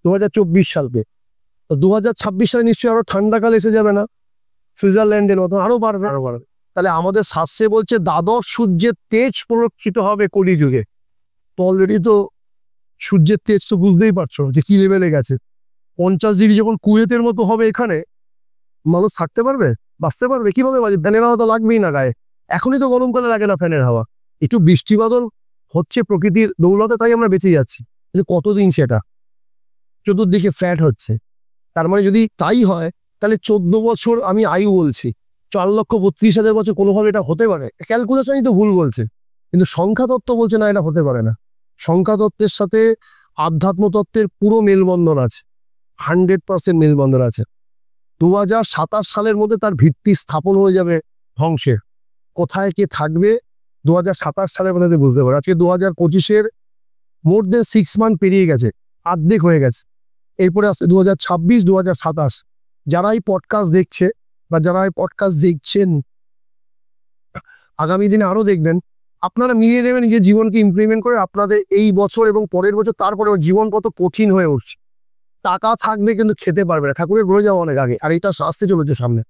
2024 সালকে। তো 2026 সালে নিশ্চয়ই আরো ঠান্ডাকাল এসে যাবে না, সুইজারল্যান্ডের মতন আরো বাড়বে। তাহলে আমাদের শাস্ত্রে বলছে দ্বাদশ সূর্যের তেজ প্ররক্ষিত হবে কলিযুগে। তো অলরেডি তো সূর্যের তেজ তো বুঝতেই পারছো যে কি লেভেলে গেছে। 50 ডিগ্রি যখন কুয়েতের মতো হবে, এখানে মানুষ থাকতে পারবে, বাঁচতে পারবে কিভাবে? ফ্যানের হাওয়া তো লাগবেই না গায়ে। এখনই তো গরমকালে লাগে না ফ্যানের হাওয়া, একটু বৃষ্টি বাদল হচ্ছে প্রকৃতির দৌলতে, তাই আমরা বেঁচে যাচ্ছি। কিন্তু কতদিন সেটা? চতুর্দিকে ফ্ল্যাট হচ্ছে। তার মানে যদি তাই হয়, তাহলে 14 বছর আমি আয়ু বলছি, 4,32,000 বছর কোনোভাবে এটা হতে পারে? ক্যালকুলেশনই তো ভুল বলছে। কিন্তু সংখ্যাতত্ত্ব বলছে না, এটা হতে পারে না। সংখ্যাতত্ত্বের সাথে আধ্যাত্ম তত্ত্বের পুরো মেলবন্ধন আছে, 100% মেলবন্ধন আছে। 2027 সালের মধ্যে তার ভিত্তি স্থাপন হয়ে যাবে ধ্বংসের। কোথায় কে থাকবে 2027 সালের মধ্যে বুঝতে পারে। আজকে 2025-এর মোর দেন 6 মান্থ পেরিয়ে গেছে, অর্ধেক হয়ে গেছে। এরপরে আসছে 2026, 2027। যারা এই পডকাস্ট দেখছে বা যারা এই পডকাস্ট দেখছেন, আগামী দিনে আরো দেখবেন, আপনারা মিলিয়ে নেবেন নিজের জীবনকে ইমপ্লিমেন্ট করে আপনাদের এই বছর এবং পরের বছর, তারপরে জীবন কত কঠিন হয়ে উঠছে। টাকা থাকবে কিন্তু খেতে পারবে না, ঠাকুরের বলে যাওয়া অনেক আগে, আর এটা শাস্তি চলেছে সামনে।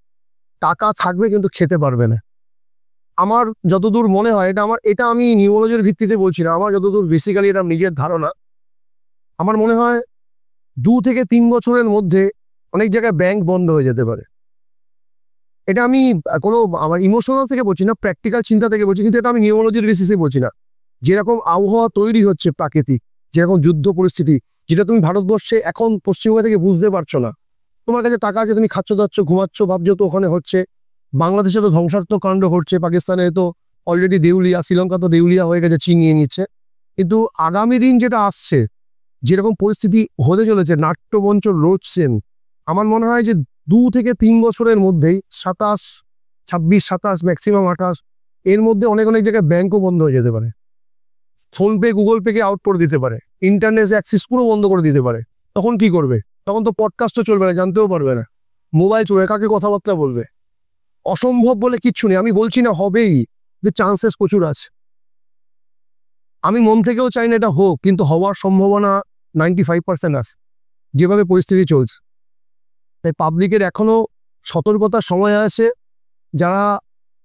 টাকা থাকবে কিন্তু খেতে পারবে না। আমার যতদূর মনে হয়, এটা আমি নিউরোলজির ভিত্তিতে বলছি না, আমার যতদূর বেসিক্যালি এটা নিজের ধারণা, আমার মনে হয় 2 থেকে 3 বছরের মধ্যে অনেক জায়গায় ব্যাংক বন্ধ হয়ে যেতে পারে। এটা আমি কোনো আমার ইমোশনাল থেকে বলছি না, প্র্যাকটিক্যাল চিন্তা থেকে বলছি, কিন্তু এটা আমি নিউমোলজির বেসিসে বলছি না। যেরকম আবহাওয়া তৈরি হচ্ছে প্রাকৃতিক, যেরকম যুদ্ধ পরিস্থিতি, যেটা তুমি ভারতবর্ষে এখন পশ্চিমবঙ্গ থেকে বুঝতে পারছো না। তোমার কাছে টাকা আছে, তুমি খাচ্ছ দাচ্ছ ঘুমাচ্ছ, ভাবছো তো ওখানে হচ্ছে। বাংলাদেশে তো ধ্বংসাত্মক কাণ্ড ঘটছে, পাকিস্তানে তো অলরেডি দেউলিয়া, শ্রীলঙ্কা তো দেউলিয়া হয়ে গেছে, চীন নিয়ে নিচ্ছে। কিন্তু আগামী দিন যেটা আসছে, যেরকম পরিস্থিতি হতে চলেছে, নাট্যমঞ্চ রোজ সেম, আমার মনে হয় যে 2 থেকে 3 বছরের মধ্যেই 27, 26, 27, ম্যাক্সিমাম 28, এর মধ্যে অনেক অনেক জায়গায় ব্যাংকও বন্ধ হয়ে যেতে পারে। ফোনপে, গুগল পেকে আউট করে দিতে পারে, ইন্টারনেট অ্যাক্সেস পুরো বন্ধ করে দিতে পারে। তখন কি করবে? তখন তো পডকাস্টও চলবে না, জানতেও পারবে না। মোবাইল চলবে, কাকে কথাবার্তা বলবে? অসম্ভব বলে কিচ্ছু নেই, আমি বলছি না হবেই, যে চান্সেস প্রচুর আছে। আমি মন থেকেও চাই না এটা হোক, কিন্তু হওয়ার সম্ভাবনা 95% আছে যেভাবে পরিস্থিতি চলছে। তাই পাবলিকের এখনো সতর্কতার সময় আছে। যারা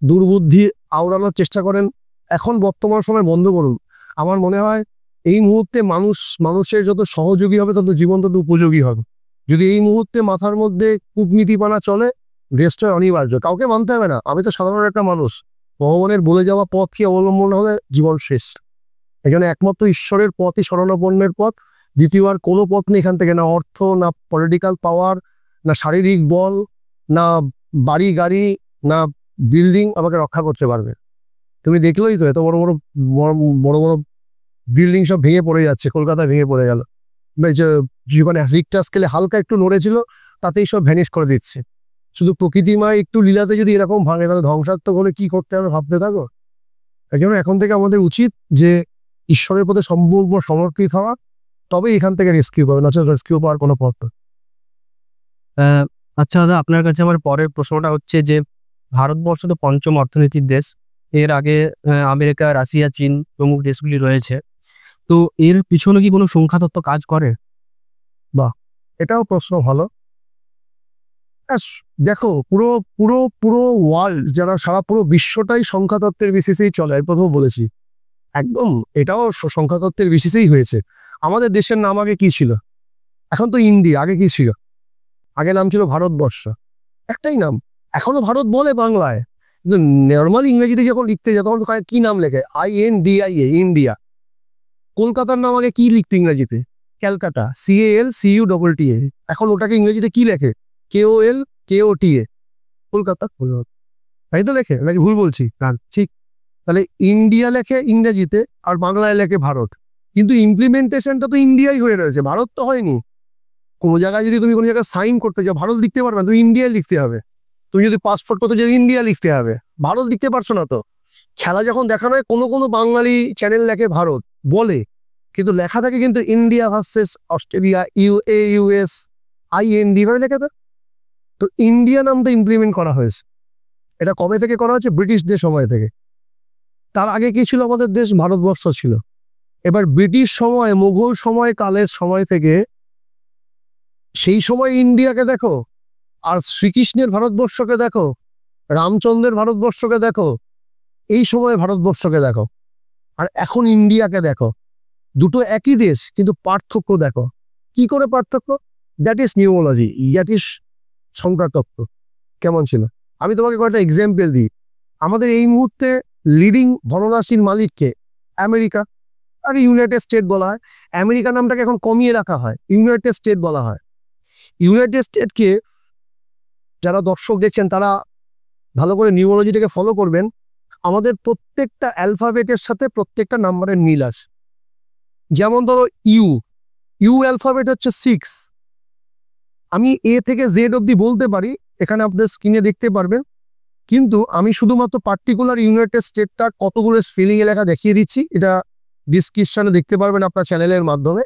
দুর্বুদ্ধি আওড়ানোর চেষ্টা করেন, এখন বর্তমান সময় বন্ধ করুন। আমার মনে হয় এই মুহূর্তে মানুষের যত সহযোগী হবে, তত জীবন তত উপযোগী হবে। যদি এই মুহূর্তে মাথার মধ্যে কূটনীতিপানা চলে, রেস্টয় অনিবার্য, কাউকে মানতে হবে না। আমি তো সাধারণ একটা মানুষ, ভগবানের বলে যাওয়া পথকে অবলম্বন হলে জীবন শেষ। এখানে একমাত্র ঈশ্বরের পথই শরণাপন্নের পথ, দ্বিতীয় আর কোনো পথ নেই এখান থেকে। না অর্থ, না পলিটিক্যাল পাওয়ার, না শারীরিক বল, না বাড়ি গাড়ি, না বিল্ডিং আমাকে রক্ষা করতে পারবে। তুমি দেখলোই তো, এত বড় বড় বড় বড় বিল্ডিং সব ভেঙে পড়ে যাচ্ছে, কলকাতা ভেঙে পড়ে গেল। যেখানে রিক্টার স্কেলে হালকা একটু নড়েছিল, তাতেই সব ভ্যানিশ করে দিচ্ছে। শুধু প্রকৃতিময় একটু লীলাতে যদি এরকম ভাঙে, তাহলে ধ্বংসাত্মক হলে কি করতে হবে ভাবতে থাকো। এই জন্য এখন থেকে আমাদের উচিত যে ঈশ্বরের পথে সম্পূর্ণ সমর্পিত হওয়া, তবে এখান থেকে রেস্কিউ পাবে, নচেত রেস্কিউ পাওয়ার কোনো পথ নেই। আচ্ছা দাদা, আপনার কাছে আমার পরের প্রশ্নটা হচ্ছে যে ভারতবর্ষ তো পঞ্চম অর্থনীতির দেশ। এর আগে আমেরিকা, রাশিয়া, চীন প্রমুখ দেশগুলি রয়েছে। তো এর পিছনে কি কোনো সংখ্যাতত্ত্ব কাজ করে? এটাও প্রশ্ন ভালো। দেখো, পুরো পুরো পুরো ওয়ার্ল্ড, যারা সারা পুরো বিশ্বটাই সংখ্যাতত্ত্বের বেসিসেই চলে। আমি প্রথম বলেছি একদম, এটাও সংখ্যাতত্ত্বের বেসিসেই হয়েছে। আমাদের দেশের নাম আগে কি ছিল? এখন তো ইন্ডিয়া। আগে কি ছিল? আগে নাম ছিল ভারতবর্ষ, একটাই নাম। এখনো ভারত বলে বাংলায়, কিন্তু নর্মাল ইংরেজিতে যখন লিখতে যায় তখন কি নাম লেখে? INDIA, India. কলকাতার নাম আগে কি লিখতে ইংরেজিতে? ক্যালকাটা, CALCUTTA। এখন ওটাকে ইংরেজিতে কি লেখে? KOLKOTA, কলকাতা। তাই তো লেখে, নাকি ভুল বলছি? ঠিক। তাহলে ইন্ডিয়া লেখে ইংরেজিতে, আর বাংলায় লেখে ভারত, কিন্তু ইমপ্লিমেন্টেশনটা তো ইন্ডিয়াই হয়ে রয়েছে, ভারত তো হয়নি। কোনো জায়গায় যদি তুমি কোনো জায়গায় সাইন করতে যাও, ভারত লিখতে পারবে না, তুমি ইন্ডিয়া লিখতে হবে। তুমি যদি পাসপোর্ট করতে যাও, ইন্ডিয়া লিখতে হবে, ভারত লিখতে পারছো না তো। খেলা যখন দেখানো হয়, কোনো কোনো বাঙালি চ্যানেল লেখে ভারত বলে, কিন্তু লেখা থাকে কিন্তু India versus Australia, UA, US, IND ভাবে লেখা থাকে। তো ইন্ডিয়া নামটা ইমপ্লিমেন্ট করা হয়েছে। এটা কবে থেকে করা হয়েছে? ব্রিটিশদের সময় থেকে। তার আগে কি ছিল? আমাদের দেশ ভারতবর্ষ ছিল। এবার ব্রিটিশ সময়, মুঘল সময় কালের সময় থেকে সেই সময় ইন্ডিয়াকে দেখো, আর শ্রীকৃষ্ণের ভারতবর্ষকে দেখো, রামচন্দ্রের ভারতবর্ষকে দেখো, এই সময় ভারতবর্ষকে দেখো, আর এখন ইন্ডিয়াকে দেখো। দুটো একই দেশ, কিন্তু পার্থক্য দেখো। কি করে পার্থক্য? That is numerology, that is সংখ্যাতত্ত্ব। কেমন ছিল? আমি তোমাকে কয়েকটা এক্সাম্পল দিই। আমাদের এই মুহূর্তে লিডিং ধনরাশির মালিককে? আমেরিকা। আর ইউনাইটেড স্টেট বলা হয়। আমেরিকা নামটাকে এখন কমিয়ে রাখা হয়, ইউনাইটেড স্টেট বলা হয়। ইউনাইটেড স্টেটকে যারা দর্শক দেখছেন, তারা ভালো করে নিউমোলজিটাকে ফলো করবেন। আমাদের প্রত্যেকটা অ্যালফাবেটের সাথে প্রত্যেকটা নাম্বারের মিল আছে। যেমন ধরো ইউ অ্যালফাবেট হচ্ছে 6। আমি A থেকে Z অব্দি বলতে পারি, এখানে আপনাদের স্ক্রিনে দেখতে পারবেন, কিন্তু আমি শুধুমাত্র পার্টিকুলার ইউনাইটেড স্টেটটা কতগুলো স্পেলিংয়ে লেখা দেখিয়ে দিচ্ছি। এটা ডিসক্রিপশনে দেখতে পারবেন আপনার চ্যানেলের মাধ্যমে।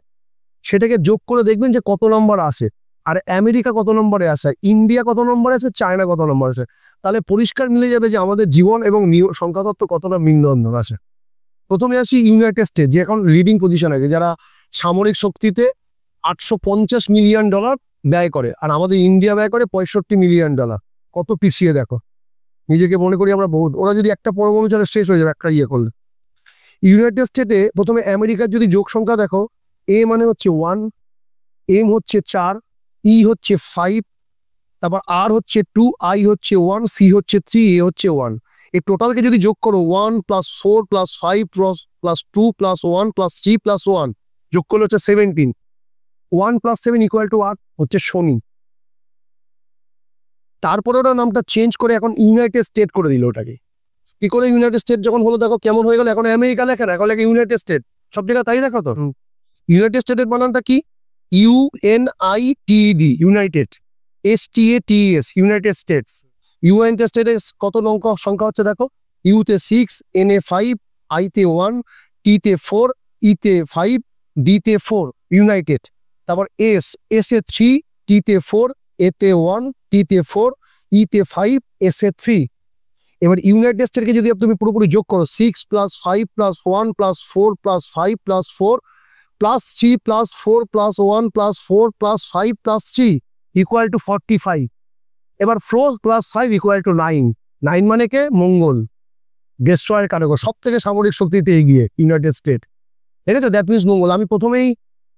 সেটাকে যোগ করে দেখবেন যে কত নম্বর আসে, আর আমেরিকা কত নম্বরে আসে, ইন্ডিয়া কত নম্বরে আছে, চায়না কত নম্বর আছে। তাহলে পরিষ্কার মিলে যাবে যে আমাদের জীবন এবং সংখ্যাতত্ত্ব কতটা মিলবন্ধন আছে। প্রথমে আসি ইউনাইটেড স্টেট, যে এখন লিডিং পজিশন আছে, যারা সামরিক শক্তিতে $850 মিলিয়ন ব্যয় করে, আর আমাদের ইন্ডিয়া ব্যয় করে $65 মিলিয়ন। কত পিছিয়ে দেখো। নিজেকে মনে করি আমরা বহুত, ওরা যদি একটা পরমাণু চালে শেষ হয়ে যাবে একটা ইয়ে করলে। ইউনাইটেড স্টেটে প্রথমে আমেরিকার যদি যোগ সংখ্যা দেখো, A মানে হচ্ছে 1, M হচ্ছে 4, E হচ্ছে 5, তারপর আর হচ্ছে 2, আই হচ্ছে 1, সি হচ্ছে 3, এ হচ্ছে 1। এই টোটালকে যদি যোগ করো 1 + 4 + 5 + 2 + 1 + 3 + 1 যোগ করলে হচ্ছে 17। 1 + 7 = 8 হচ্ছে শনি। তারপরে ওরা নামটা চেঞ্জ করে এখন ইউনাইটেড স্টেট করে দিল ওটাকে। কি করে ইউনাইটেড স্টেট যখন হলো দেখো কেমন হয়ে গেল, এখন আমেরিকা লেখা না, এখন লেখা ইউনাইটেড স্টেট। সব জায়গায় তাই দেখো তো। ইউনাইটেড স্টেটের বানানটা কি? U N I T E D, United. STATES, United States. United States কত সংখ্যা হচ্ছে দেখো, ইউতে 6, এনএ 5, আইতে 1, টিতে 4, ইতে 5, ডিতে 4, ইউনাইটেড। তারপর এসে 3, টিতে 4, এতে 1, টিতে 4, ইতে 5, এসে 3। এবার ইউনাইটেড স্টেটকে যদি তুমি পুরোপুরি যোগ করো 6 + 5 + 1 + 4 + 5 + 4 + 3 + 4 + 1 + 4 + 5 + 3 = 45। এবার 4 + 5 = 9। 9 মানে কে? মঙ্গল, ডেস্ট্রয়ের কারক, সব থেকে সামরিক শক্তিতে এগিয়ে ইউনাইটেড স্টেট। ঠিক আছে, দ্যাট মিনস মঙ্গল। আমি প্রথমেই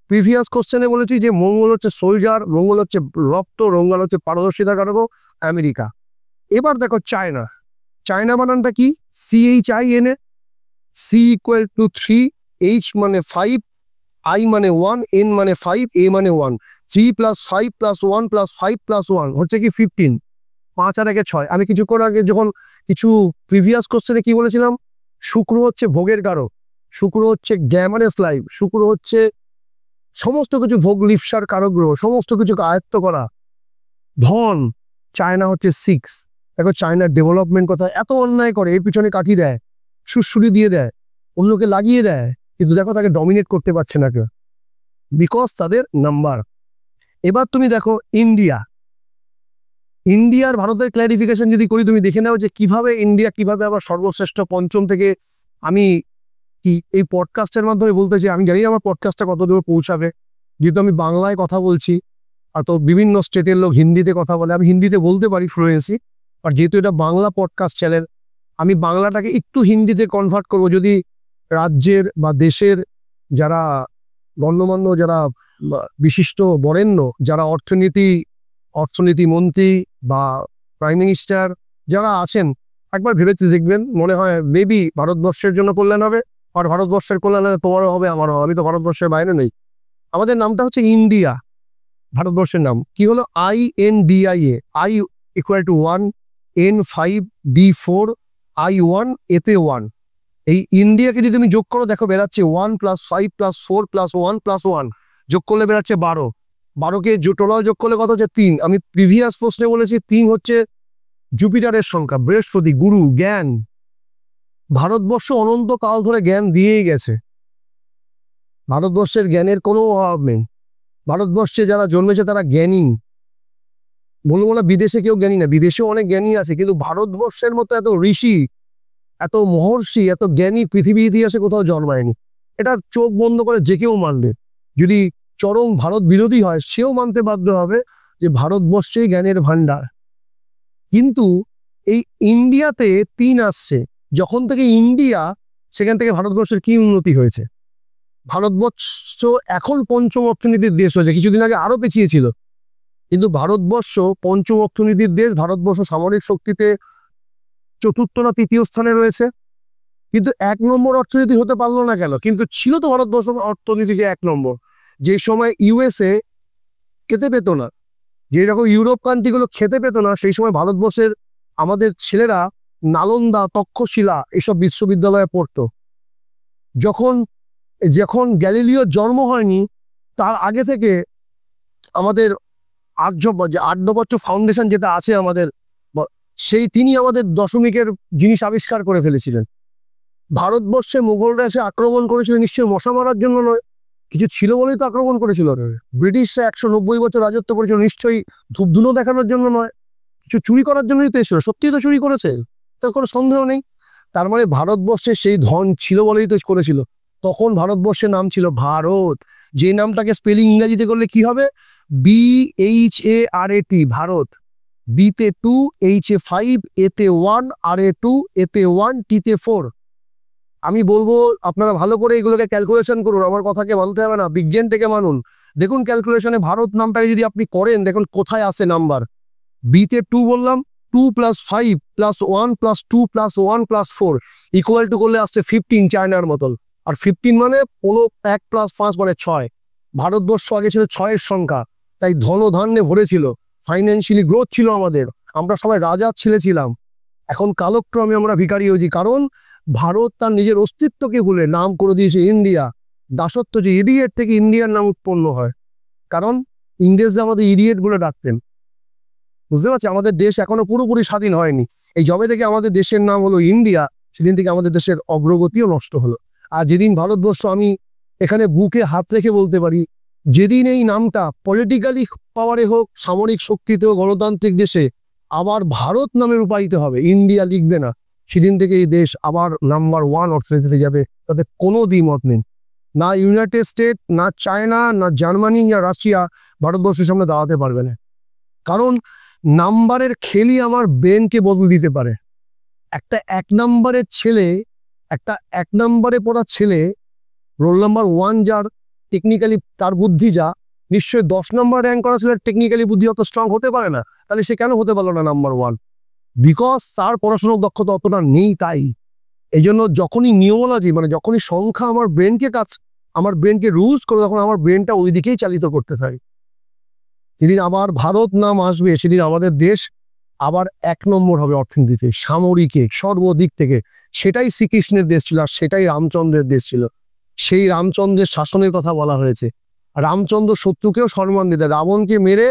প্রিভিয়াস কোশ্চেনে বলেছি যে মঙ্গল হচ্ছে সোলজার, মঙ্গল হচ্ছে রক্ত, মঙ্গল হচ্ছে পারদর্শিতার কারক, আমেরিকা। এবার দেখো চায়না। চায়না বানানটা কি? CHINA। C = 3, H মানে 5, I মানে 1, N মানে 5, A মানে 1। 3 + 5 + 1 + 5 + 1 হচ্ছে কি 15। 5 আর 1 6। আমি কিছুক্ষণ আগে যখন কিছু প্রিভিয়াস কোশ্চেনে কি বলেছিলাম, শুক্র হচ্ছে ভোগের কারক, শুক্র হচ্ছে গ্ল্যামারাস লাইফ, শুক্র হচ্ছে সমস্ত কিছু ভোগ লিপ্সার কারক গ্রহ, সমস্ত কিছুকে আয়ত্ত করা, ধন। চায়না হচ্ছে 6। দেখো চায়নার ডেভেলপমেন্ট কথা, এত অন্যায় করে, এর পিছনে কাঠি দেয়, সুড়সুড়ি দিয়ে দেয়, অন্যকে লাগিয়ে দেয়, কিন্তু দেখো তাকে ডমিনেট করতে পারছে না কেউ, বিকজ তাদের নাম্বার। এবার তুমি দেখো ইন্ডিয়া। ইন্ডিয়ার ভারতের ক্ল্যারিফিকেশন যদি করি, তুমি দেখে নাও যে কিভাবে ইন্ডিয়া কিভাবে আবার সর্বশ্রেষ্ঠ পঞ্চম থেকে। আমি কি এই পডকাস্টের মাধ্যমে বলতে চাই, আমি জানি না আমার পডকাস্টটা কত দূর পৌঁছাবে, যেহেতু আমি বাংলায় কথা বলছি, আর তো বিভিন্ন স্টেটের লোক হিন্দিতে কথা বলে, আমি হিন্দিতে বলতে পারি ফ্লুয়েন্সি, আর যেহেতু এটা বাংলা পডকাস্ট চ্যানেল, আমি বাংলাটাকে একটু হিন্দিতে কনভার্ট করব, যদি রাজ্যের বা দেশের যারা গণ্যমান্য, যারা বিশিষ্ট বরেণ্য, যারা অর্থনীতি মন্ত্রী বা প্রাইম মিনিস্টার যারা আছেন, একবার ভেবে দেখবেন, মনে হয় মেবি ভারতবর্ষের জন্য কল্যাণ হবে, আর ভারতবর্ষের কল্যাণ হবে তোমারও হবে, আমারও হবে। আমি তো ভারতবর্ষের বাইরে নেই। আমাদের নামটা হচ্ছে ইন্ডিয়া, ভারতবর্ষের নাম কি হলো? INDIA। I = 1, N 5, D 4, I 1, এতে 1। এই ইন্ডিয়াকে যদি তুমি যোগ করো, দেখো বেরাচ্ছে 1 + 5 + 4 + 1 + 1 যোগ করলে বেরাচ্ছে 12। 12কে টোটাল যোগ করলে কত হচ্ছে? 3। আমি প্রিভিয়াস প্রশ্নে বলেছি 3 হচ্ছে জুপিটারের সংখ্যা, বৃহস্পতি, গুরু, জ্ঞান। ভারতবর্ষ অনন্তকাল ধরে জ্ঞান দিয়েই গেছে, ভারতবর্ষের জ্ঞানের কোনো অভাব নেই। ভারতবর্ষে যারা জন্মেছে তারা জ্ঞানী, বলবো না বিদেশে কেউ জ্ঞানী না, বিদেশেও অনেক জ্ঞানী আছে, কিন্তু ভারতবর্ষের মতো এত ঋষি, এত মহর্ষি, এত জ্ঞানী পৃথিবীর ইতিহাসে কোথাও জন্মায়নি। এটা চোখ বন্ধ করে যে কেউ মানবে, যদি চরম ভারত বিরোধী হয় সেও মানতে বাধ্য হবে যে ভারতবর্ষে জ্ঞানের ভান্ডার। কিন্তু এই ইন্ডিয়াতে 3 আসছে, যখন থেকে ইন্ডিয়া, সেখান থেকে ভারতবর্ষের কি উন্নতি হয়েছে? ভারতবর্ষ এখন পঞ্চম অর্থনীতির দেশ হয়েছে, কিছুদিন আগে আরো পেছিয়ে ছিল, কিন্তু ভারতবর্ষ পঞ্চম অর্থনীতির দেশ। ভারতবর্ষ সামরিক শক্তিতে চতুর্থ না তৃতীয় স্থানে রয়েছে, কিন্তু 1 নম্বর অর্থনীতি হতে পারলো না কেন? কিন্তু ছিল তো ভারতবর্ষ অর্থনীতিতে 1 নম্বর। যে সময় USA খেতে পেত না, যেরকম ইউরোপ কান্ট্রিগুলো খেতে পেত না, সেই সময় ভারতবর্ষের আমাদের ছেলেরা নালন্দা, তক্ষশিলা এসব বিশ্ববিদ্যালয়ে পড়তো। যখন গ্যালিলিওর জন্ম হয়নি, তার আগে থেকে আমাদের আর্যভট্ট ফাউন্ডেশন যেটা আছে আমাদের, তিনি আমাদের দশমিকের জিনিস আবিষ্কার করে ফেলেছিলেন। ভারতবর্ষে মুঘলরা এসে আক্রমণ করেছিল নিশ্চয়ই মশা মারার জন্য নয়, কিছু ছিল বলেই তো আক্রমণ করেছিল। ব্রিটিশরা 190 বছর রাজত্ব করেছিল, নিশ্চয়ই ধূপধুনো দেখানোর জন্য নয়, কিছু চুরি করার জন্যই তো এসেছিল। সত্যিই তো চুরি করেছে, তার কোনো সন্দেহ নেই। তার মানে ভারতবর্ষে সেই ধন ছিল বলেই তো করেছিল। তখন ভারতবর্ষের নাম ছিল ভারত, যে নামটাকে স্পেলিং ইংরেজিতে করলে কি হবে? BHARAT, ভারত। বিতে 2, H-এ 5, এতে 1, R-এ 2, এতে 1, T-তে 4। আমি বলবো আপনারা ভালো করে এগুলোকে ক্যালকুলেশন করুন, আমার কথাকে মানতে হবে না, বিজ্ঞান থেকে মানুন। দেখুন ক্যালকুলেশনে ভারত নামটাকে যদি আপনি করেন, দেখুন কোথায় আসে নাম্বার। বিতে 2 বললাম, 2 + 5 + 1 + 2 + 1 + 4 ইকুয়াল টু করলে আসছে 15 চায়নার মতন। আর 15 মানে 1 + 5 মানে 6। ভারতবর্ষ আগে ছিল 6-এর সংখ্যা, তাই ধনধান্যে ভরেছিল, ফাইন্যান্সিয়ালি গ্রোথ ছিল আমাদের, আমরা সবাই রাজার ছেলে ছিলাম। এখন কালক্রমে আমরা ভিখারি হয়েছি, কারণ ভারত তার নিজের অস্তিত্বকে ভুলে নাম করে দিয়েছে ইন্ডিয়া। দাসত্ব, যে ইডিয়েট থেকে ইন্ডিয়ার নাম উৎপন্ন হয়, কারণ ইংরেজরা আমাদের ইডিয়েট বলে ডাকতেন। বুঝতে পারছি, আমাদের দেশ এখনো পুরোপুরি স্বাধীন হয়নি। এই যবে থেকে আমাদের দেশের নাম হলো ইন্ডিয়া, সেদিন থেকে আমাদের দেশের অগ্রগতিও নষ্ট হলো। আর যেদিন ভারতবর্ষ, আমি এখানে বুকে হাত রেখে বলতে পারি, যেদিন এই নামটা পলিটিক্যালি পাওয়ারে হোক, সামরিক শক্তিতে হোক, গণতান্ত্রিক দেশে আবার ভারত নামে রূপায়িত হবে, ইন্ডিয়া লিখবে না, সেদিন থেকে এই দেশ আবার নাম্বার 1 অর্থনীতিতে যাবে, তাতে কোনো দ্বিমত নেই। না ইউনাইটেড স্টেট, না চায়না, না জার্মানি, না রাশিয়া ভারতবর্ষের সামনে দাঁড়াতে পারবে না। কারণ নাম্বারের খেলই আমার ব্রেনকে বদলে দিতে পারে। একটা 1 নম্বরের ছেলে, একটা 1 নম্বরে পড়া ছেলে, রোল নাম্বার 1 যার, টেকনিক্যালি তার বুদ্ধি যা, নিশ্চয়ই 10 নম্বর র্যাঙ্ক করা ছেলে টেকনিক্যালি বুদ্ধি অত স্ট্রং হতে পারে না। তাহলে সে কেন হতে পারলো না নাম্বার 1? বিকজ তার পড়াশোনার দক্ষতা অতটা নেই। তাই এই জন্য যখনই নিউমোলজি, মানে যখনই সংখ্যা আমার ব্রেনকে রুলস করে, তখন আমার ব্রেনটা ওই দিকেই চালিত করতে থাকে। যেদিন আবার ভারত নাম আসবে, সেদিন আমাদের দেশ আবার 1 নম্বর হবে অর্থনীতিতে, সামরিকে, সর্বদিক থেকে। সেটাই শ্রীকৃষ্ণের দেশ ছিল, আর সেটাই রামচন্দ্রের দেশ ছিল। সেই রামচন্দ্রের শাসনের কথা বলা হয়েছে। রামচন্দ্র শত্রুকেও সম্মান দিতেন, রাবণকে মেরে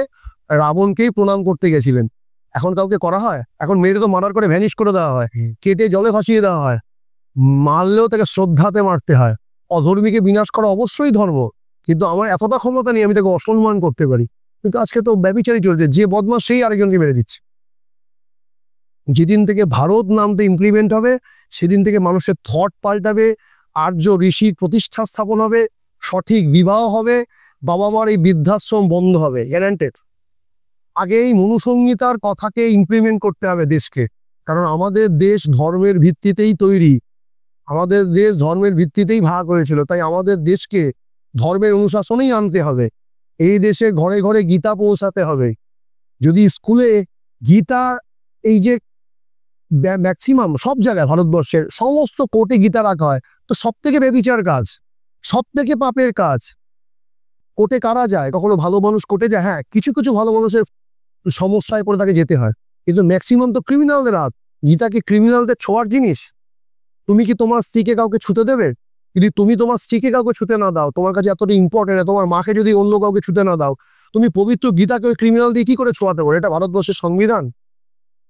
রাবণকেই প্রণাম করতে গেছিলেন। এখন কাউকে করা হয়? এখন মেরে তো মারার করে ভ্যানিশ করে দেওয়া হয়, কেটে জলে ভাসিয়ে দেওয়া হয়, মারলেও তাকে শ্রদ্ধাতে মারতে হয়। অধর্মীকে বিনাশ করা অবশ্যই ধর্ম, কিন্তু আমার এতটা ক্ষমতা নেই আমি তাকে অসম্মান করতে পারি। কিন্তু আজকে তো ব্যভিচারই চলছে, যে বদমাশ সেই আরেকজনকে মেরে দিচ্ছে। যেদিন থেকে ভারত নামটা ইমপ্লিমেন্ট হবে, সেদিন থেকে মানুষের থট পাল্টাবে, আর্য ঋষির প্রতিষ্ঠা স্থাপন হবে, সঠিক বিবাহ হবে, বাবা মার এই বৃদ্ধাশ্রম বন্ধ হবে, গ্যারান্টেড। আগে এই মনুসংহিতার কথাকে ইমপ্লিমেন্ট করতে হবে দেশকে, কারণ আমাদের দেশ ধর্মের ভিত্তিতেই তৈরি, আমাদের দেশ ধর্মের ভিত্তিতেই ভাগ হয়েছিল। তাই আমাদের দেশকে ধর্মের অনুশাসনেই আনতে হবে। এই দেশে ঘরে ঘরে গীতা পৌঁছাতে হবে। যদি স্কুলে গীতা, এই যে ম্যাক্সিমাম সব জায়গায় ভারতবর্ষের সমস্ত কোর্টে গীতা রাখা হয়, তো সব থেকে ব্যভিচার কাজ, সব থেকে পাপের কাজ। কোর্টে কারা যায়? কখনো ভালো মানুষ কোর্টে যায়? হ্যাঁ, কিছু কিছু ভালো মানুষের সমস্যায় পড়ে তাকে যেতে হয়, কিন্তু ম্যাক্সিমাম তো ক্রিমিনালদের হাত। গীতা কি ক্রিমিনালদের ছোঁয়ার জিনিস? তুমি কি তোমার স্ত্রীকে কাউকে ছুতে দেবে? যদি তুমি তোমার স্ত্রীকে কাউকে ছুতে না দাও, তোমার কাছে এতটা ইম্পর্টেন্ট, তোমার মাকে যদি অন্য কাউকে ছুতে না দাও, তুমি পবিত্র গীতাকে ক্রিমিনাল দিয়ে কি করে ছোঁয়াতে পারো? এটা ভারতবর্ষের সংবিধান।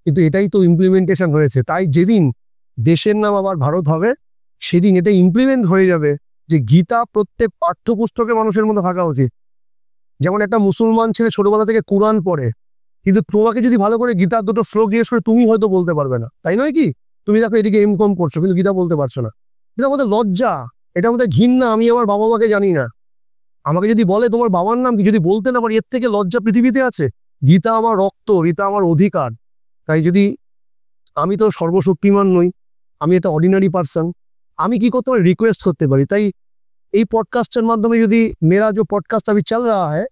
কিন্তু এটাই তো ইমপ্লিমেন্টেশন হয়েছে। তাই যেদিন দেশের নাম আবার ভারত হবে, সেদিন এটা ইমপ্লিমেন্ট হয়ে যাবে যে গীতা প্রত্যেক পাঠ্যপুস্তকে মানুষের মধ্যে থাকা উচিত। যেমন একটা মুসলমান ছেলে ছোটবেলা থেকে কোরআন পড়ে, কিন্তু তোমাকে যদি ভালো করে গীতার দুটো শ্লোক জিজ্ঞেস করে, তুমি হয়তো বলতে পারবে না, তাই নয় কি? তুমি দেখো এদিকে এমকম করছো, কিন্তু গীতা বলতে পারছো না। এটা আমাদের লজ্জা, এটা আমাদের ঘৃণা। আমি আমার বাবা মাকে জানি না, আমাকে যদি বলে তোমার বাবার নাম কি, যদি বলতে না পারি, এর থেকে লজ্জা পৃথিবীতে আছে? গীতা আমার রক্ত, গীতা আমার অধিকার। তাই যদি, আমি তো সর্বশক্তিমান নই, আমি একটা অর্ডিনারি পার্সন, আমি কি করতে পারি? রিকোয়েস্ট করতে পারি। তাই এই পডकास्टर माध्यम যদি मेरा जो पॉडकास्ट अभी चल रहा है,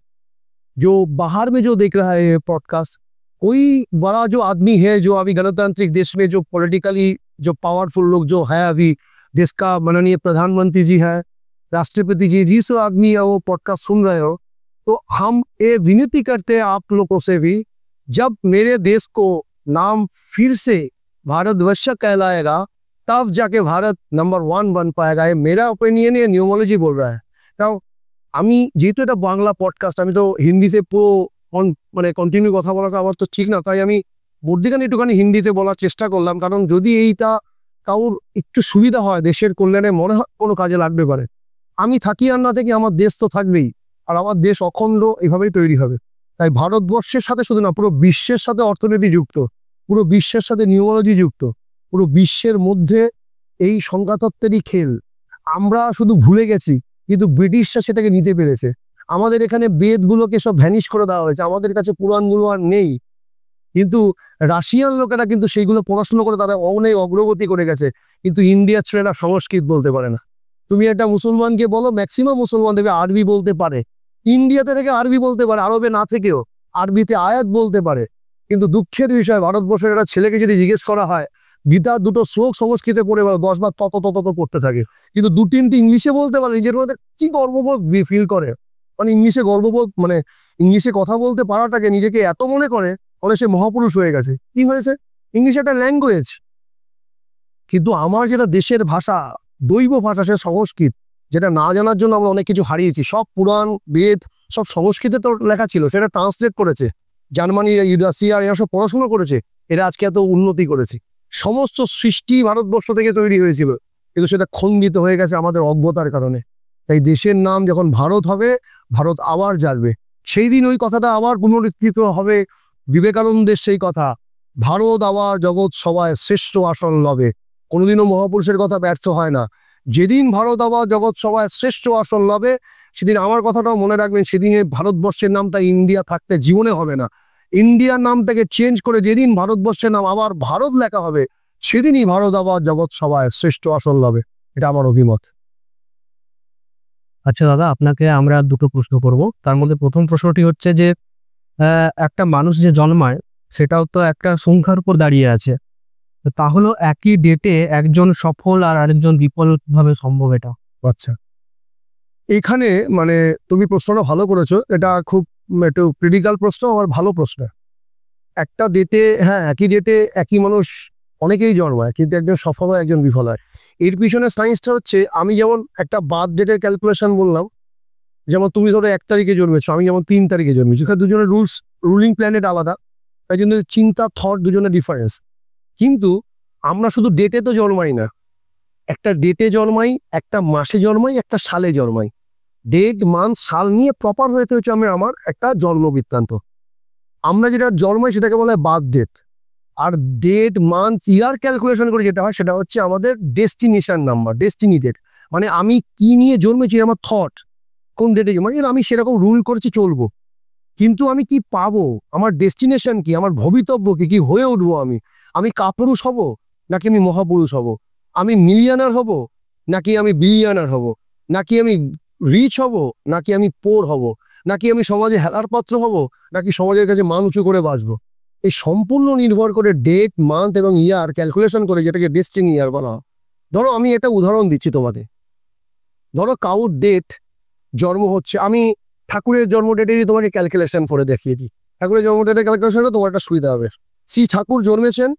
जो बाहर में जो देख रहा है ये पॉडकास्ट, कोई बड़ा जो आदमी है जो अभी गणतांत्रिक देश में जो पॉलिटिकली जो पावरफुल लोग जो है, अभी देश का माननीय प्रधानमंत्री जी है, राष्ट्रपति जी, जिस आदमी है वो पॉडकास्ट सुन रहे हो, तो हम ये विनती करते हैं आप लोगों से भी, जब मेरे देश को नाम फिर से भारतवर्ष कहलाएगा, तब जाके भारत नंबर 1 बन पाएगा। ये मेरा ओपिनियन, ये न्यूमोलॉजी बोल रहा है। তাও আমি যেহেতু এটা বাংলা পডকাস্ট, আমি তো হিন্দিতে পুরো মানে কন্টিনিউ কথা বলাটা আমার তো ঠিক না, তাই আমি মধ্যিখানে একটুখানি হিন্দিতে বলার চেষ্টা করলাম, কারণ যদি এইটা কারোর একটু সুবিধা হয়, দেশের কল্যাণে মনে হয় কোনো কাজে লাগবে পারে। আমি থাকি আর না থাকি, আমার দেশ তো থাকবেই, আর আমার দেশ অখণ্ড এভাবেই তৈরি হবে। তাই ভারতবর্ষের সাথে শুধু না, পুরো বিশ্বের সাথে অর্থনীতি যুক্ত, পুরো বিশ্বের সাথে নিউমোলজি যুক্ত, পুরো বিশ্বের মধ্যে এই সংখ্যাতত্ত্বেরই খেল। আমরা শুধু ভুলে গেছি, কিন্তু ব্রিটিশরা সেটাকে নিতে পেরেছে। আমাদের এখানে বেদগুলোকে সব ভ্যানিশ করে দেওয়া হয়েছে, আমাদের কাছে পুরাণগুলো আর নেই। কিন্তু রাশিয়ান লোকেরা কিন্তু সেইগুলো পড়াশোনা করে তারা অনেক অগ্রগতি করে গেছে, কিন্তু ইন্ডিয়ার ছেলেরা সংস্কৃত বলতে পারে না। তুমি একটা মুসলমানকে বলো, ম্যাক্সিমাম মুসলমান দেবে আরবি বলতে পারে, ইন্ডিয়াতে থেকে আরবি বলতে পারে, আরবে না থেকেও আরবিতে আয়াত বলতে পারে, কিন্তু দুঃখের বিষয় ভারতবর্ষের একটা ছেলেকে যদি জিজ্ঞেস করা হয় গীতার দুটো শ্লোক সংস্কৃতে পড়ে 10 বার তত তত তত পড়তে থাকে, কিন্তু 2-3টি ইংলিশে বলতে পারে, নিজের মধ্যে কি গর্ববোধ ফিল করে, মানে ইংলিশে গর্ববোধ, মানে ইংলিশে কথা বলতে পারাটাকে নিজেকে এত মনে করে, ফলে সে মহাপুরুষ হয়ে গেছে। কি হয়েছে? ইংলিশ একটা ল্যাঙ্গুয়েজ, কিন্তু আমার যেটা দেশের ভাষা, দৈব ভাষা, সে সংস্কৃত, যেটা না জানার জন্য আমরা অনেক কিছু হারিয়েছি। সব পুরাণ বেদ সব সংস্কৃতে তো লেখা ছিল, সেটা ট্রান্সলেট করেছে জার্মানি, রাশিয়া, এরা সব পড়াশোনা করেছে, এরা আজকে এত উন্নতি করেছে। সমস্ত সৃষ্টি ভারতবর্ষ থেকে তৈরি হয়েছিল, কিন্তু সেটা খণ্ডিত হয়ে গেছে আমাদের অজ্ঞতার কারণে। তাই দেশের নাম যখন ভারত হবে, ভারত আবার জাগবে। সেই দিন ওই কথাটা আবার পুনরুত্থিত হবে, বিবেকানন্দের সেই কথা, ভারত আবার জগৎ সভায় শ্রেষ্ঠ আসন লবে। কোনোদিনও মহাপুরুষের কথা ব্যর্থ হয় না। যেদিন ভারত আবার জগৎ সভায় শ্রেষ্ঠ আসন লবে, সেদিন আমার কথাটাও মনে রাখবেন, সেদিনে ভারতবর্ষের নামটা ইন্ডিয়া থাকতে জীবনে হবে না। ইন্ডিয়ার নামটাকে চেঞ্জ করে যেদিন ভারতবর্ষের নাম আবার ভারত লেখা হবে, সেদিনই ভারত আবার জগৎ সভায় শ্রেষ্ঠ আসন লবে। এটা আমার অভিমত। আচ্ছা দাদা, আপনাকে আমরা দুটো প্রশ্ন করব। তার মধ্যে প্রথম প্রশ্নটি হচ্ছে যে একটা মানুষ যে জন্মায় সেটাও তো একটা সংখ্যার উপর দাঁড়িয়ে আছে, তাহলে একই ডেটে একজন সফল আর আরেকজন বিফল ভাবে সম্ভব এটা? আচ্ছা, এখানে মানে তুমি প্রশ্নটা ভালো করেছো, এটা খুব একটু ক্রিটিক্যাল প্রশ্ন, আমার ভালো প্রশ্ন। একটা ডেটে, হ্যাঁ একই ডেটে একই মানুষ অনেকেই জন্মায়, কিন্তু একজন সফল হয় একজন বিফল হয়। এর পিছনে সায়েন্সটা হচ্ছে, আমি যেমন একটা বার্থ ডেটের ক্যালকুলেশন বললাম, যেমন তুমি ধরো 1 তারিখে জন্মেছো, আমি যেমন 3 তারিখে জন্মেছি, দুজনের রুলিং প্ল্যানেট আলাদা, তাই জন্য চিন্তা থট দুজনের ডিফারেন্স। কিন্তু আমরা শুধু ডেটে তো জন্মাই না, একটা ডেটে জন্মাই, একটা মাসে জন্মাই, একটা সালে জন্মাই। ডেট মান্থ সাল নিয়ে প্রপার হতে হচ্ছে আমার একটা জন্ম বৃত্তান্ত। আমরা যেটা জন্মাই সেটাকে বলা হয় বার্থ ডেট, আর ডেট মান্থ ইয়ার ক্যালকুলেশন করে যেটা হয় সেটা হচ্ছে আমাদের ডেস্টিনেশন নাম্বার, ডেস্টিনি ডেট। মানে আমি কি নিয়ে জন্মেছি, আমার থট কোন ডেটে জন্মাই, আমি সেরকম রুল করেছি চলবো। কিন্তু আমি কি পাবো, আমার ডেস্টিনেশন কি, আমার ভবিতব্য কি, কি হয়ে উঠবো আমি, আমি কাপুরুষ হব নাকি আমি মহাপুরুষ হব, আমি মিলিয়নার হব নাকি আমি বিলিয়নার হব, নাকি আমি রিচ হব নাকি আমি পোর হব, নাকি আমি সমাজে হেলার পাত্র হব নাকি সমাজের কাছে মান উঁচু করে বাঁচবো। এই সম্পূর্ণ নির্ভর করে ডেট মান্থ এবং ইয়ার ক্যালকুলেশন করে, যেটাকে ডেস্টিনি ইয়ার বলা হয়। ধরো আমি একটা উদাহরণ দিচ্ছি তোমাকে, ধরো কাউর ডেট জন্ম হচ্ছে, আমি ঠাকুরের জন্ম ডেটেরই তোমাকে ক্যালকুলেশন করে দেখিয়ে দিই। ঠাকুরের জন্ম ডেটের ক্যালকুলেশনটা তোমার একটা সুবিধা হবে। শ্রী ঠাকুর জন্মেছেন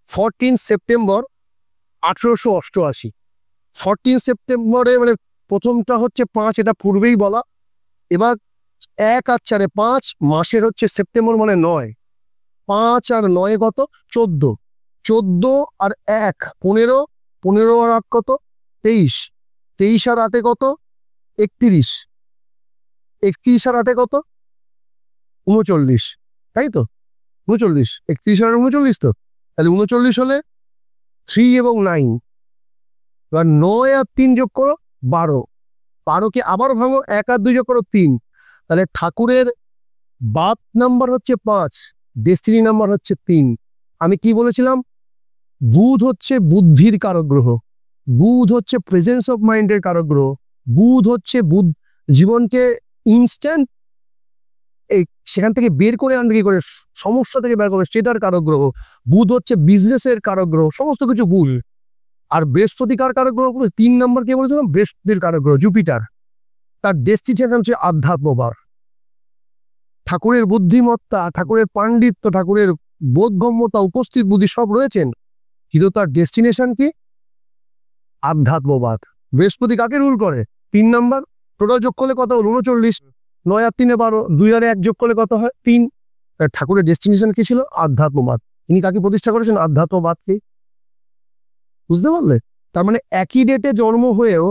14 সেপ্টেম্বর 1888। 14 সেপ্টেম্বরে মানে প্রথমটা হচ্ছে 5, এটা পূর্বেই বলা। এবার 1 আর 4 5, মাসের হচ্ছে সেপ্টেম্বর মানে 9, 5 আর 9 কত, 14, 14 আর 1 15, 15 আর 8 কত, 23, 23 আর 8 কত, 31, 31 আর 8 কত, 39, তাই তো? 39, 31 আর 39 তো, তাহলে 39 হলে 3 এবং 9, এবার 9 আর 3 যোগ করো 12, 12কে আবার ভাঙো, 1 আর 2 যোগ করো 3, তাহলে ঠাকুরের বার্থ নাম্বার হচ্ছে 5, ডেস্টিনি নাম্বার হচ্ছে 3। আমি কি বলেছিলাম? বুধ হচ্ছে বুদ্ধির কারক গ্রহ, বুধ হচ্ছে প্রেজেন্স অফ মাইন্ডের কারক গ্রহ, বুধ হচ্ছে জীবনকে ইনস্ট্যান্ট সেখান থেকে বের করে আনবে, কি করে সমস্যা থেকে বের করে সেটার কারক গ্রহ। বুধ হচ্ছে বিজনেসের কারক গ্রহ, সমস্ত কিছু বুধ। আর বৃহস্পতি কার কারক গ্রহ? 3 নম্বর কে বলেছিলাম? বৃহস্পতির কারক গ্রহ জুপিটার। তার ডেস্টিনেশন হচ্ছে আধ্যাত্মবার। ঠাকুরের বুদ্ধিমত্তা, ঠাকুরের পাণ্ডিত্য, ঠাকুরের বোধগম্যতা, উপস্থিত বুদ্ধি সব রয়েছেন, কিন্তু তার ডেস্টিনেশন কি? আধ্যাত্মবাদ। বৃহস্পতি কাকে রুল করে? 3 নম্বর। টোটাল যোগ করলে কত হল? 39। 9 আর 3 12, 2 আর 1 যোগ করলে কত হয়? 3। ঠাকুরের ডেস্টিনেশন কি ছিল? আধ্যাত্মবাদ। তিনি কাকে প্রতিষ্ঠা করেছেন? আধ্যাত্মবাদকে। বুঝতে পারলে? তার মানে একই ডেটে জন্ম হয়েও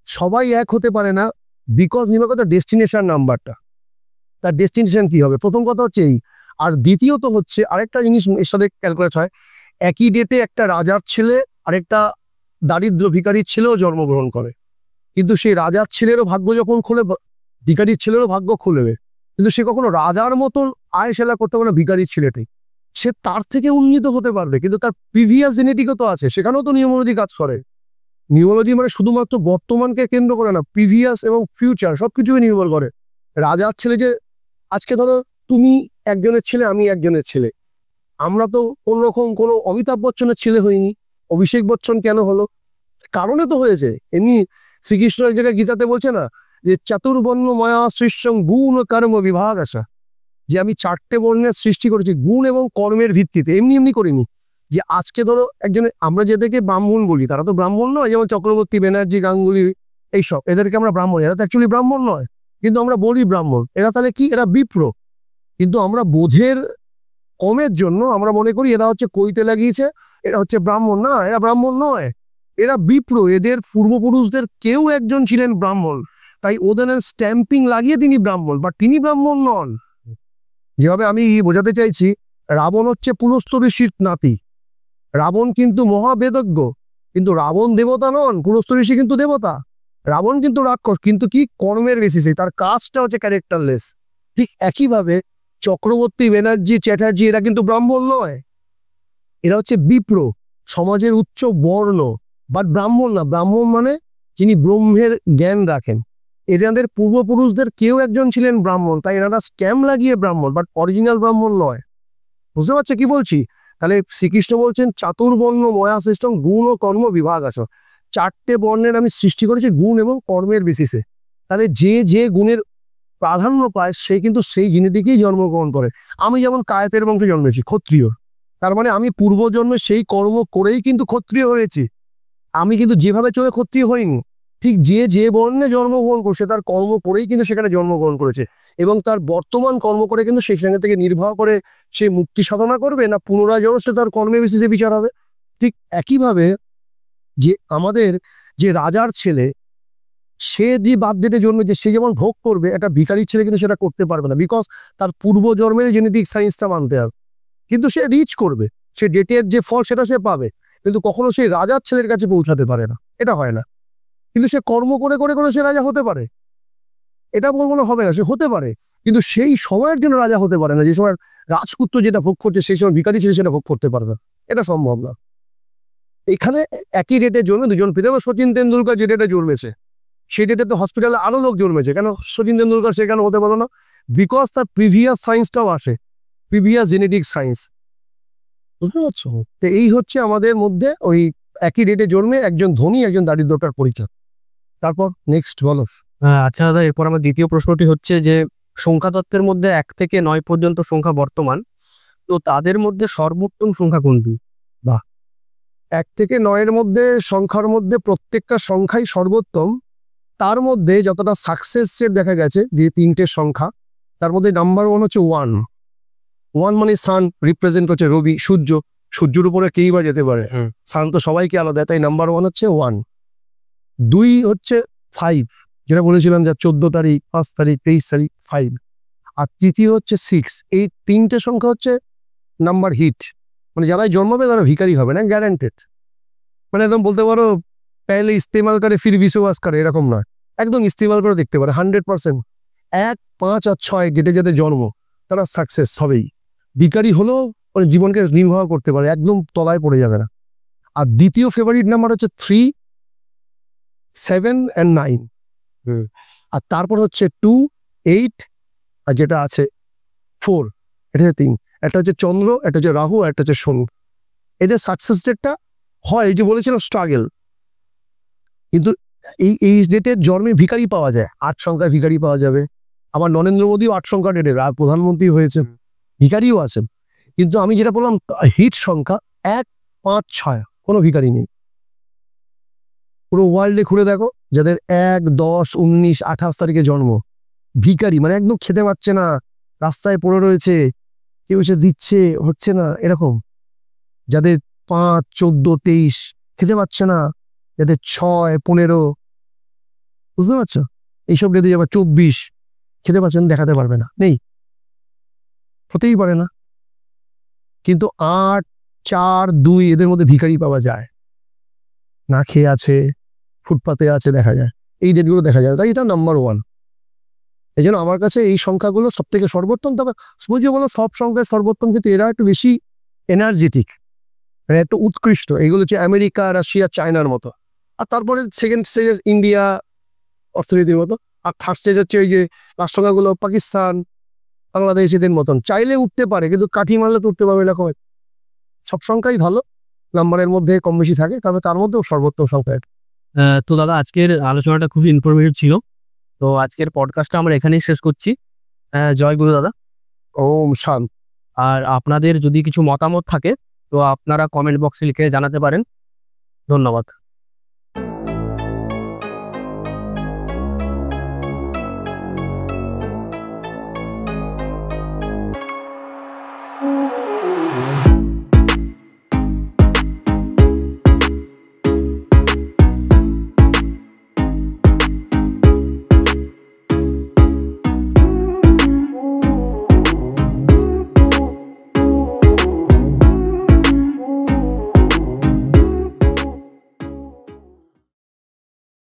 সবাই এক হতে পারে না, বিকজ নির্ভর করে ডেস্টিনেশন নাম্বারটা। তার ডেস্টিনেশন কি হবে? প্রথম কথা হচ্ছে এই। আর দ্বিতীয়ত হচ্ছে আরেকটা জিনিস এর সাথে ক্যালকুলেট হয়, একই ডেটে একটা রাজার ছেলে আরেকটা দারিদ্র ভিখারির ছেলেও জন্মগ্রহণ করে, কিন্তু সেই রাজার ছেলেরও ভাগ্য যখন খুলে, ভিখারির ছেলেরও ভাগ্য খুলবে, কিন্তু সে কখনো রাজার মতন আয় সেলা করতে পারে না। ভিখারির ছেলেটি সে তার থেকে উন্নীত হতে পারবে, কিন্তু তার প্রিভিয়াস জেনেটিকও তো আছে, সেখানেও তো নিউমোলজি কাজ করে। নিউমোলজি মানে শুধুমাত্র বর্তমানকে কেন্দ্র করে না, প্রিভিয়াস এবং ফিউচার সবকিছুকে নির্ভর করে। রাজার ছেলে যে, আজকে ধরো তুমি একজনের ছেলে আমি একজনের ছেলে, আমরা তো কোনোরকম কোনো অমিতাভ বচ্চনের ছেলে হইনি, অভিষেক বচ্চন কেন হলো? কারণে তো হয়েছে। এমনি শ্রীকৃষ্ণ এক জায়গায় গীতাতে বলছে না যে চাতুর্বর্ণ ময়া সৃষ্টং গুণ কর্ম বিভাগ আসা, যে আমি 4টে বর্ণের সৃষ্টি করেছি গুণ এবং কর্মের ভিত্তিতে, এমনি এমনি করিনি। যে আজকে ধরো একজন, আমরা যেদেরকে ব্রাহ্মণ বলি তারা তো ব্রাহ্মণ নয়, যেমন চক্রবর্তী, ব্যানার্জি, গাঙ্গুলি, এইসব, এদেরকে আমরা ব্রাহ্মণ, এরা তো অ্যাকচুয়ালি ব্রাহ্মণ নয়, কিন্তু আমরা বলি ব্রাহ্মণ। এরা তাহলে কি? এরা বিপ্র। কিন্তু আমরা বোধের কমের জন্য আমরা মনে করি এরা হচ্ছে কইতে লাগিয়েছে, এরা হচ্ছে ব্রাহ্মণ। না, এরা ব্রাহ্মণ নয়, এরা বিপ্র। এদের পূর্বপুরুষদের কেউ একজন ছিলেন ব্রাহ্মণ, তাই ওদের স্ট্যাম্পিং লাগিয়ে তিনি ব্রাহ্মণ, বা তিনি ব্রাহ্মণ নন। যেভাবে আমি বোঝাতে চাইছি, রাবণ হচ্ছে পুলস্ত্য ঋষির নাতি। রাবণ কিন্তু মহাবেদজ্ঞ, কিন্তু রাবণ দেবতা নন। পুলস্ত্য ঋষি কিন্তু দেবতা, রাবণ কিন্তু রাক্ষস, কিন্তু কি কর্মের বেসিসে, তার কাজটা হচ্ছে ক্যারেক্টারলেস। ঠিক একইভাবে চক্রবর্তী, ব্যানার্জি, চ্যাটার্জি এরা কিন্তু ব্রাহ্মণ নয়, এরা হচ্ছে বিপ্র, সমাজের উচ্চ বর্ণ, বাট ব্রাহ্মণ না। ব্রাহ্মণ মানে যিনি ব্রহ্মের জ্ঞান রাখেন। এদের পূর্বপুরুষদের কেউ একজন ছিলেন ব্রাহ্মণ, তাই এনারা স্ট্যাম্প লাগিয়ে ব্রাহ্মণ, বাট অরিজিনাল ব্রাহ্মণ নয়। বুঝতে পারছো কি বলছি? তাহলে শ্রীকৃষ্ণ বলছেন চাতুর্বর্ণ ময়া সৃষ্টং গুণ ও কর্ম বিভাগ আসো, 4টে বর্ণের আমি সৃষ্টি করেছি গুণ এবং কর্মের বেসিসে। তাহলে যে যে গুণের প্রাধান্য পায় সে কিন্তু সেই জিনিসটিকেই জন্মগ্রহণ করে। আমি যেমন কায়েতের বংশে জন্মেছি, ক্ষত্রিয়, তার মানে আমি পূর্বজন্মে সেই কর্ম করেই কিন্তু ক্ষত্রিয় হয়েছি। আমি কিন্তু যেভাবে চলে ক্ষত্রিয় হইনি। ঠিক যে যে বর্ণে জন্মগ্রহণ করছে তার কর্ম করেই কিন্তু সেখানে জন্মগ্রহণ করেছে, এবং তার বর্তমান কর্ম করে কিন্তু সেখানে থেকে নির্বাহ করে সে মুক্তি সাধনা করবে, না পুনরায় জন্মে তার কর্মের বেসিসে বিচার হবে। ঠিক একইভাবে যে আমাদের যে রাজার ছেলে, সে যে বার্থডেতে জন্মেছে সে যেমন ভোগ করবে, একটা ভিখারির ছেলে কিন্তু সেটা করতে পারবে না, বিকজ তার পূর্বজন্মের জেনেটিক সায়েন্সটা মানতে হবে। কিন্তু সে রিচ করবে, সে ডেটের যে ফল সেটা সে পাবে, কিন্তু কখনো সেই রাজার ছেলের কাছে পৌঁছাতে পারে না, এটা হয় না। কিন্তু সে কর্ম করে করে করে সে রাজা হতে পারে, এটা বলবো না হবে না, সে হতে পারে, কিন্তু সেই সময়ের জন্য রাজা হতে পারে না। যে সময় রাজপুত্র যেটা ভোগ করছে সেই সময় ভিখারি ছেলে সেটা ভোগ করতে পারবে না, এটা সম্ভব না। এখানে একই ডেটে জন্মে দুজন পিতা, সচিন তেন্ডুলকার যে ডেটে জন্মেছে সেই ডেটে তো হসপিটালে আরো লোক জন্মেছে, কেন সচিন তেন্ডুলকার সেখানে হতে পারলো না? বিকজ তার প্রিভিয়াস সায়েন্সটাও আসে, প্রিভিয়াস জেনেটিক সায়েন্স। বুঝতে পারছো? তো এই হচ্ছে আমাদের মধ্যে ওই একই ডেটে জন্মে একজন ধনী একজন দারিদ্রতার পরিচয়। তারপর নেক্সট বলো। আচ্ছা দাদা, এরপর আমার দ্বিতীয় প্রশ্নটি হচ্ছে যে সংখ্যাতত্ত্বের মধ্যে 1 থেকে 9 পর্যন্ত সংখ্যা বর্তমান, তো তাদের মধ্যে সর্বোত্তম সংখ্যা কোনটি? 1 থেকে 9-এর মধ্যে সংখ্যার মধ্যে প্রত্যেকটা সংখ্যাই সর্বোত্তম। তার মধ্যে যতটা সাকসেস রেট দেখা গেছে যে 3টে সংখ্যা, তার মধ্যে নাম্বার 1 হচ্ছে 1। 1 মানে সান, রিপ্রেজেন্ট হচ্ছে রবি, সূর্য। সূর্যের উপরে কেই বা যেতে পারে, সান তো সবাইকে আলাদা, তাই নাম্বার 1 হচ্ছে 1। 2 হচ্ছে 5, যেটা বলেছিলাম যে 14 তারিখ, 5 তারিখ, 23 তারিখ, 5। আর তৃতীয় হচ্ছে 6। এই 3টে সংখ্যা হচ্ছে নাম্বার হিট, মানে যারাই জন্মাবে তারা ভিখারি হবে না, গ্যারান্টেড। মানে একদম বলতে পারো পেলে ইস্তেমাল করে ফির বিশ্ববাস করে, এরকম নয়, একদম ইস্তেমাল করে দেখতে পারে 100%। 1, 5 আর 6 ডেটে যাদের জন্ম তারা সাকসেস হবেই, ভিখারি হলেও মানে জীবনকে নির্বাহ করতে পারে, একদম তলায় পড়ে যাবে না। আর দ্বিতীয় ফেভারিট নাম্বার হচ্ছে 3, 7 and 9। আর তারপর হচ্ছে 2, 8 আর যেটা আছে 4, এটা হচ্ছে 3। একটা হচ্ছে চন্দ্র, একটা হচ্ছে রাহু, একটা হচ্ছে শনি। এদের সাকসেস রেটটা হয়, এই যে বলেছিলাম স্ট্রাগল, কিন্তু এই ডেটের জন্মে ভিখারি পাওয়া যায়, 8 সংখ্যায় ভিখারি পাওয়া যাবে। আমার নরেন্দ্র মোদীও 8 সংখ্যা ডেটের প্রধানমন্ত্রী হয়েছে, ভিখারিও আছেন। কিন্তু আমি যেটা বললাম হিট সংখ্যা 1, 5, 6, কোনো ভিখারি নেই। পুরো ওয়ার্ল্ডে ঘুরে দেখো, যাদের 1, 10, 19, 28 তারিখে জন্ম, ভিখারি মানে একদম খেতে পাচ্ছে না, রাস্তায় পড়ে রয়েছে, কেউ এসে দিচ্ছে, হচ্ছে না, এরকম। যাদের 5, 14, 23 খেতে পাচ্ছে না, যাদের 6, 15, বুঝতে পারছো, এইসব ডেটে যাবে 24 খেতে পাচ্ছেন, দেখাতে পারবে না, নেই, হতেই পারে না। কিন্তু 8, 4, 2 এদের মধ্যে ভিখারি পাওয়া যায়, না খেয়ে আছে, ফুটপাতে আছে, দেখা যায়, এই ডেটগুলো দেখা যায়, তাই এটা নাম্বার 1। এই জন্য আমার কাছে এই সংখ্যাগুলো সব থেকে সর্বোত্তম। তবে বুঝে বলো সব সংখ্যায় সর্বোত্তম, কিন্তু এরা একটু বেশি এনার্জেটিক, মানে একটু উৎকৃষ্ট। এইগুলো হচ্ছে আমেরিকা, রাশিয়া, চায়নার মতো। আর তারপরে সেকেন্ড স্টেজ ইন্ডিয়া অর্থনীতির মতো। আর থার্ড স্টেজ হচ্ছে ওই যে রাষ্ট্রসংখ্যাগুলো পাকিস্তান, বাংলাদেশ, এদের মতন। চাইলে উঠতে পারে, কিন্তু কাঠি মারলে তো উঠতে পারবে এরকম সব সংখ্যাই ভালো, নাম্বারের মধ্যে কম বেশি থাকে, তবে তার মধ্যেও সর্বোত্তম সংখ্যা এটা। তো দাদা, আজকের আলোচনাটা খুবই ইনফরমেটিভ ছিল। তো আজকের পডকাস্টটা আমরা এখানেই শেষ করছি। জয় গুরু দাদা। ওম শান্ত। আর আপনাদের যদি কিছু মতামত থাকে তো আপনারা কমেন্ট বক্সে লিখে জানাতে পারেন। ধন্যবাদ।